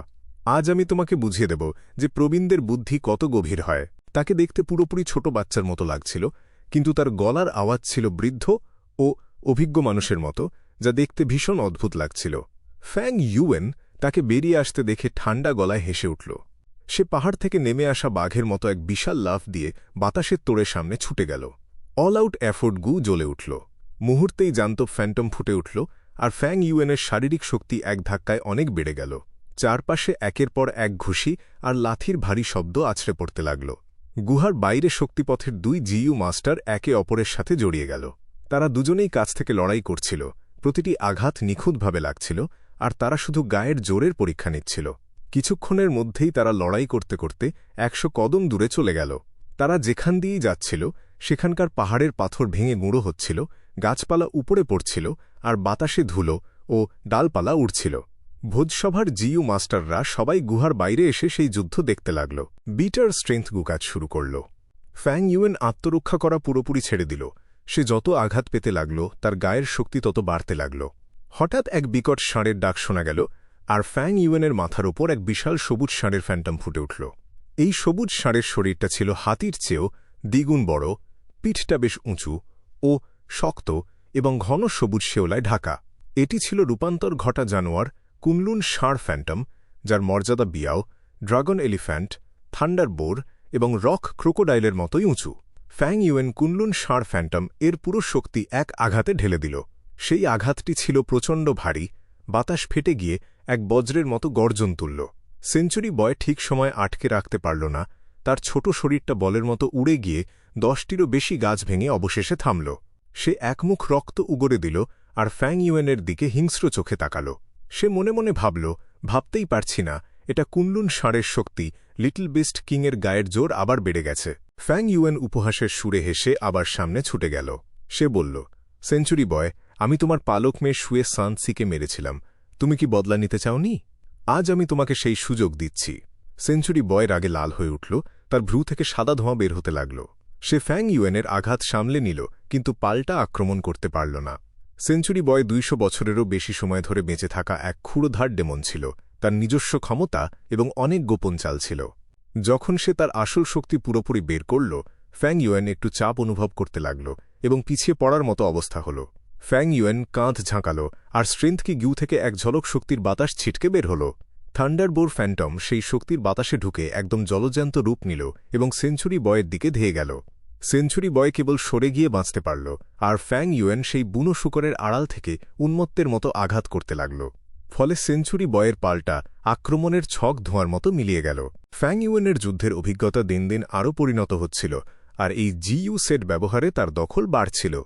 আজ আমি তোমাকে বুঝিয়ে দেব যে প্রবীণদের বুদ্ধি কত গভীর হয়। তাকে দেখতে পুরোপুরি ছোট বাচ্চার মতো লাগছিল, কিন্তু তার গলার আওয়াজ ছিল বৃদ্ধ ও অভিজ্ঞ মানুষের মতো, যা দেখতে ভীষণ অদ্ভুত লাগছিল। ফ্যাং ইউয়েন তাকে বেরিয়ে আসতে দেখে ঠান্ডা গলায় হেসে উঠল। সে পাহাড় থেকে নেমে আসা বাঘের মতো এক বিশাল লাফ দিয়ে বাতাসের তোড়ের সামনে ছুটে গেল। অল আউট এফোর্ট গু জ্বলে উঠল। মুহূর্তেই জান্তব ফ্যান্টম ফুটে উঠল, আর ফ্যাং ইউয়েনের শারীরিক শক্তি এক ধাক্কায় অনেক বেড়ে গেল। চারপাশে একের পর এক ঘুষি আর লাথির ভারী শব্দ আছড়ে পড়তে লাগল। গুহার বাইরে শক্তিপথের দুই জিইউ মাস্টার একে অপরের সাথে জড়িয়ে গেল। তারা দুজনেই কাছ থেকে লড়াই করছিল, প্রতিটি আঘাত নিখুঁতভাবে লাগছিল, আর তারা শুধু গায়ের জোরের পরীক্ষা নিচ্ছিল। কিছুক্ষণের মধ্যেই তারা লড়াই করতে করতে 100 কদম দূরে চলে গেল। তারা যেখান দিয়েই যাচ্ছিল সেখানকার পাহাড়ের পাথর ভেঙে গুঁড়ো হচ্ছিল, গাছপালা উপড়ে পড়ছিল, আর বাতাসে ধুলো ও ডালপালা উড়ছিল। ভোজসভার জিইউ মাস্টাররা সবাই গুহার বাইরে এসে সেই যুদ্ধ দেখতে লাগল। বিটার স্ট্রেংথ গু কাজ শুরু করল। ফ্যাং ইউয়েন আত্মরক্ষা করা পুরোপুরি ছেড়ে দিল। সে যত আঘাত পেতে লাগল তার গায়ের শক্তি তত বাড়তে লাগল। হঠাৎ এক বিকট ষাঁড়ের ডাক শোনা গেল, আর ফ্যাং ইউয়েনের মাথার ওপর এক বিশাল সবুজ ষাঁড়ের ফ্যান্টম ফুটে উঠল। এই সবুজ ষাঁড়ের শরীরটা ছিল হাতির চেয়েও দ্বিগুণ বড়, পিঠটা বেশ উঁচু ও শক্ত এবং ঘন সবুজ শেওলায় ঢাকা। এটি ছিল রূপান্তর ঘটা জানোয়ার কুনলুন ষাঁড় ফ্যান্টম, যার মর্যাদা বিয়াও, ড্রাগন এলিফ্যান্ট, থান্ডার বোর এবং রক ক্রোকোডাইলের মতোই উঁচু। ফ্যাং ইউয়েন কুনলুন ষাঁড় ফ্যান্টম এর পুরো শক্তি এক আঘাতে ঢেলে দিল। সেই আঘাতটি ছিল প্রচণ্ড ভারী, বাতাস ফেটে গিয়ে এক বজ্রের মতো গর্জন তুলল। সেঞ্চুরি বয় ঠিক সময় আটকে রাখতে পারল না। তার ছোট শরীরটা বলের মতো উড়ে গিয়ে 10টিরও বেশি গাছ ভেঙে অবশেষে থামল। সে একমুখ রক্ত উগরে দিল আর ফ্যাং ইউয়েনের দিকে হিংস্র চোখে তাকাল। সে মনে মনে ভাবল, ভাবতেই পারছি না, এটা কুনলুন ষাঁড়ের শক্তি, লিটল বিস্ট কিংয়ের গায়ের জোর আবার বেড়ে গেছে। ফ্যাং ইউয়েন উপহাসের সুরে হেসে আবার সামনে ছুটে গেল। সে বলল, সেঞ্চুরি বয়, আমি তোমার পালক মেয়ে শুয়ে সানসিকে মেরেছিলাম। তুমি কি বদলা নিতে চাওনি? আজ আমি তোমাকে সেই সুযোগ দিচ্ছি। সেঞ্চুরি বয় রাগে লাল হয়ে উঠল, তার ভ্রু থেকে সাদা ধোঁয়া বের হতে লাগল। সে ফ্যাং ইউয়েনের আঘাত সামলে নিল, কিন্তু পাল্টা আক্রমণ করতে পারল না। সেঞ্চুরি বয় 200 বছরেরও বেশি সময় ধরে বেঁচে থাকা এক ক্ষুরধার ডেমন ছিল। তার নিজস্ব ক্ষমতা এবং অনেক গোপন চাল ছিল। যখন সে তার আসল শক্তি পুরোপুরি বের করল, ফ্যাং ইউয়েন একটু চাপ অনুভব করতে লাগল এবং পিছিয়ে পড়ার মতো অবস্থা হল। ফ্যাং ইউয়েন কাঁধ ঝাঁকাল আর স্ট্রেংথ কি গিউ থেকে এক ঝলক শক্তির বাতাস ছিটকে বের হল। থান্ডারবোর ফ্যান্টম সেই শক্তির বাতাসে ঢুকে একদম জলজ্যান্ত রূপ নিল এবং সেঞ্চুরি বয়ের দিকে ধেয়ে গেল। সেঞ্চুরি বয় কেবল সরে গিয়ে বাঁচতে পারল, আর ফ্যাং ইউয়েন সেই বুনো শূকরের আড়াল থেকে উন্মত্তের মতো আঘাত করতে লাগল। ফলে সেঞ্চুরি বয়ের পাল্টা আক্রমণের ছক ধোঁয়ার মতো মিলিয়ে গেল। ফ্যাং ইউয়েনের যুদ্ধের অভিজ্ঞতা দিন দিন আরও পরিণত হচ্ছিল, আর এই জিইউ সেট ব্যবহারে তার দখল বাড়ছিল।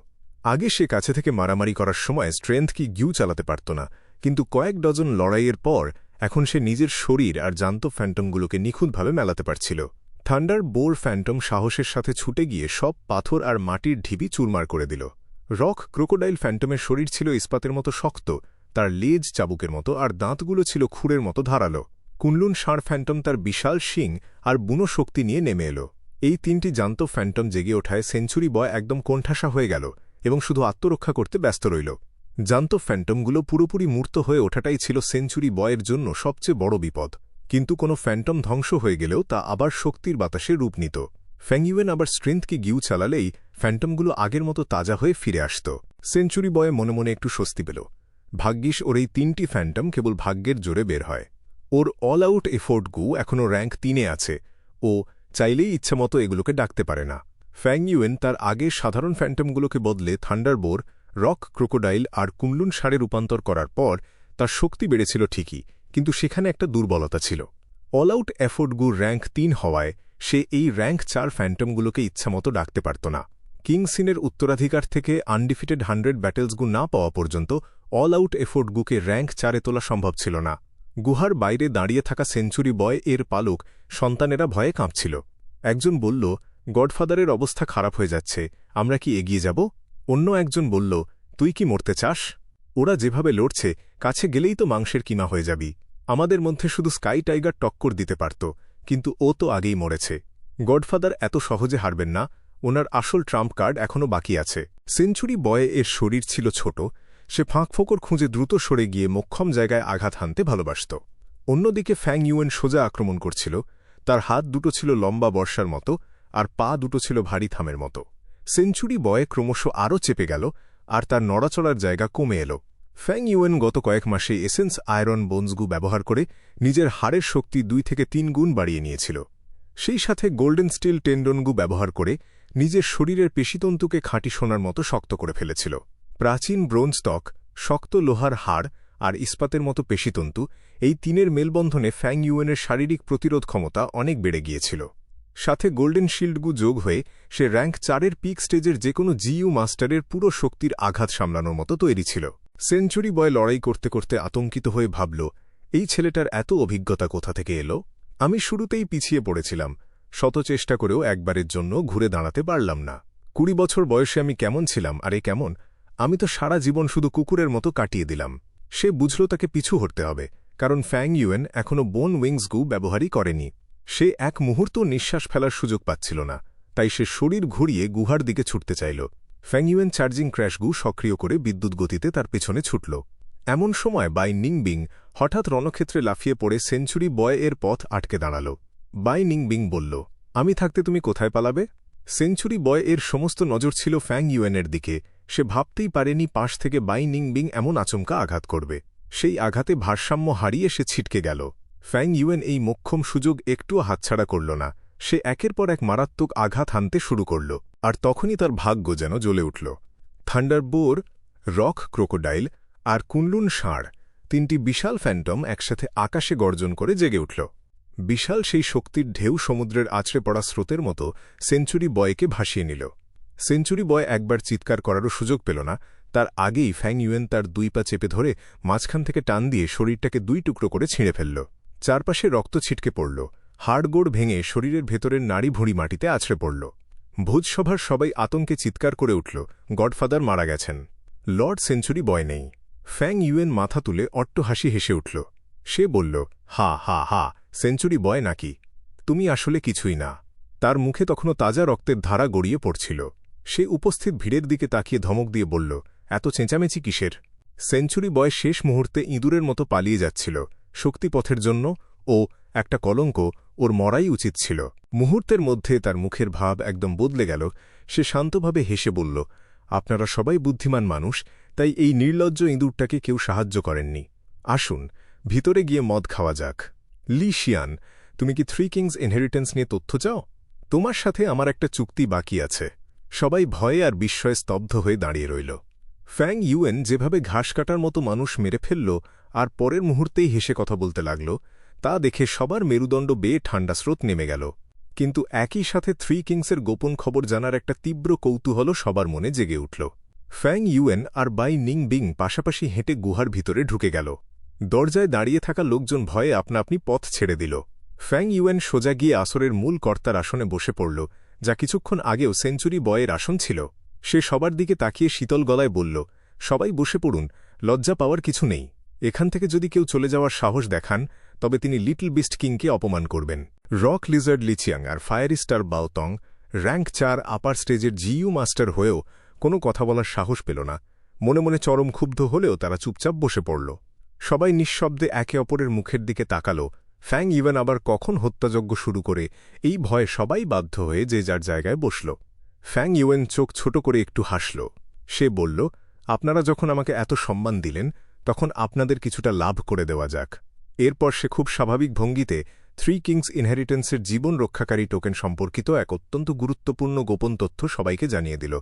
আগে সে কাছে থেকে মারামারি করার সময় স্ট্রেংথ কি গিউ চালাতে পারত না, কিন্তু কয়েক ডজন লড়াইয়ের পর এখন সে নিজের শরীর আর জান্ত ফ্যান্টমগুলোকে নিখুঁতভাবে মেলাতে পারছিল। থান্ডার বোর ফ্যান্টম সাহসের সাথে ছুটে গিয়ে সব পাথর আর মাটির ঢিবি চুরমার করে দিল। রক ক্রোকোডাইল ফ্যান্টমের শরীর ছিল ইস্পাতের মতো শক্ত, তার লেজ চাবুকের মতো আর দাঁতগুলো ছিল খুরের মতো ধারালো। কুনলুন ষাঁড় ফ্যান্টম তার বিশাল শিং আর বুনো শক্তি নিয়ে নেমে এলো। এই তিনটি জান্ত ফ্যান্টম জেগে ওঠায় সেঞ্চুরি বয় একদম কোণঠাসা হয়ে গেল এবং শুধু আত্মরক্ষা করতে ব্যস্ত রইল। জান্ত ফ্যান্টমগুলো পুরোপুরি মূর্ত হয়ে ওঠাটাই ছিল সেঞ্চুরি বয়ের জন্য সবচেয়ে বড় বিপদ। কিন্তু কোনো ফ্যান্টম ধ্বংস হয়ে গেলেও তা আবার শক্তির বাতাসে রূপ নিত। ফ্যাং ইউয়েন আবার স্ট্রেংথ কি গিউ চালালেই ফ্যান্টমগুলো আগের মতো তাজা হয়ে ফিরে আসত। সেঞ্চুরি বয়ে মনে মনে একটু স্বস্তি পেল। ভাগ্যিস ওর এই তিনটি ফ্যান্টম কেবল ভাগ্যের জোরে বের হয়। ওর অল আউট এফোর্ট গু এখনও র্যাঙ্ক 3-এ আছে। ও চাইলেই ইচ্ছামতো এগুলোকে ডাকতে পারে না। ফ্যাং ইউয়েন তার আগে সাধারণ ফ্যান্টমগুলোকে বদলে থান্ডারবোর, রক ক্রোকোডাইল আর কুনলুন ষাঁড়ে রূপান্তর করার পর তার শক্তি বেড়েছিল ঠিকই, কিন্তু সেখানে একটা দুর্বলতা ছিল। অল আউট এফোর্ট গু র্যাঙ্ক 3 হওয়ায় সে এই র্যাঙ্ক 4 ফ্যান্টমগুলোকে ইচ্ছামতো ডাকতে পারত না। কিংসিনের উত্তরাধিকার থেকে আনডিফিটেড 100 ব্যাটেলস গু না পাওয়া পর্যন্ত অল আউট এফোর্ট গুকে র্যাঙ্ক 4-এ তোলা সম্ভব ছিল না। গুহার বাইরে দাঁড়িয়ে থাকা সেঞ্চুরি বয় এর পালক সন্তানেরা ভয়ে কাঁপছিল। একজন বলল, গডফাদারের অবস্থা খারাপ হয়ে যাচ্ছে, আমরা কি এগিয়ে যাব? অন্য একজন বলল, তুই কি মরতে চাস? ওরা যেভাবে লড়ছে, কাছে গেলেই তো মাংসের কিমা হয়ে যাবি। আমাদের মধ্যে শুধু স্কাই টাইগার টক্কর দিতে পারত, কিন্তু ও তো আগেই মরেছে। গডফাদার এত সহজে হারবেন না, ওনার আসল ট্রাম্প কার্ড এখনও বাকি আছে। সেঞ্চুরি বয়ে এর শরীর ছিল ছোট, সে ফাঁকফোকর খুঁজে দ্রুত সরে গিয়ে মোক্ষম জায়গায় আঘাত হানতে ভালোবাসত। অন্যদিকে ফ্যাং ইউয়েন সোজা আক্রমণ করছিল। তার হাত দুটো ছিল লম্বা বর্ষার মতো, আর পা দুটো ছিল ভারী থামের মতো। সেঞ্চুরি বয়ে ক্রমশ আরও চেপে গেল, আর তার নড়াচড়ার জায়গা কমে এল। ফ্যাং ইউয়েন গত কয়েক মাসে এসেন্স আয়রন বোনসগু ব্যবহার করে নিজের হাড়ের শক্তি 2 থেকে 3 গুণ বাড়িয়ে নিয়েছিল। সেই সাথে গোল্ডেন স্টিল টেন্ডনগু ব্যবহার করে নিজের শরীরের পেশিতন্তুকে খাঁটি সোনার মতো শক্ত করে ফেলেছিল। প্রাচীন ব্রোঞ্জ ত্বক, শক্ত লোহার হাড় আর ইস্পাতের মতো পেশিতন্তু, এই তিনের মেলবন্ধনে ফ্যাং ইউয়েনের শারীরিক প্রতিরোধ ক্ষমতা অনেক বেড়ে গিয়েছিল। সাথে গোল্ডেন শিল্ডগু যোগ হয়ে সে র্যাঙ্ক 4-এর পিক স্টেজের যে কোনো জিইউ মাস্টারের পুরো শক্তির আঘাত সামলানোর মতো তৈরি ছিল। সেঞ্চুরি বয় লড়াই করতে করতে আতঙ্কিত হয়ে ভাবল, এই ছেলেটার এত অভিজ্ঞতা কোথা থেকে এলো? আমি শুরুতেই পিছিয়ে পড়েছিলাম, শত চেষ্টা করেও একবারের জন্য ঘুরে দাঁড়াতে পারলাম না। 20 বছর বয়সে আমি কেমন ছিলাম আর এ কেমন? আমি তো সারা জীবন শুধু কুকুরের মতো কাটিয়ে দিলাম। সে বুঝল তাকে পিছু হটতে হবে, কারণ ফ্যাং ইউয়েন এখনও বোন উইংস গু ব্যবহারই করেনি। সে এক মুহূর্ত নিঃশ্বাস ফেলার সুযোগ পাচ্ছিল না, তাই সে শরীর ঘুরিয়ে গুহার দিকে ছুটতে চাইল। ফ্যাং ইউয়েন চার্জিং ক্র্যাশ গু সক্রিয় করে বিদ্যুৎ গতিতে তার পেছনে ছুটল। এমন সময় বাই নিংবিং হঠাৎ রণক্ষেত্রে লাফিয়ে পড়ে সেঞ্চুরি বয় এর পথ আটকে দাঁড়াল। বাই নিংবিং বলল, আমি থাকতে তুমি কোথায় পালাবে? সেঞ্চুরি বয় এর সমস্ত নজর ছিল ফ্যাং ইউয়েনের দিকে। সে ভাবতেই পারেনি পাশ থেকে বাই নিংবিং এমন আচমকা আঘাত করবে। সেই আঘাতে ভারসাম্য হারিয়ে সে ছিটকে গেল। ফ্যাং ইউয়েন এই মোক্ষম সুযোগ একটুও হাতছাড়া করল না। সে একের পর এক মারাত্মক আঘাত হানতে শুরু করল, আর তখনই তার ভাগ্য যেন জ্বলে উঠল। থান্ডারবোর, রক ক্রোকোডাইল আর কুনলুন ষাঁড়, 3টি বিশাল ফ্যান্টম একসাথে আকাশে গর্জন করে জেগে উঠল। বিশাল সেই শক্তির ঢেউ সমুদ্রের আছড়ে পড়া স্রোতের মতো সেঞ্চুরি বয়কে ভাসিয়ে নিল। সেঞ্চুরি বয় একবার চিৎকার করারও সুযোগ পেল না, তার আগেই ফ্যাং ইউয়েন তার 2 পা চেপে ধরে মাঝখান থেকে টান দিয়ে শরীরটাকে 2 টুকরো করে ছিঁড়ে ফেলল। চারপাশে রক্ত ছিটকে পড়ল, হাড়গোড় ভেঙে শরীরের ভেতরের নাড়ি ভুঁড়ি মাটিতে আছড়ে পড়ল। ভোজসভার সবাই আতঙ্কে চিৎকার করে উঠল, গডফাদার মারা গেছেন। লর্ড সেঞ্চুরি বয় নেই। ফ্যাং ইউয়েন মাথা তুলে অট্টহাসি হেসে উঠল। সে বলল, হা হা হা, সেঞ্চুরি বয় নাকি? তুমি আসলে কিছুই না। তার মুখে তখনও তাজা রক্তের ধারা গড়িয়ে পড়ছিল। সে উপস্থিত ভিড়ের দিকে তাকিয়ে ধমক দিয়ে বলল, এত চেঁচামেচি কিসের? সেঞ্চুরি বয় শেষ মুহূর্তে ইঁদুরের মতো পালিয়ে যাচ্ছিল। শক্তিপথের জন্য ও একটা কলঙ্ক, ওর মরাই উচিত ছিল। মুহূর্তের মধ্যে তার মুখের ভাব একদম বদলে গেল। সে শান্তভাবে হেসে বলল, আপনারা সবাই বুদ্ধিমান মানুষ, তাই এই নির্লজ্জ ইঁদুরটাকে কেউ সাহায্য করেননি। আসুন ভিতরে গিয়ে মদ খাওয়া যাক। লি শিয়ান, তুমি কি থ্রি কিংস ইনহেরিটেন্স নিয়ে তথ্য চাও? তোমার সাথে আমার একটা চুক্তি বাকি আছে। সবাই ভয়ে আর বিস্ময়ে স্তব্ধ হয়ে দাঁড়িয়ে রইল। ফ্যাং ইউয়েন যেভাবে ঘাস কাটার মতো মানুষ মেরে ফেলল আর পরের মুহূর্তেই হেসে কথা বলতে লাগল, তা দেখে সবার মেরুদণ্ড বেয়ে ঠান্ডা স্রোত নেমে গেল। কিন্তু একই সাথে থ্রি কিংসের গোপন খবর জানার একটা তীব্র কৌতূহল সবার মনে জেগে উঠল। ফ্যাং ইউয়েন আর বাই নিং বিং পাশাপাশি হেঁটে গুহার ভিতরে ঢুকে গেল। দরজায় দাঁড়িয়ে থাকা লোকজন ভয়ে আপনা আপনি পথ ছেড়ে দিল। ফ্যাং ইউয়েন সোজা গিয়ে আসরের মূল কর্তার আসনে বসে পড়ল, যা কিছুক্ষণ আগেও সেঞ্চুরি বয়ের আসন ছিল। সে সবার দিকে তাকিয়ে শীতল গলায় বলল, সবাই বসে পড়ুন, লজ্জা পাওয়ার কিছু নেই। এখান থেকে যদি কেউ চলে যাওয়ার সাহস দেখান তবে তিনি লিটল বিস্ট কিংকে অপমান করবেন। রক লিজার্ড লিচিয়াং আর ফায়ার স্টার বাওতং র্যাঙ্ক 4 আপার স্টেজের জিইউ মাস্টার হয়েও কোনো কথা বলার সাহস পেল না। মনে মনে চরম ক্ষুব্ধ হলেও তারা চুপচাপ বসে পড়ল। সবাই নিঃশব্দে একে অপরের মুখের দিকে তাকাল। ফ্যাং ইউয়েন আবার কখন হত্যাযজ্ঞ শুরু করে এই ভয়ে সবাই বাধ্য হয়ে যে যার জায়গায় বসল। ফ্যাং ইউয়েন চোখ ছোট করে একটু হাসল। সে বলল, আপনারা যখন আমাকে এত সম্মান দিলেন তখন আপনাদের কিছুটা লাভ করে দেওয়া যাক। এরপর সে খুব স্বাভাবিক ভঙ্গিতে থ্রি কিংস ইনহেরিটেন্সের জীবন রক্ষাকারী টোকেন সম্পর্কিত এক অত্যন্ত গুরুত্বপূর্ণ গোপন তথ্য সবাইকে জানিয়ে দিল।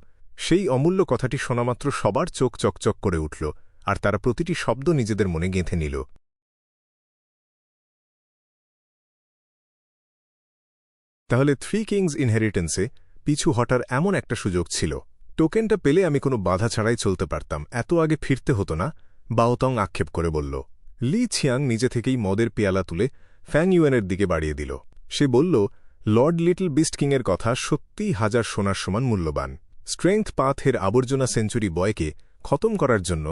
সেই অমূল্য কথাটি শোনামাত্র সবার চোখ চকচক করে উঠল, আর তারা প্রতিটি শব্দ নিজেদের মনে গেঁথে নিল। তাহলে থ্রি কিংস ইনহেরিটেন্সে পিছু হটার এমন একটা সুযোগ ছিল। টোকেনটা পেলে আমি কোনো বাধা ছাড়াই চলতে পারতাম, এত আগে ফিরতে হতো না, বাওতং আক্ষেপ করে বলল। লি ছিয়াং নিজে থেকেই মদের পেয়ালা তুলে ফ্যাং ইউয়েনের দিকে বাড়িয়ে দিল। সে বলল, লর্ড লিটল বিস্ট কিংয়ের কথা সত্যিই হাজার সোনার সমান মূল্যবান। স্ট্রেংথ পাথের আবর্জনা সেঞ্চুরি বয়কে খতম করার জন্য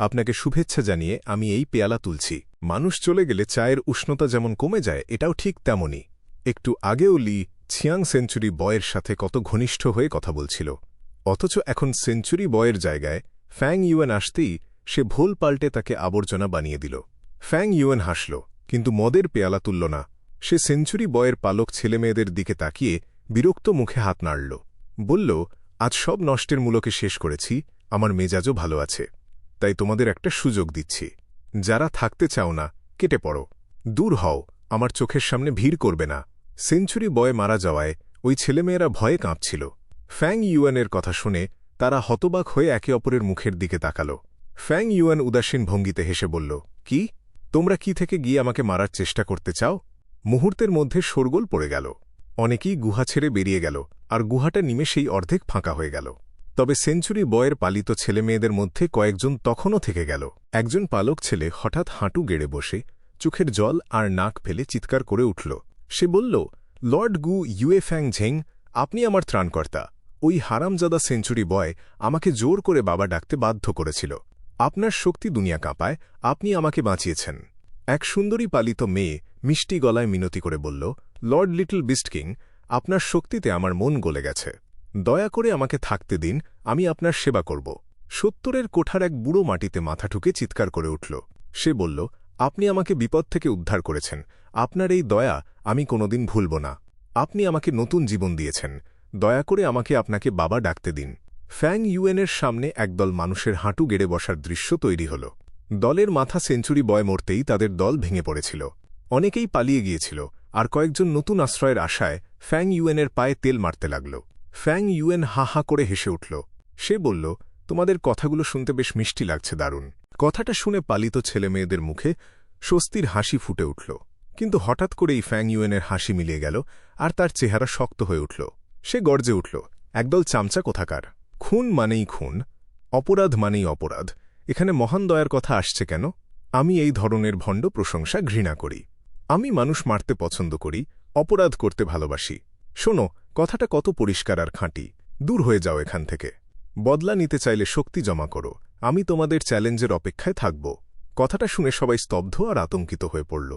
আপনাকে শুভেচ্ছা জানিয়ে আমি এই পেয়ালা তুলছি। মানুষ চলে গেলে চায়ের উষ্ণতা যেমন কমে যায়, এটাও ঠিক তেমনই। একটু আগেও লি ছিয়াং সেঞ্চুরি বয়ের সাথে কত ঘনিষ্ঠ হয়ে কথা বলছিল, অথচ এখন সেঞ্চুরি বয়ের জায়গায় ফ্যাং ইউয়েন আসতেই সে ভুল পাল্টে তাকে আবর্জনা বানিয়ে দিল। ফ্যাং ইউয়েন হাসল, কিন্তু মদের পেয়ালা তুলল না। সে সেঞ্চুরি বয়ের পালক ছেলেমেয়েদের দিকে তাকিয়ে বিরক্ত মুখে হাত নাড়ল। বলল, আজ সব নষ্টের মূলকে শেষ করেছি, আমার মেজাজও ভালো আছে। তাই তোমাদের একটা সুযোগ দিচ্ছি। যারা থাকতে চাও না, কেটে পড়ো, দূর হও, আমার চোখের সামনে ভিড় করবে না। সেঞ্চুরি বয় মারা যাওয়ায় ওই ছেলেমেয়েরা ভয়ে কাঁপছিল। ফ্যাং ইউয়েনের কথা শুনে তারা হতবাক হয়ে একে অপরের মুখের দিকে তাকাল। ফ্যাং ইউয়েন উদাসীন ভঙ্গিতে হেসে বলল, কি, তোমরা কি থেকে গিয়ে আমাকে মারার চেষ্টা করতে চাও? মুহূর্তের মধ্যে শোরগোল পড়ে গেল। অনেকেই গুহা ছেড়ে বেরিয়ে গেল, আর গুহাটা নিমেষেই অর্ধেক ফাঁকা হয়ে গেল। তবে সেঞ্চুরি বয়ের পালিত ছেলেমেয়েদের মধ্যে কয়েকজন তখনও থেকে গেল। একজন পালক ছেলে হঠাৎ হাঁটু গেড়ে বসে চোখের জল আর নাক ফেলে চিৎকার করে উঠল। সে বলল, লর্ড গু ইউয়ে ফ্যাং ঝেং, আপনি আমার ত্রাণকর্তা। ওই হারামজাদা সেঞ্চুরি বয় আমাকে জোর করে বাবা ডাকতে বাধ্য করেছিল। আপনার শক্তি দুনিয়া কাঁপায়, আপনি আমাকে বাঁচিয়েছেন। এক সুন্দরী পালিত মেয়ে মিষ্টি গলায় মিনতি করে বলল, লর্ড লিটল বিস্ট কিং, আপনার শক্তিতে আমার মন গলে গেছে। দয়া করে আমাকে থাকতে দিন, আমি আপনার সেবা করব। 70-এর কোঠার এক বুড়ো মাটিতে মাথা ঠুকে চিৎকার করে উঠল। সে বলল, আপনি আমাকে বিপদ থেকে উদ্ধার করেছেন, আপনার এই দয়া আমি কোনোদিন ভুলব না। আপনি আমাকে নতুন জীবন দিয়েছেন, দয়া করে আমাকে আপনাকে বাবা ডাকতে দিন। ফ্যাং ইউয়েনের সামনে একদল মানুষের হাঁটু গেড়ে বসার দৃশ্য তৈরি হল। দলের মাথা সেঞ্চুরি বয় মরতেই তাদের দল ভেঙে পড়েছিল। অনেকেই পালিয়ে গিয়েছিল, আর কয়েকজন নতুন আশ্রয়ের আশায় ফ্যাং ইউয়েনের পায়ে তেল মারতে লাগল। ফ্যাং ইউয়েন হা হা করে হেসে উঠল। সে বলল, তোমাদের কথাগুলো শুনতে বেশ মিষ্টি লাগছে, দারুণ। কথাটা শুনে পালিত ছেলেমেয়েদের মুখে স্বস্তির হাসি ফুটে উঠল। কিন্তু হঠাৎ করেই ফ্যাং ইউয়েনের হাসি মিলিয়ে গেল, আর তার চেহারা শক্ত হয়ে উঠল। সে গর্জে উঠল, একদল চামচা কোথাকার! খুন মানেই খুন, অপরাধ মানেই অপরাধ। এখানে মহান দয়ার কথা আসছে কেন? আমি এই ধরনের ভণ্ড প্রশংসা ঘৃণা করি। আমি মানুষ মারতে পছন্দ করি, অপরাধ করতে ভালোবাসি। শোনো, কথাটা কত পরিষ্কার আর খাঁটি। দূর হয়ে যাও এখান থেকে। বদলা নিতে চাইলে শক্তি জমা করো, আমি তোমাদের চ্যালেঞ্জের অপেক্ষায় থাকব। কথাটা শুনে সবাই স্তব্ধ আর আতঙ্কিত হয়ে পড়ল।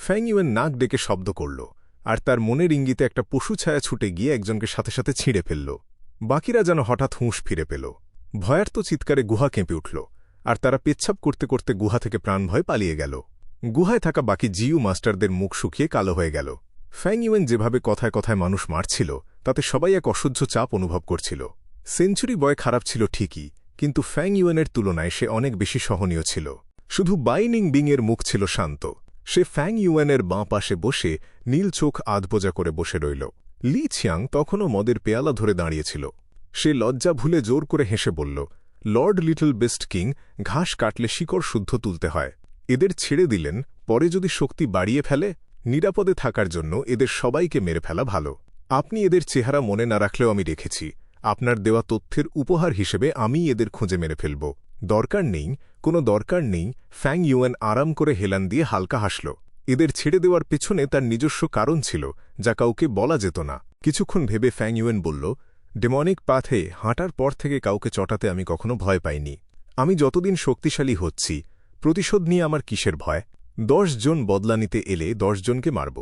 ফ্যাং ইউয়েন নাক ডেকে শব্দ করল, আর তার মনের ইঙ্গিতে একটা পশু ছায়া ছুটে গিয়ে একজনকে সাথে সাথে ছিঁড়ে ফেলল। বাকিরা যেন হঠাৎ হুঁশ ফিরে পেল। ভয়ার্ত চিৎকারে গুহা কেঁপে উঠল, আর তারা পেচ্ছাপ করতে করতে গুহা থেকে প্রাণভয় পালিয়ে গেল। গুহায় থাকা বাকি জিইউ মাস্টারদের মুখ শুকিয়ে কালো হয়ে গেল। ফ্যাং ইউয়েন যেভাবে কথায় কথায় মানুষ মারছিল, তাতে সবাই এক অসহ্য চাপ অনুভব করছিল। সেঞ্চুরি বয় খারাপ ছিল ঠিকই, কিন্তু ফ্যাং ইউয়েনের তুলনায় সে অনেক বেশি সহনীয় ছিল। শুধু বাইনিং বিংয়ের মুখ ছিল শান্ত। সে ফ্যাং ইউয়েনের বাঁ পাশে বসে নীল চোখ আধবোজা করে বসে রইল। লি ছিয়াং তখনও মদের পেয়ালা ধরে দাঁড়িয়েছিল। সে লজ্জা ভুলে জোর করে হেসে বলল, লর্ড লিটল বিস্ট কিং, ঘাস কাটলে শিকড় শুদ্ধ তুলতে হয়। এদের ছেড়ে দিলেন, পরে যদি শক্তি বাড়িয়ে ফেলে? নিরাপদে থাকার জন্য এদের সবাইকে মেরে ফেলা ভালো। আপনি এদের চেহারা মনে না রাখলেও আমি রেখেছি। আপনার দেওয়া তথ্যের উপহার হিসেবে আমি এদের খুঁজে মেরে ফেলব। দরকার নেই, কোনো দরকার নেই। ফ্যাং ইউয়েন আরাম করে হেলান দিয়ে হালকা হাসল। এদের ছেড়ে দেওয়ার পেছনে তার নিজস্ব কারণ ছিল, যা কাউকে বলা যেত না। কিছুক্ষণ ভেবে ফ্যাং ইউয়েন বলল, ডেমনিক পাথে হাঁটার পর থেকে কাউকে চটাতে আমি কখনো ভয় পাইনি। আমি যতদিন শক্তিশালী হচ্ছি, প্রতিশোধ নিয়ে আমার কিসের ভয়? 10 জন বদলা নিতে এলে 10 জনকে মারব,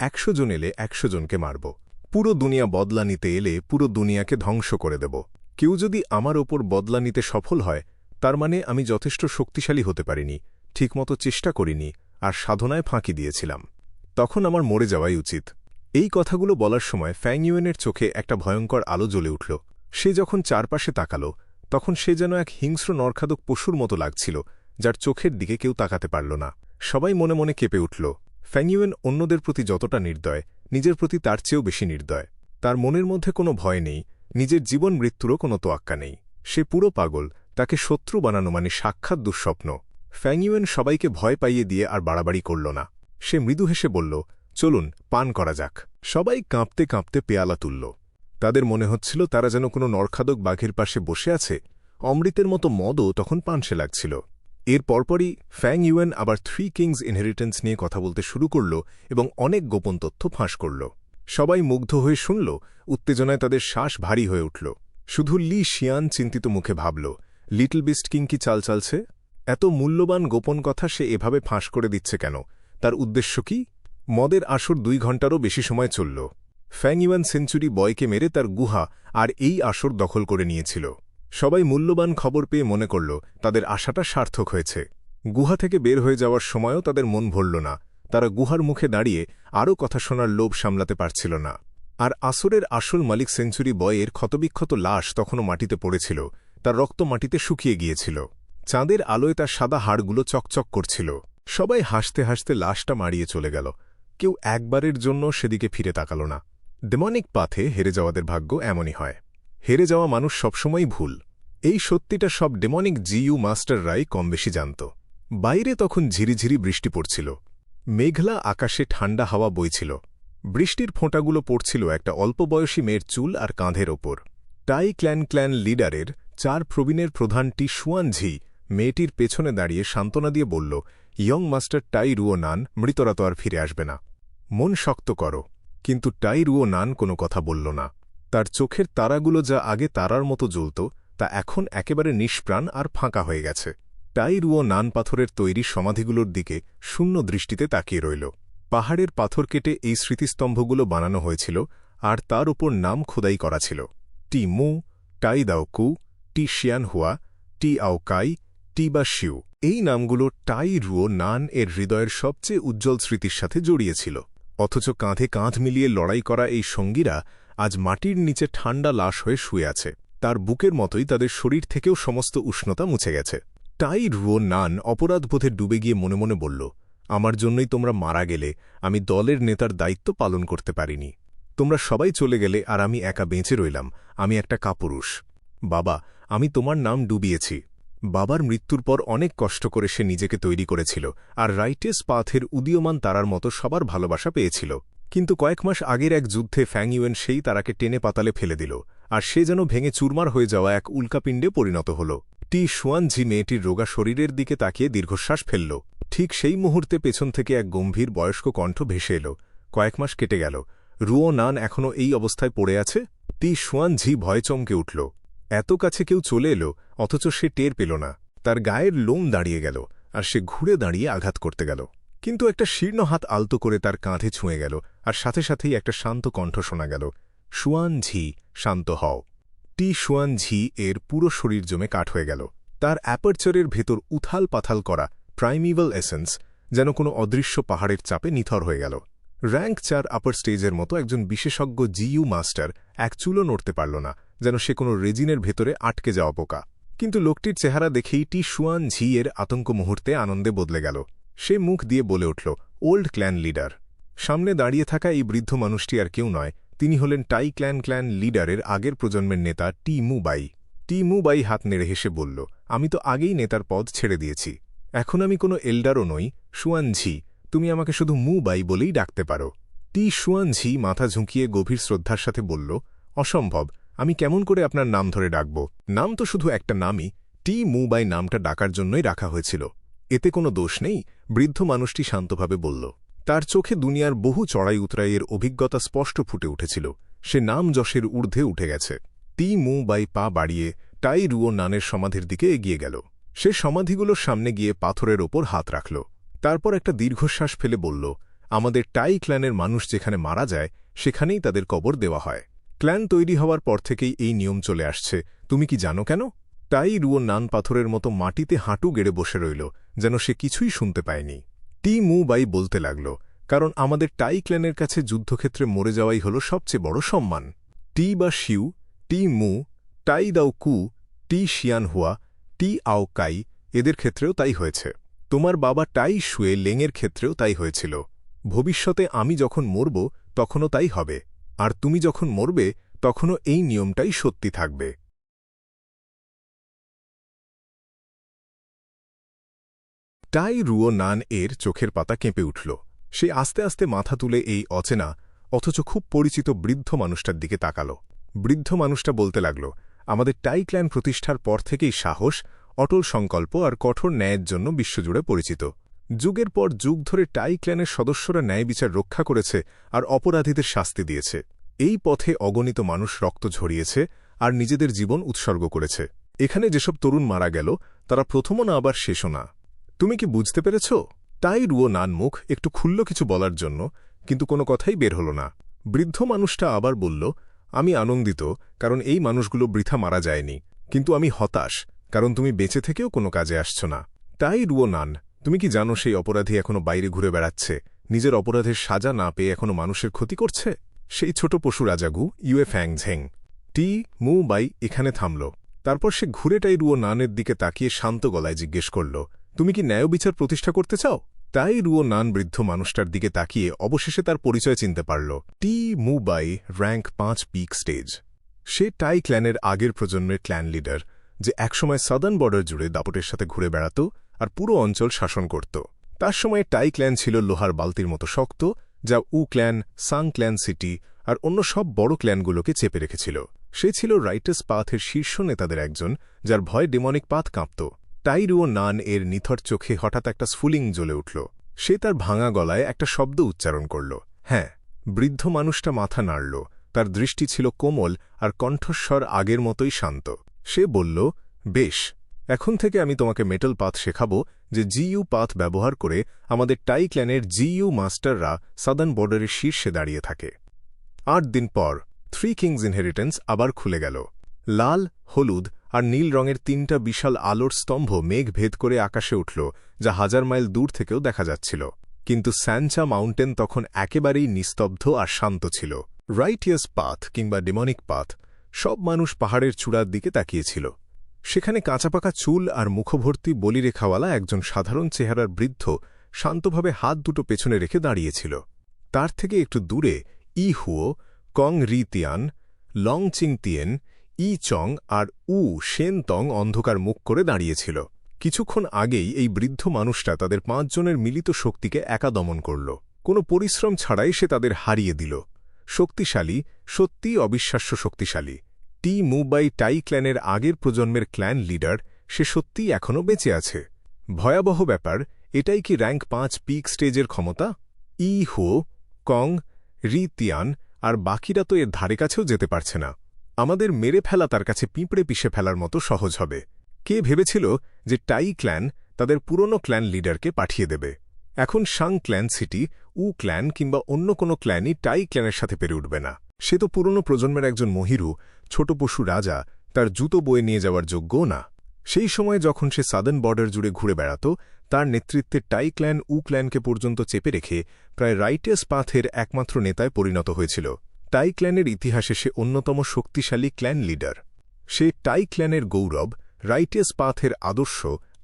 100 জন এলে 100 জনকে মারব। পুরো দুনিয়া বদলা নিতে এলে পুরো দুনিয়াকে ধ্বংস করে দেব। কেউ যদি আমার ওপর বদলা নিতে সফল হয়, তার মানে আমি যথেষ্ট শক্তিশালী হতে পারিনি, ঠিকমতো চেষ্টা করিনি, আর সাধনায় ফাঁকি দিয়েছিলাম। তখন আমার মরে যাওয়াই উচিত। এই কথাগুলো বলার সময় ফ্যাং ইউয়েনের চোখে একটা ভয়ঙ্কর আলো জ্বলে উঠল। সে যখন চারপাশে তাকাল, তখন সে যেন এক হিংস্র নরখাদক পশুর মতো লাগছিল, যার চোখের দিকে কেউ তাকাতে পারল না। সবাই মনে মনে কেঁপে উঠল। ফ্যাং ইউয়েন অন্যদের প্রতি যতটা নির্দয়, নিজের প্রতি তার চেয়েও বেশি নির্দয়। তার মনের মধ্যে কোনো ভয় নেই, নিজের জীবন মৃত্যুরও কোনো তোয়াক্কা নেই। সে পুরো পাগল, তাকে শত্রু বানানো মানে সাক্ষাৎ দুঃস্বপ্ন। ফ্যাং ইউয়েন সবাইকে ভয় পাইয়ে দিয়ে আর বাড়াবাড়ি করল না। সে মৃদু হেসে বলল, চলুন পান করা যাক। সবাই কাঁপতে কাঁপতে পেয়ালা তুলল। তাদের মনে হচ্ছিল তারা যেন কোনো নরখাদক বাঘের পাশে বসে আছে। অমৃতের মতো মদও তখন পানসে লাগছিল। এর পরপরই ফ্যাং ইউয়েন আবার 3 কিংস ইনহেরিটেন্স নিয়ে কথা বলতে শুরু করল এবং অনেক গোপন তথ্য ফাঁস করল। সবাই মুগ্ধ হয়ে শুনল, উত্তেজনায় তাদের শ্বাস ভারী হয়ে উঠল। শুধু লি শিয়ান চিন্তিত মুখে ভাবল, লিটল বিস্ট কিং কি চাল চালছে? এত মূল্যবান গোপন কথা সে এভাবে ফাঁস করে দিচ্ছে কেন? তার উদ্দেশ্য কি? মদের আসর 2 ঘণ্টারও বেশি সময় চলল। ফ্যাং ইউয়েন সেঞ্চুরি বয়কে মেরে তার গুহা আর এই আসর দখল করে নিয়েছিল। সবাই মূল্যবান খবর পেয়ে মনে করল তাদের আশাটা সার্থক হয়েছে। গুহা থেকে বের হয়ে যাওয়ার সময়ও তাদের মন ভরল না। তারা গুহার মুখে দাঁড়িয়ে আরও কথা শোনার লোভ সামলাতে পারছিল না। আর আসরের আসল মালিক সেঞ্চুরি বয়ের ক্ষতবিক্ষত লাশ তখনও মাটিতে পড়েছিল। তার রক্ত মাটিতে শুকিয়ে গিয়েছিল। চাঁদের আলোয় তার সাদা হাড়গুলো চকচক করছিল। সবাই হাসতে হাসতে লাশটা মারিয়ে চলে গেল। কেউ একবারের জন্য সেদিকে ফিরে তাকাল না। ডেমনিক পাথে হেরে যাওয়াদের ভাগ্য এমনই হয়। হেরে যাওয়া মানুষ সবসময়ই ভুল। এই সত্যিটা সব ডেমনিক জিইউ মাস্টাররাই কমবেশি জানত। বাইরে তখন ঝিরিঝিরি বৃষ্টি পড়ছিল। মেঘলা আকাশে ঠান্ডা হাওয়া বইছিল। বৃষ্টির ফোঁটাগুলো পড়ছিল একটা অল্পবয়সী মেয়ের চুল আর কাঁধের ওপর। টাই ক্ল্যান লিডারের 4 প্রবীণের প্রধান টি শুয়ান ঝি মেয়েটির পেছনে দাঁড়িয়ে সান্ত্বনা দিয়ে বলল, ইয়ং মাস্টার টাই রুও নান মৃতরা তো আর ফিরে আসবে না। মন শক্ত করো। কিন্তু টাই রুও নান কোনো কথা বলল না। তার চোখের তারাগুলো যা আগে তারার মতো জ্বলত, তা এখন একেবারে নিষ্প্রাণ আর ফাঁকা হয়ে গেছে। টাই রুও নান পাথরের তৈরি সমাধিগুলোর দিকে শূন্য দৃষ্টিতে তাকিয়ে রইল। পাহাড়ের পাথর কেটে এই স্মৃতিস্তম্ভগুলো বানানো হয়েছিল, আর তার উপর নাম খোদাই করা ছিল, টি মু, টাই দাও কু, টি শিয়ান হুয়া, টি আও কাই, টি বা শিউ। এই নামগুলো টাই রুও নান এর হৃদয়ের সবচেয়ে উজ্জ্বল স্মৃতির সাথে জড়িয়েছিল। অথচ কাঁধে কাঁধ মিলিয়ে লড়াই করা এই সঙ্গীরা আজ মাটির নিচে ঠান্ডা লাশ হয়ে শুয়ে আছে। তার বুকের মতোই তাদের শরীর থেকেও সমস্ত উষ্ণতা মুছে গেছে। টাই রুও নান অপরাধবোধে ডুবে গিয়ে মনে মনে বলল, আমার জন্যই তোমরা মারা গেলে, আমি দলের নেতার দায়িত্ব পালন করতে পারিনি। তোমরা সবাই চলে গেলে আর আমি একা বেঁচে রইলাম। আমি একটা কাপুরুষ। বাবা, আমি তোমার নাম ডুবিয়েছি। বাবার মৃত্যুর পর অনেক কষ্ট করে সে নিজেকে তৈরি করেছিল, আর রাইটেস পাথের উদীয়মান তারার মতো সবার ভালোবাসা পেয়েছিল। কিন্তু কয়েক মাস আগের এক যুদ্ধে ফ্যাং ইউয়েন সেই তারাকে টেনে পাতালে ফেলে দিল, আর সে যেন ভেঙে চুরমার হয়ে যাওয়া এক উল্কাপিণ্ডে পরিণত হল। টি শুয়ান ঝি মেয়েটির রোগা শরীরের দিকে তাকিয়ে দীর্ঘশ্বাস ফেলল। ঠিক সেই মুহূর্তে পেছন থেকে এক গম্ভীর বয়স্ক কণ্ঠ ভেসে এল, কয়েক মাস কেটে গেল, রুও নান এখনও এই অবস্থায় পড়ে আছে? টি শুয়ান ঝি ভয় চমকে উঠল। এত কাছে কেউ চলে এলো, অথচ সে টের পেল না। তার গায়ের লোম দাঁড়িয়ে গেল, আর সে ঘুরে দাঁড়িয়ে আঘাত করতে গেল। কিন্তু একটা শীর্ণ হাত আলতো করে তার কাঁধে ছুঁয়ে গেল, আর সাথে সাথেই একটা শান্ত কণ্ঠ শোনা গেল, শুয়ান ঝি, শান্ত হও। টি শুয়ান ঝি এর পুরো শরীর জমে কাঠ হয়ে গেল। তার অ্যাপারচারের ভেতর উথাল পাথাল করা প্রাইমিভাল এসেন্স যেন কোনো অদৃশ্য পাহাড়ের চাপে নিথর হয়ে গেল। র্যাঙ্ক 4 আপার স্টেজের মতো একজন বিশেষজ্ঞ জিইউ মাস্টার এক চুলও নড়তে পারল না, যেন সে কোনো রেজিনের ভেতরে আটকে যাওয়া পোকা। কিন্তু লোকটির চেহারা দেখেই টি শুয়ান ঝি এর আতঙ্ক মুহূর্তে আনন্দে বদলে গেল। সে মুখ দিয়ে বলে উঠল, ওল্ড ক্ল্যান লিডার। সামনে দাঁড়িয়ে থাকা এই বৃদ্ধ মানুষটি আর কেউ নয়, তিনি হলেন টাই ক্ল্যান লিডারের আগের প্রজন্মের নেতা টি মু বাই। টি মু বাই হাত নেড়ে হেসে বলল, আমি তো আগেই নেতার পদ ছেড়ে দিয়েছি। এখন আমি কোনো এল্ডারও নই, শুয়ান ঝি। তুমি আমাকে শুধু মু বাই বলেই ডাকতে পারো। টি শুয়ান ঝি মাথা ঝুঁকিয়ে গভীর শ্রদ্ধার সাথে বলল, অসম্ভব, আমি কেমন করে আপনার নাম ধরে ডাকব? নাম তো শুধু একটা নামই, টি মু বাই নামটা ডাকার জন্যই রাখা হয়েছিল। এতে কোনো দোষ নেই, বৃদ্ধ মানুষটি শান্তভাবে বলল। তার চোখে দুনিয়ার বহু চড়াই উতরাইয়ের অভিজ্ঞতা স্পষ্ট ফুটে উঠেছিল। সে নাম যশের ঊর্ধ্বে উঠে গেছে। টি মু বাই পা বাড়িয়ে টাই রুও নানের সমাধির দিকে এগিয়ে গেল। সে সমাধিগুলোর সামনে গিয়ে পাথরের ওপর হাত রাখল। তারপর একটা দীর্ঘশ্বাস ফেলে বলল, আমাদের টাই ক্ল্যানের মানুষ যেখানে মারা যায় সেখানেই তাদের কবর দেওয়া হয়। ক্ল্যান তৈরি হওয়ার পর থেকেই এই নিয়ম চলে আসছে। তুমি কি জানো কেন? টাই রুও নান পাথরের মতো মাটিতে হাঁটু গেড়ে বসে রইল, যেন সে কিছুই শুনতে পায়নি। টি মু বাই বলতে লাগল, কারণ আমাদের টাই ক্ল্যানের কাছে যুদ্ধক্ষেত্রে মরে যাওয়াই হল সবচেয়ে বড় সম্মান। টি বা শিউ, টি মু, টাই দাও কু, টি শিয়ান হুয়া, টি আও কাই, এদের ক্ষেত্রেও তাই হয়েছে। তোমার বাবা টাই শুয়ে লেংয়ের ক্ষেত্রেও তাই হয়েছিল। ভবিষ্যতে আমি যখন মরব তখনও তাই হবে, আর তুমি যখন মরবে তখনও এই নিয়মটাই সত্যি থাকবে। টাই রুও নান এর চোখের পাতা কেঁপে উঠল। সে আস্তে আস্তে মাথা তুলে এই অচেনা অথচ খুব পরিচিত বৃদ্ধ মানুষটার দিকে তাকাল। বৃদ্ধ মানুষটা বলতে লাগল, আমাদের টাই ক্ল্যান প্রতিষ্ঠার পর থেকেই সাহস, অটল সংকল্প আর কঠোর ন্যায়ের জন্য বিশ্বজুড়ে পরিচিত। যুগের পর যুগ ধরে টাই ক্ল্যানের সদস্যরা ন্যায় বিচার রক্ষা করেছে আর অপরাধীদের শাস্তি দিয়েছে। এই পথে অগণিত মানুষ রক্ত ঝরিয়েছে আর নিজেদের জীবন উৎসর্গ করেছে। এখানে যেসব তরুণ মারা গেল তারা প্রথমও না আবার শেষও না। তুমি কি বুঝতে পেরেছ? টাই রুও নান মুখ একটু খুলল কিছু বলার জন্য, কিন্তু কোনো কথাই বের হল না। বৃদ্ধ মানুষটা আবার বলল, আমি আনন্দিত কারণ এই মানুষগুলো বৃথা মারা যায়নি, কিন্তু আমি হতাশ কারণ তুমি বেঁচে থেকেও কোনো কাজে আসছ না। টাই রুও নান, তুমি কি জানো সেই অপরাধী এখনো বাইরে ঘুরে বেড়াচ্ছে, নিজের অপরাধের সাজা না পেয়ে এখনো মানুষের ক্ষতি করছে? সেই ছোট পশু রাজাগু ইউয়ে ফ্যাং ঝেং। টি মু বাই এখানে থামল। তারপর সে ঘুরে টাই রুও নানের দিকে তাকিয়ে শান্ত গলায় জিজ্ঞেস করল, তুমি কি ন্যায় বিচার প্রতিষ্ঠা করতে চাও? টাই রুও নান বৃদ্ধ মানুষটার দিকে তাকিয়ে অবশেষে তার পরিচয় চিনতে পারল। টি মু বাই, র্যাঙ্ক 5 পিক স্টেজ। সে টাই ক্ল্যানের আগের প্রজন্মের ক্ল্যান লিডার, যে একসময় সাদার্ন বর্ডার জুড়ে দাপটের সাথে ঘুরে বেড়াত আর পুরো অঞ্চল শাসন করত। তার সময়ে টাই ক্ল্যান ছিল লোহার বালতির মতো শক্ত, যা উ ক্ল্যান, সাং ক্ল্যান সিটি আর অন্য সব বড় ক্ল্যানগুলোকে চেপে রেখেছিল। সে ছিল রাইটার্স পাথের শীর্ষ নেতাদের একজন, যার ভয়ে ডেমনিক পাথ কাঁপত। টাই রুও নান এর নিথর চোখে হঠাৎ একটা স্ফুলিং জ্বলে উঠল। সে তার ভাঙা গলায় একটা শব্দ উচ্চারণ করল, হ্যাঁ। বৃদ্ধ মানুষটা মাথা নাড়ল। তার দৃষ্টি ছিল কোমল আর কণ্ঠস্বর আগের মতোই শান্ত। সে বলল, বেশ, এখন থেকে আমি তোমাকে মেটাল পাথ শেখাব, যে জিইউ পাথ ব্যবহার করে আমাদের টাই ক্ল্যানের জিইউ মাস্টাররা সাদার্ন বর্ডারের শীর্ষে দাঁড়িয়ে থাকে। 8 দিন পর 3 কিংস ইনহেরিটেন্স আবার খুলে গেল। লাল, হলুদ আর নীল রঙের 3টা বিশাল আলোর স্তম্ভ মেঘ ভেদ করে আকাশে উঠল, যা 1000 মাইল দূর থেকেও দেখা যাচ্ছিল। কিন্তু স্যানচা মাউন্টেন তখন একেবারেই নিস্তব্ধ আর শান্ত ছিল। রাইটিয়াস পাথ কিংবা ডেমনিক পাথ, সব মানুষ পাহাড়ের চূড়ার দিকে তাকিয়েছিল। সেখানে কাঁচাপাকা চুল আর মুখভর্তি বলিরেখাওয়ালা একজন সাধারণ চেহারার বৃদ্ধ শান্তভাবে হাত দুটো পেছনে রেখে দাঁড়িয়েছিল। তার থেকে একটু দূরে ই হুও, কং রি তিয়ান, লং চিং তিয়ান, ই চং আর উ শেন তং অন্ধকার মুখ করে দাঁড়িয়েছিল। কিছুক্ষণ আগেই এই বৃদ্ধ মানুষটা তাদের 5 জনের মিলিত শক্তিকে একা দমন করল। কোনো পরিশ্রম ছাড়াই সে তাদের হারিয়ে দিল। শক্তিশালী, সত্যিই অবিশ্বাস্য শক্তিশালী। টি মু বাই টাই ক্ল্যানের আগের প্রজন্মের ক্ল্যান লিডার, সে সত্যিই এখনও বেঁচে আছে। ভয়াবহ ব্যাপার, এটাই কি র্যাঙ্ক 5 পিক স্টেজের ক্ষমতা? ই হুও, কং, রি তিয়ান আর বাকিরা তো এর ধারে কাছেও যেতে পারছে না। আমাদের মেরে ফেলা তার কাছে পিঁপড়ে পিষে ফেলার মতো সহজ হবে। কে ভেবেছিল যে টাই ক্ল্যান তাদের পুরনো ক্ল্যান লিডারকে পাঠিয়ে দেবে? এখন সাং ক্ল্যান সিটি, উ ক্ল্যান কিংবা অন্য কোনো ক্ল্যানই টাই ক্ল্যানের সাথে পেরে উঠবে না। সে তো পুরনো প্রজন্মের একজন মহিরু, ছোট পশু রাজা, তার জুতো বয়ে নিয়ে যাওয়ার যোগ্যও না। সেই সময় যখন সে সাদার্ন বর্ডার জুড়ে ঘুরে বেড়াত, তার নেতৃত্বে টাই ক্ল্যান উ ক্ল্যানকে পর্যন্ত চেপে রেখে প্রায় রাইটার্স পাথের একমাত্র নেতায় পরিণত হয়েছিল। টাই ক্ল্যানের ইতিহাসে সে অন্যতম শক্তিশালী ক্ল্যান লিডার। সে টাই ক্ল্যানের গৌরব, রাইটেস পাথের আদর্শ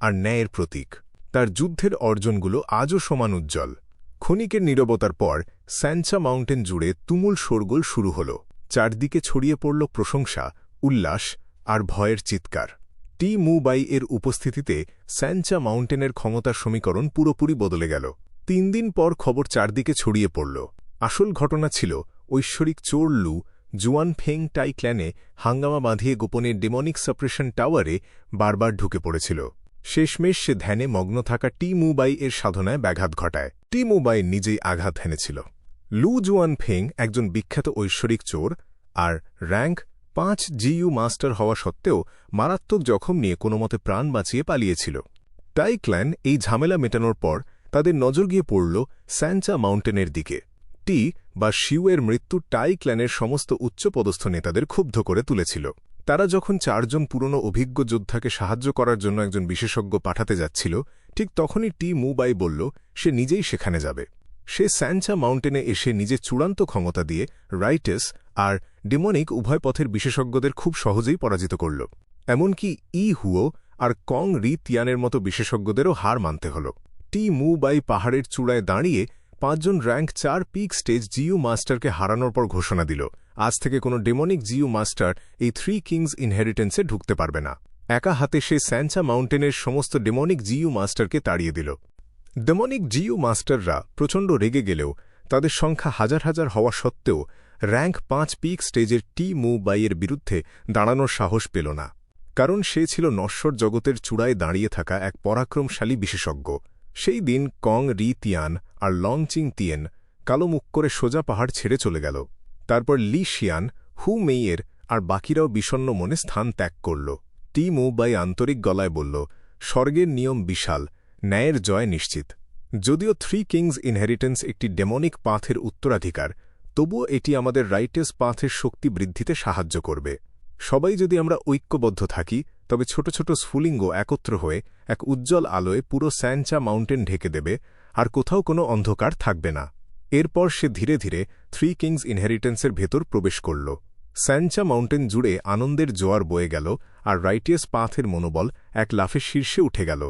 আর ন্যায়ের প্রতীক। তার যুদ্ধের অর্জনগুলো আজও সমান উজ্জ্বল। ক্ষণিকের নীরবতার পর স্যাঞ্চা মাউন্টেন জুড়ে তুমুল শোরগোল শুরু হল। চারদিকে ছড়িয়ে পড়ল প্রশংসা, উল্লাস আর ভয়ের চিৎকার। টি মু বাই এর উপস্থিতিতে স্যাঞ্চা মাউন্টেনের ক্ষমতার সমীকরণ পুরোপুরি বদলে গেল। 3 দিন পর খবর চারদিকে ছড়িয়ে পড়ল। আসল ঘটনা ছিল ঐশ্বরিক চোর লু জুয়ান ফেং টাই ক্ল্যানে হাঙ্গামা বাঁধিয়ে গোপনে ডেমনিক সাপ্রেশন টাওয়ারে বারবার ঢুকে পড়েছিল। শেষমেশ সে ধ্যানে মগ্ন থাকা টি মু বাই এর সাধনায় ব্যাঘাত ঘটায়। টি মু বাই নিজেই আঘাত হেনেছিল। লু জুয়ান ফেং একজন বিখ্যাত ঐশ্বরিক চোর আর র্যাঙ্ক 5 জিইউ মাস্টার হওয়া সত্ত্বেও মারাত্মক জখম নিয়ে কোনোমতে প্রাণ বাঁচিয়ে পালিয়েছিল। টাই ক্ল্যান এই ঝামেলা মেটানোর পর তাদের নজর গিয়ে পড়ল স্যাঞ্চা মাউন্টেনের দিকে। টি বা শিউয়ের মৃত্যু টাই ক্ল্যানের সমস্ত উচ্চপদস্থ নেতাদের ক্ষুব্ধ করে তুলেছিল। তারা যখন 4 জন পুরনো অভিজ্ঞ যোদ্ধাকে সাহায্য করার জন্য একজন বিশেষজ্ঞ পাঠাতে যাচ্ছিল, ঠিক তখনই টি মু বাই বলল সে নিজেই সেখানে যাবে। সে স্যাঞ্চা মাউন্টেনে এসে নিজের চূড়ান্ত ক্ষমতা দিয়ে রাইটেস আর ডেমনিক উভয় পথের বিশেষজ্ঞদের খুব সহজেই পরাজিত করল। এমনকি ই হুও আর কং রি তিয়ানের মতো বিশেষজ্ঞদেরও হার মানতে হল। টি মু বাই পাহাড়ের চূড়ায় দাঁড়িয়ে 5 জন র্যাঙ্ক 4 পিক স্টেজ জিইউ মাস্টারকে হারানোর পর ঘোষণা দিল, আজ থেকে কোনো ডেমনিক জিইউ মাস্টার এই 3 কিংস ইনহেরিটেন্সে ঢুকতে পারবে না। একা হাতে সে স্যাঞ্চা মাউন্টেনের সমস্ত ডেমনিক জিইউ মাস্টারকে তাড়িয়ে দিল। ডেমনিক জিইউ মাস্টাররা প্রচণ্ড রেগে গেলেও তাদের সংখ্যা হাজার হাজার হওয়া সত্ত্বেও র্যাঙ্ক 5 পিক স্টেজের টি মু বাইয়ের বিরুদ্ধে দাঁড়ানোর সাহস পেল না। কারণ সে ছিল নশ্বর জগতের চূড়ায় দাঁড়িয়ে থাকা এক পরাক্রমশালী বিশেষজ্ঞ। সেই দিন কং রি তিয়ান আর লং চিং তিয়েন কালো মুখ করে সোজা পাহাড় ছেড়ে চলে গেল। তারপর লি শিয়ান, হু মেইয়ের আর বাকিরাও বিষণ্ণ মনে স্থান ত্যাগ করল। টি মু বাই আন্তরিক গলায় বলল, স্বর্গের নিয়ম বিশাল, ন্যায়ের জয় নিশ্চিত। যদিও 3 কিংস ইনহেরিটেন্স একটি ডেমনিক পাথের উত্তরাধিকার, তবুও এটি আমাদের রাইটেস পাথের শক্তি বৃদ্ধিতে সাহায্য করবে। সবাই যদি আমরা ঐক্যবদ্ধ থাকি, তবে ছোট ছোট স্ফুলিঙ্গ একত্র হয়ে এক উজ্জ্বল আলোয় পুরো স্যাঞ্চা মাউন্টেন ঢেকে দেবে, আর কোথাও কোনো অন্ধকার থাকবে না। এরপর সে ধীরে ধীরে 3 কিংস ইনহেরিটেন্সের ভেতর প্রবেশ করল। স্যাঞ্চা মাউন্টেন জুড়ে আনন্দের জোয়ার বয়ে গেল, আর রাইটেস পাথের মনোবল এক লাফে শীর্ষে উঠে গেল।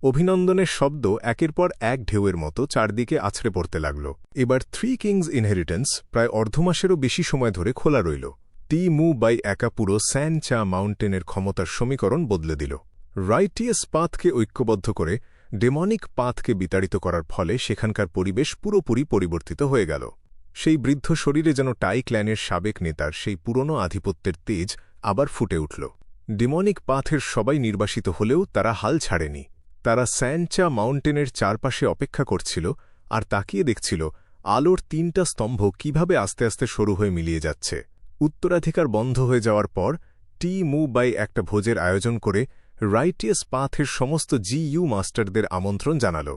অভিনন্দনের শব্দ একের পর এক ঢেউয়ের মতো চারদিকে আছড়ে পড়তে লাগল। এবার 3 কিংস ইনহেরিটেন্স প্রায় অর্ধমাসেরও বেশি সময় ধরে খোলা রইল। টি মু বাই একা পুরো স্যাঞ্চা মাউন্টেনের ক্ষমতার সমীকরণ বদলে দিল। রাইটিয়াস পাথকে ঐক্যবদ্ধ করে ডেমনিক পাথকে বিতাড়িত করার ফলে সেখানকার পরিবেশ পুরোপুরি পরিবর্তিত হয়ে গেল। সেই বৃদ্ধ শরীরে যেন টাই ক্ল্যানের সাবেক নেতার সেই পুরনো আধিপত্যের তেজ আবার ফুটে উঠল। ডেমনিক পাথের সবাই নির্বাসিত হলেও তারা হাল ছাড়েনি। তারা স্যাঞ্চা মাউন্টেনের চারপাশে অপেক্ষা করছিল আর তাকিয়ে দেখছিল আলোর 3টা স্তম্ভ কিভাবে আস্তে আস্তে সরু হয়ে মিলিয়ে যাচ্ছে। উত্তরাধিকার বন্ধ হয়ে যাওয়ার পর টি মু বাই একটা ভোজের আয়োজন করে রাইটিয়াস পাথের সমস্ত জিইউ মাস্টারদের আমন্ত্রণ জানাল।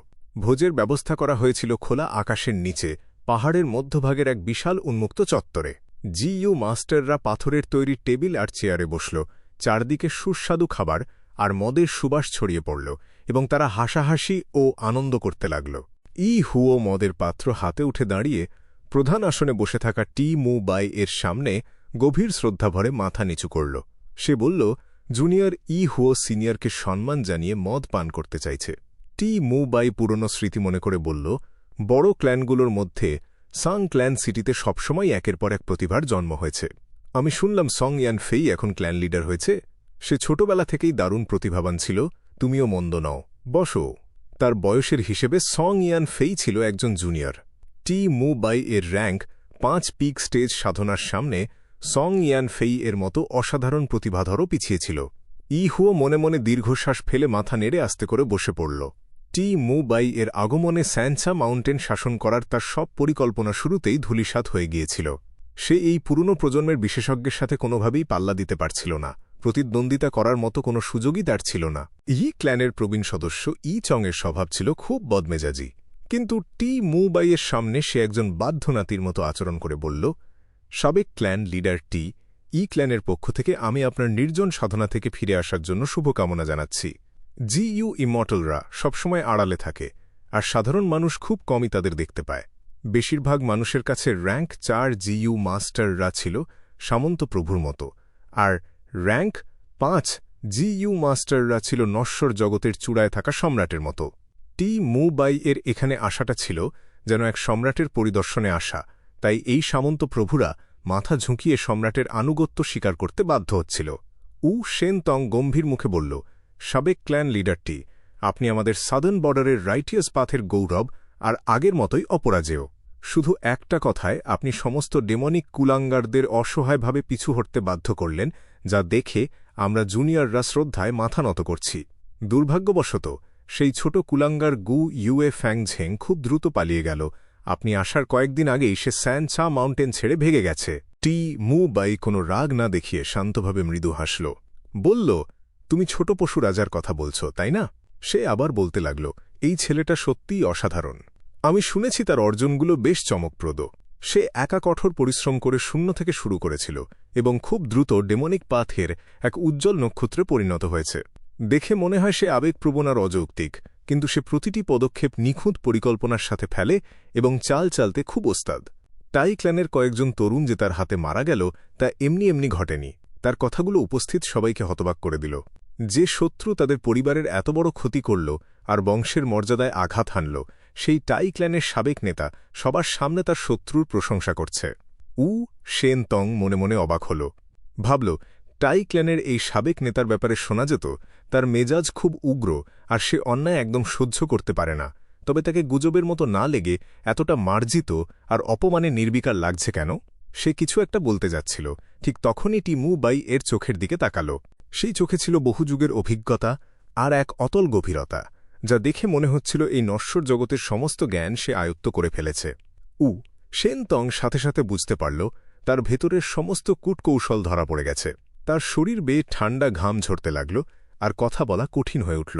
ভোজের ব্যবস্থা করা হয়েছিল খোলা আকাশের নিচে পাহাড়ের মধ্যভাগের এক বিশাল উন্মুক্ত চত্বরে। জিইউ মাস্টাররা পাথরের তৈরি টেবিল আর চেয়ারে বসল। চারদিকে সুস্বাদু খাবার আর মদের সুবাস ছড়িয়ে পড়ল এবং তারা হাসাহাসি ও আনন্দ করতে লাগল। ই হুও মদের পাত্র হাতে উঠে দাঁড়িয়ে প্রধান আসনে বসে থাকা টি মু বাই এর সামনে গভীর শ্রদ্ধাভরে মাথা নিচু করল। সে বলল, জুনিয়র ই হুও সিনিয়রকে সম্মান জানিয়ে মদ পান করতে চাইছে। টি মু বাই পুরনো স্মৃতি মনে করে বলল, বড় ক্ল্যানগুলোর মধ্যে সাং ক্ল্যান সিটিতে সবসময় একের পর এক প্রতিভার জন্ম হয়েছে। আমি শুনলাম সং ইয়ান ফেই এখন ক্ল্যান লিডার হয়েছে। সে ছোটবেলা থেকেই দারুণ প্রতিভাবান ছিল, তুমিও মন্দ নও, বসো। তার বয়সের হিসেবে সং ইয়ান ফেই ছিল একজন জুনিয়র। টি মু বাই এর র্যাঙ্ক 5 পিক স্টেজ সাধনার সামনে সং ইয়ান ফেই এর মতো অসাধারণ প্রতিভাধরও পিছিয়ে ছিল। ই হুও মনে মনে দীর্ঘশ্বাস ফেলে মাথা নেড়ে আস্তে করে বসে পড়ল। টি মু বাই এর আগমনে স্যাঞ্চা মাউন্টেন শাসন করার তার সব পরিকল্পনা শুরুতেই ধূলিসাৎ হয়ে গিয়েছিল। সে এই পুরনো প্রজন্মের বিশেষজ্ঞের সাথে কোনোভাবেই পাল্লা দিতে পারছিল না। প্রতিদ্বন্দ্বিতা করার মতো কোনো সুযোগই তার ছিল না। ই ক্ল্যানের প্রবীণ সদস্য ই চংয়ের স্বভাব ছিল খুব বদমেজাজি, কিন্তু টি মু বাইয়ের সামনে সে একজন বাধ্য নাতির মতো আচরণ করে বলল, সাবেক ক্ল্যান লিডার টি, ই ক্ল্যানের পক্ষ থেকে আমি আপনার নির্জন সাধনা থেকে ফিরে আসার জন্য শুভকামনা জানাচ্ছি। জিইউ ইমর্টালরা সবসময় আড়ালে থাকে, আর সাধারণ মানুষ খুব কমই তাদের দেখতে পায়। বেশিরভাগ মানুষের কাছে র্যাঙ্ক 4 জিইউ মাস্টাররা ছিল সামন্ত প্রভুর মতো, আর র্যাঙ্ক 5 জিইউ মাস্টাররা ছিল নশ্বর জগতের চূড়ায় থাকা সম্রাটের মতো। টি মু বাই এর এখানে আসাটা ছিল যেন এক সম্রাটের পরিদর্শনে আসা, তাই এই সামন্ত প্রভুরা মাথা ঝুঁকিয়ে সম্রাটের আনুগত্য স্বীকার করতে বাধ্য হচ্ছিল। উ শেন তং গম্ভীর মুখে বলল, সাবেক ক্ল্যান লিডারটি, আপনি আমাদের সাদার্ন বর্ডারের রাইটিয়াস পাথের গৌরব আর আগের মতোই অপরাজেয়। শুধু একটা কথায় আপনি সমস্ত ডেমনিক কুলাঙ্গারদের অসহায়ভাবে পিছু হটতে বাধ্য করলেন, যা দেখে আমরা জুনিয়ররা শ্রদ্ধায় মাথা নত করছি। দুর্ভাগ্যবশত সেই ছোট কুলাঙ্গার গু ইউএ ফ্যাংঝেং খুব দ্রুত পালিয়ে গেল। আপনি আসার কয়েকদিন আগেই সে স্যান চা মাউন্টেন ছেড়ে ভেগে গেছে। টি মু বাই কোনো রাগ না দেখিয়ে শান্তভাবে মৃদু হাসল। বলল, তুমি ছোট পশু রাজার কথা বলছ, তাই না? সে আবার বলতে লাগল, এই ছেলেটা সত্যিই অসাধারণ। আমি শুনেছি তার অর্জনগুলো বেশ চমকপ্রদ। সে একা কঠোর পরিশ্রম করে শূন্য থেকে শুরু করেছিল এবং খুব দ্রুত ডেমনিক পাথের এক উজ্জ্বল নক্ষত্রে পরিণত হয়েছে। দেখে মনে হয় সে আবেগপ্রবণ আর অযৌক্তিক, কিন্তু সে প্রতিটি পদক্ষেপ নিখুঁত পরিকল্পনার সাথে ফেলে এবং চাল চালতে খুব ওস্তাদ। টাই ক্ল্যানের কয়েকজন তরুণ যে তার হাতে মারা গেল তা এমনি এমনি ঘটেনি। তার কথাগুলো উপস্থিত সবাইকে হতবাক করে দিল। যে শত্রু তাদের পরিবারের এত বড় ক্ষতি করল আর বংশের মর্যাদায় আঘাত হানল, সেই টাই ক্ল্যানের সাবেক নেতা সবার সামনে তার শত্রুর প্রশংসা করছে। উ শেন তং মনে মনে অবাক হল। ভাবল, টাই ক্ল্যানের এই সাবেক নেতার ব্যাপারে শোনা যেত তার মেজাজ খুব উগ্র আর সে অন্যায় একদম সহ্য করতে পারে না। তবে তাকে গুজবের মতো না লেগে এতটা মার্জিত আর অপমানে নির্বিকার লাগছে কেন? সে কিছু একটা বলতে যাচ্ছিল, ঠিক তখনই টি মু বাই এর চোখের দিকে তাকাল। সেই চোখে ছিল বহু যুগের অভিজ্ঞতা আর এক অতল গভীরতা, যা দেখে মনে হচ্ছিল এই নশ্বর জগতের সমস্ত জ্ঞান সে আয়ত্ত করে ফেলেছে। শেন তং সাথে সাথে বুঝতে পারল তার ভেতরের সমস্ত কূটকৌশল ধরা পড়ে গেছে। তার শরীর বেয়ে ঠান্ডা ঘাম ঝরতে লাগল আর কথা বলা কঠিন হয়ে উঠল।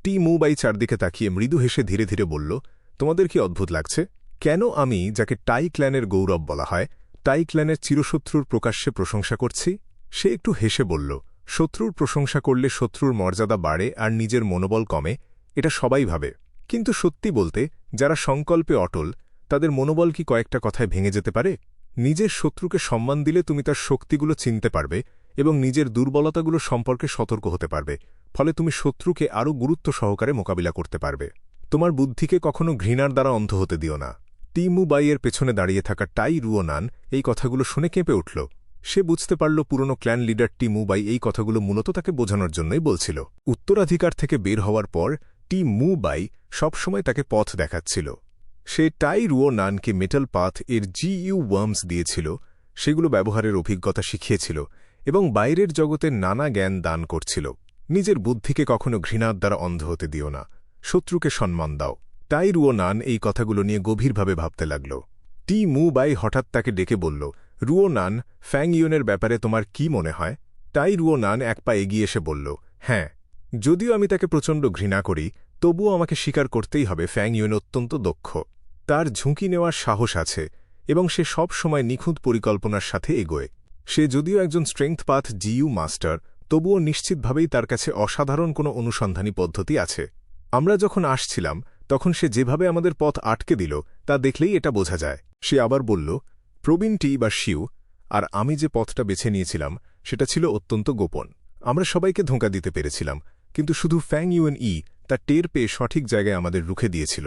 টি মু বাই চারদিকে তাকিয়ে মৃদু হেসে ধীরে ধীরে বলল, তোমাদের কি অদ্ভুত লাগছে? কেন আমি, যাকে টাই ক্ল্যানের গৌরব বলা হয়, টাই ক্ল্যানের চিরশত্রুর প্রকাশ্যে প্রশংসা করছি? সে একটু হেসে বলল, শত্রুর প্রশংসা করলে শত্রুর মর্যাদা বাড়ে আর নিজের মনোবল কমে, এটা সবাই ভাবে। কিন্তু সত্যি বলতে, যারা সংকল্পে অটল তাদের মনোবল কি কয়েকটা কথায় ভেঙে যেতে পারে? নিজের শত্রুকে সম্মান দিলে তুমি তার শক্তিগুলো চিনতে পারবে এবং নিজের দুর্বলতাগুলো সম্পর্কে সতর্ক হতে পারবে। ফলে তুমি শত্রুকে আরও গুরুত্ব সহকারে মোকাবিলা করতে পারবে। তোমার বুদ্ধিকে কখনো ঘৃণার দ্বারা অন্ধ হতে দিও না। টি মু বাইয়ের পেছনে দাঁড়িয়ে থাকা টাই রুওনান এই কথাগুলো শুনে কেঁপে উঠল। সে বুঝতে পারল পুরনো ক্ল্যান লিডার টি মু বাই এই কথাগুলো মূলত তাকে বোঝানোর জন্যই বলছিল। উত্তরাধিকার থেকে বের হওয়ার পর টি মু বাই সবসময় তাকে পথ দেখাচ্ছিল। সে টাই রুওনানকে মেটাল পাথ এর জিইউ ওয়ার্মস দিয়েছিল, সেগুলো ব্যবহারের অভিজ্ঞতা শিখিয়েছিল এবং বাইরের জগতের নানা জ্ঞান দান করছিল। নিজের বুদ্ধিকে কখনো ঘৃণার দ্বারা অন্ধ হতে দিও না, শত্রুকে সম্মান দাও। টাই রুওনান এই কথাগুলো নিয়ে গভীরভাবে ভাবতে লাগল। টি মু বাই হঠাৎ তাকে ডেকে বলল, রুওনান, ফ্যাং ইউনের ব্যাপারে তোমার কি মনে হয়? টাই রুওনান এক পা এগিয়ে এসে বলল, হ্যাঁ, যদিও আমি তাকে প্রচণ্ড ঘৃণা করি, তবুও আমাকে স্বীকার করতেই হবে ফ্যাং ইউন অত্যন্ত দক্ষ। তার ঝুঁকি নেওয়ার সাহস আছে এবং সে সব সময় নিখুঁত পরিকল্পনার সাথে এগোয়। সে যদিও একজন স্ট্রেংথ পাথ জিইউ মাস্টার, তবুও নিশ্চিতভাবেই তার কাছে অসাধারণ কোনো অনুসন্ধানী পদ্ধতি আছে। আমরা যখন আসছিলাম তখন সে যেভাবে আমাদের পথ আটকে দিল তা দেখলেই এটা বোঝা যায়। সে আবার বলল, প্রবীণ টি বা শিউ আর আমি যে পথটা বেছে নিয়েছিলাম সেটা ছিল অত্যন্ত গোপন। আমরা সবাইকে ধোঁকা দিতে পেরেছিলাম, কিন্তু শুধু ফ্যাং ইউএন তা টের পেয়ে সঠিক জায়গায় আমাদের রুখে দিয়েছিল।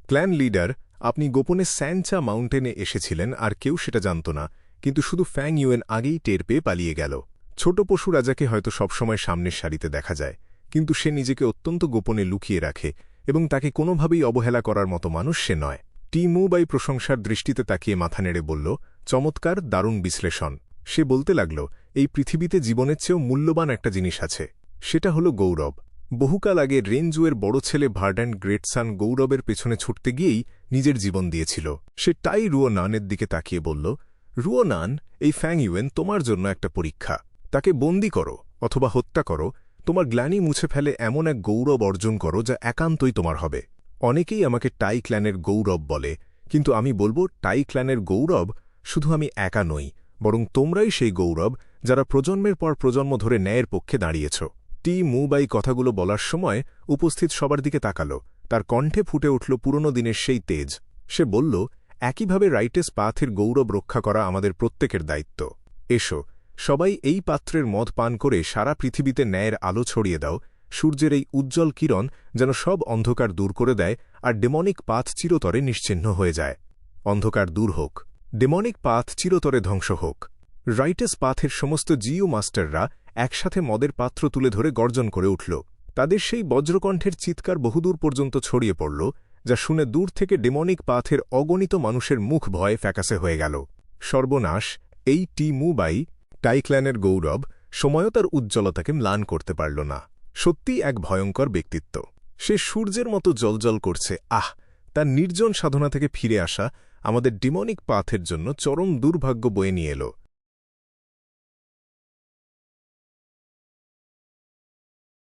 ক্ল্যান লিডার, আপনি গোপনে স্যানচা মাউন্টেনে এসেছিলেন আর কেউ সেটা জানত না, কিন্তু শুধু ফ্যাং ইউএন আগেই টের পেয়ে পালিয়ে গেল। ছোট পশু রাজাকে হয়তো সবসময় সামনের সারিতে দেখা যায়, কিন্তু সে নিজেকে অত্যন্ত গোপনে লুকিয়ে রাখে এবং তাকে কোনোভাবেই অবহেলা করার মতো মানুষ সে নয়। টি মু বাই প্রশংসার দৃষ্টিতে তাকিয়ে মাথা নেড়ে বলল, চমৎকার, দারুণ বিশ্লেষণ। সে বলতে লাগল, এই পৃথিবীতে জীবনের চেয়েও মূল্যবান একটা জিনিস আছে, সেটা হলো গৌরব। বহুকাল আগে রেনজুয়ের বড় ছেলে ভার্ড্যান্ড গ্রেটসান গৌরবের পেছনে ছুটতে গিয়েই নিজের জীবন দিয়েছিল। সে টাই রুওনানের দিকে তাকিয়ে বলল, রুওনান, এই ফ্যাং ইউএন তোমার জন্য একটা পরীক্ষা। তাকে বন্দী করো অথবা হত্যা করো, তোমার গ্লানি মুছে ফেলে এমন এক গৌরব অর্জন করো যা একান্তই তোমার হবে। অনেকেই আমাকে টাই ক্ল্যানের গৌরব বলে, কিন্তু আমি বলবো টাই ক্ল্যানের গৌরব শুধু আমি একা নই, বরং তোমরাই সেই গৌরব যারা প্রজন্মের পর প্রজন্ম ধরে ন্যায়ের পক্ষে দাঁড়িয়েছ। টি মু বাই কথাগুলো বলার সময় উপস্থিত সবার দিকে তাকাল। তার কণ্ঠে ফুটে উঠল পুরনো দিনের সেই তেজ। সে বলল, একইভাবে রাইটেস পাথের গৌরব রক্ষা করা আমাদের প্রত্যেকের দায়িত্ব। এসো, সবাই এই পাত্রের মদ পান করে সারা পৃথিবীতে ন্যায়ের আলো ছড়িয়ে দাও। সূর্যের এই উজ্জ্বল কিরণ যেন সব অন্ধকার দূর করে দেয়, আর ডেমনিক পাথ চিরতরে নিশ্চিহ্ন হয়ে যায়। অন্ধকার দূর হোক, ডেমনিক পাথ চিরতরে ধ্বংস হোক। রাইটাস পাথের সমস্ত জিও মাস্টাররা একসাথে মদের পাত্র তুলে ধরে গর্জন করে উঠল। তাদের সেই বজ্রকণ্ঠের চিৎকার বহুদূর পর্যন্ত ছড়িয়ে পড়ল, যা শুনে দূর থেকে ডেমনিক পাথের অগণিত মানুষের মুখ ভয়ে ফ্যাকাসে হয়ে গেল। সর্বনাশ! এই টি মুবাই, টাইক্ল্যানের গৌরব, সময়ও তার উজ্জ্বলতাকে ম্লান করতে পারল না। সত্যিই এক ভয়ঙ্কর ব্যক্তিত্ব। সে সূর্যের মতো জ্বলজ্বল করছে। তার নির্জন সাধনা থেকে ফিরে আসা আমাদের ডেমনিক পাথের জন্য চরম দুর্ভাগ্য বয়ে নিয়ে এল।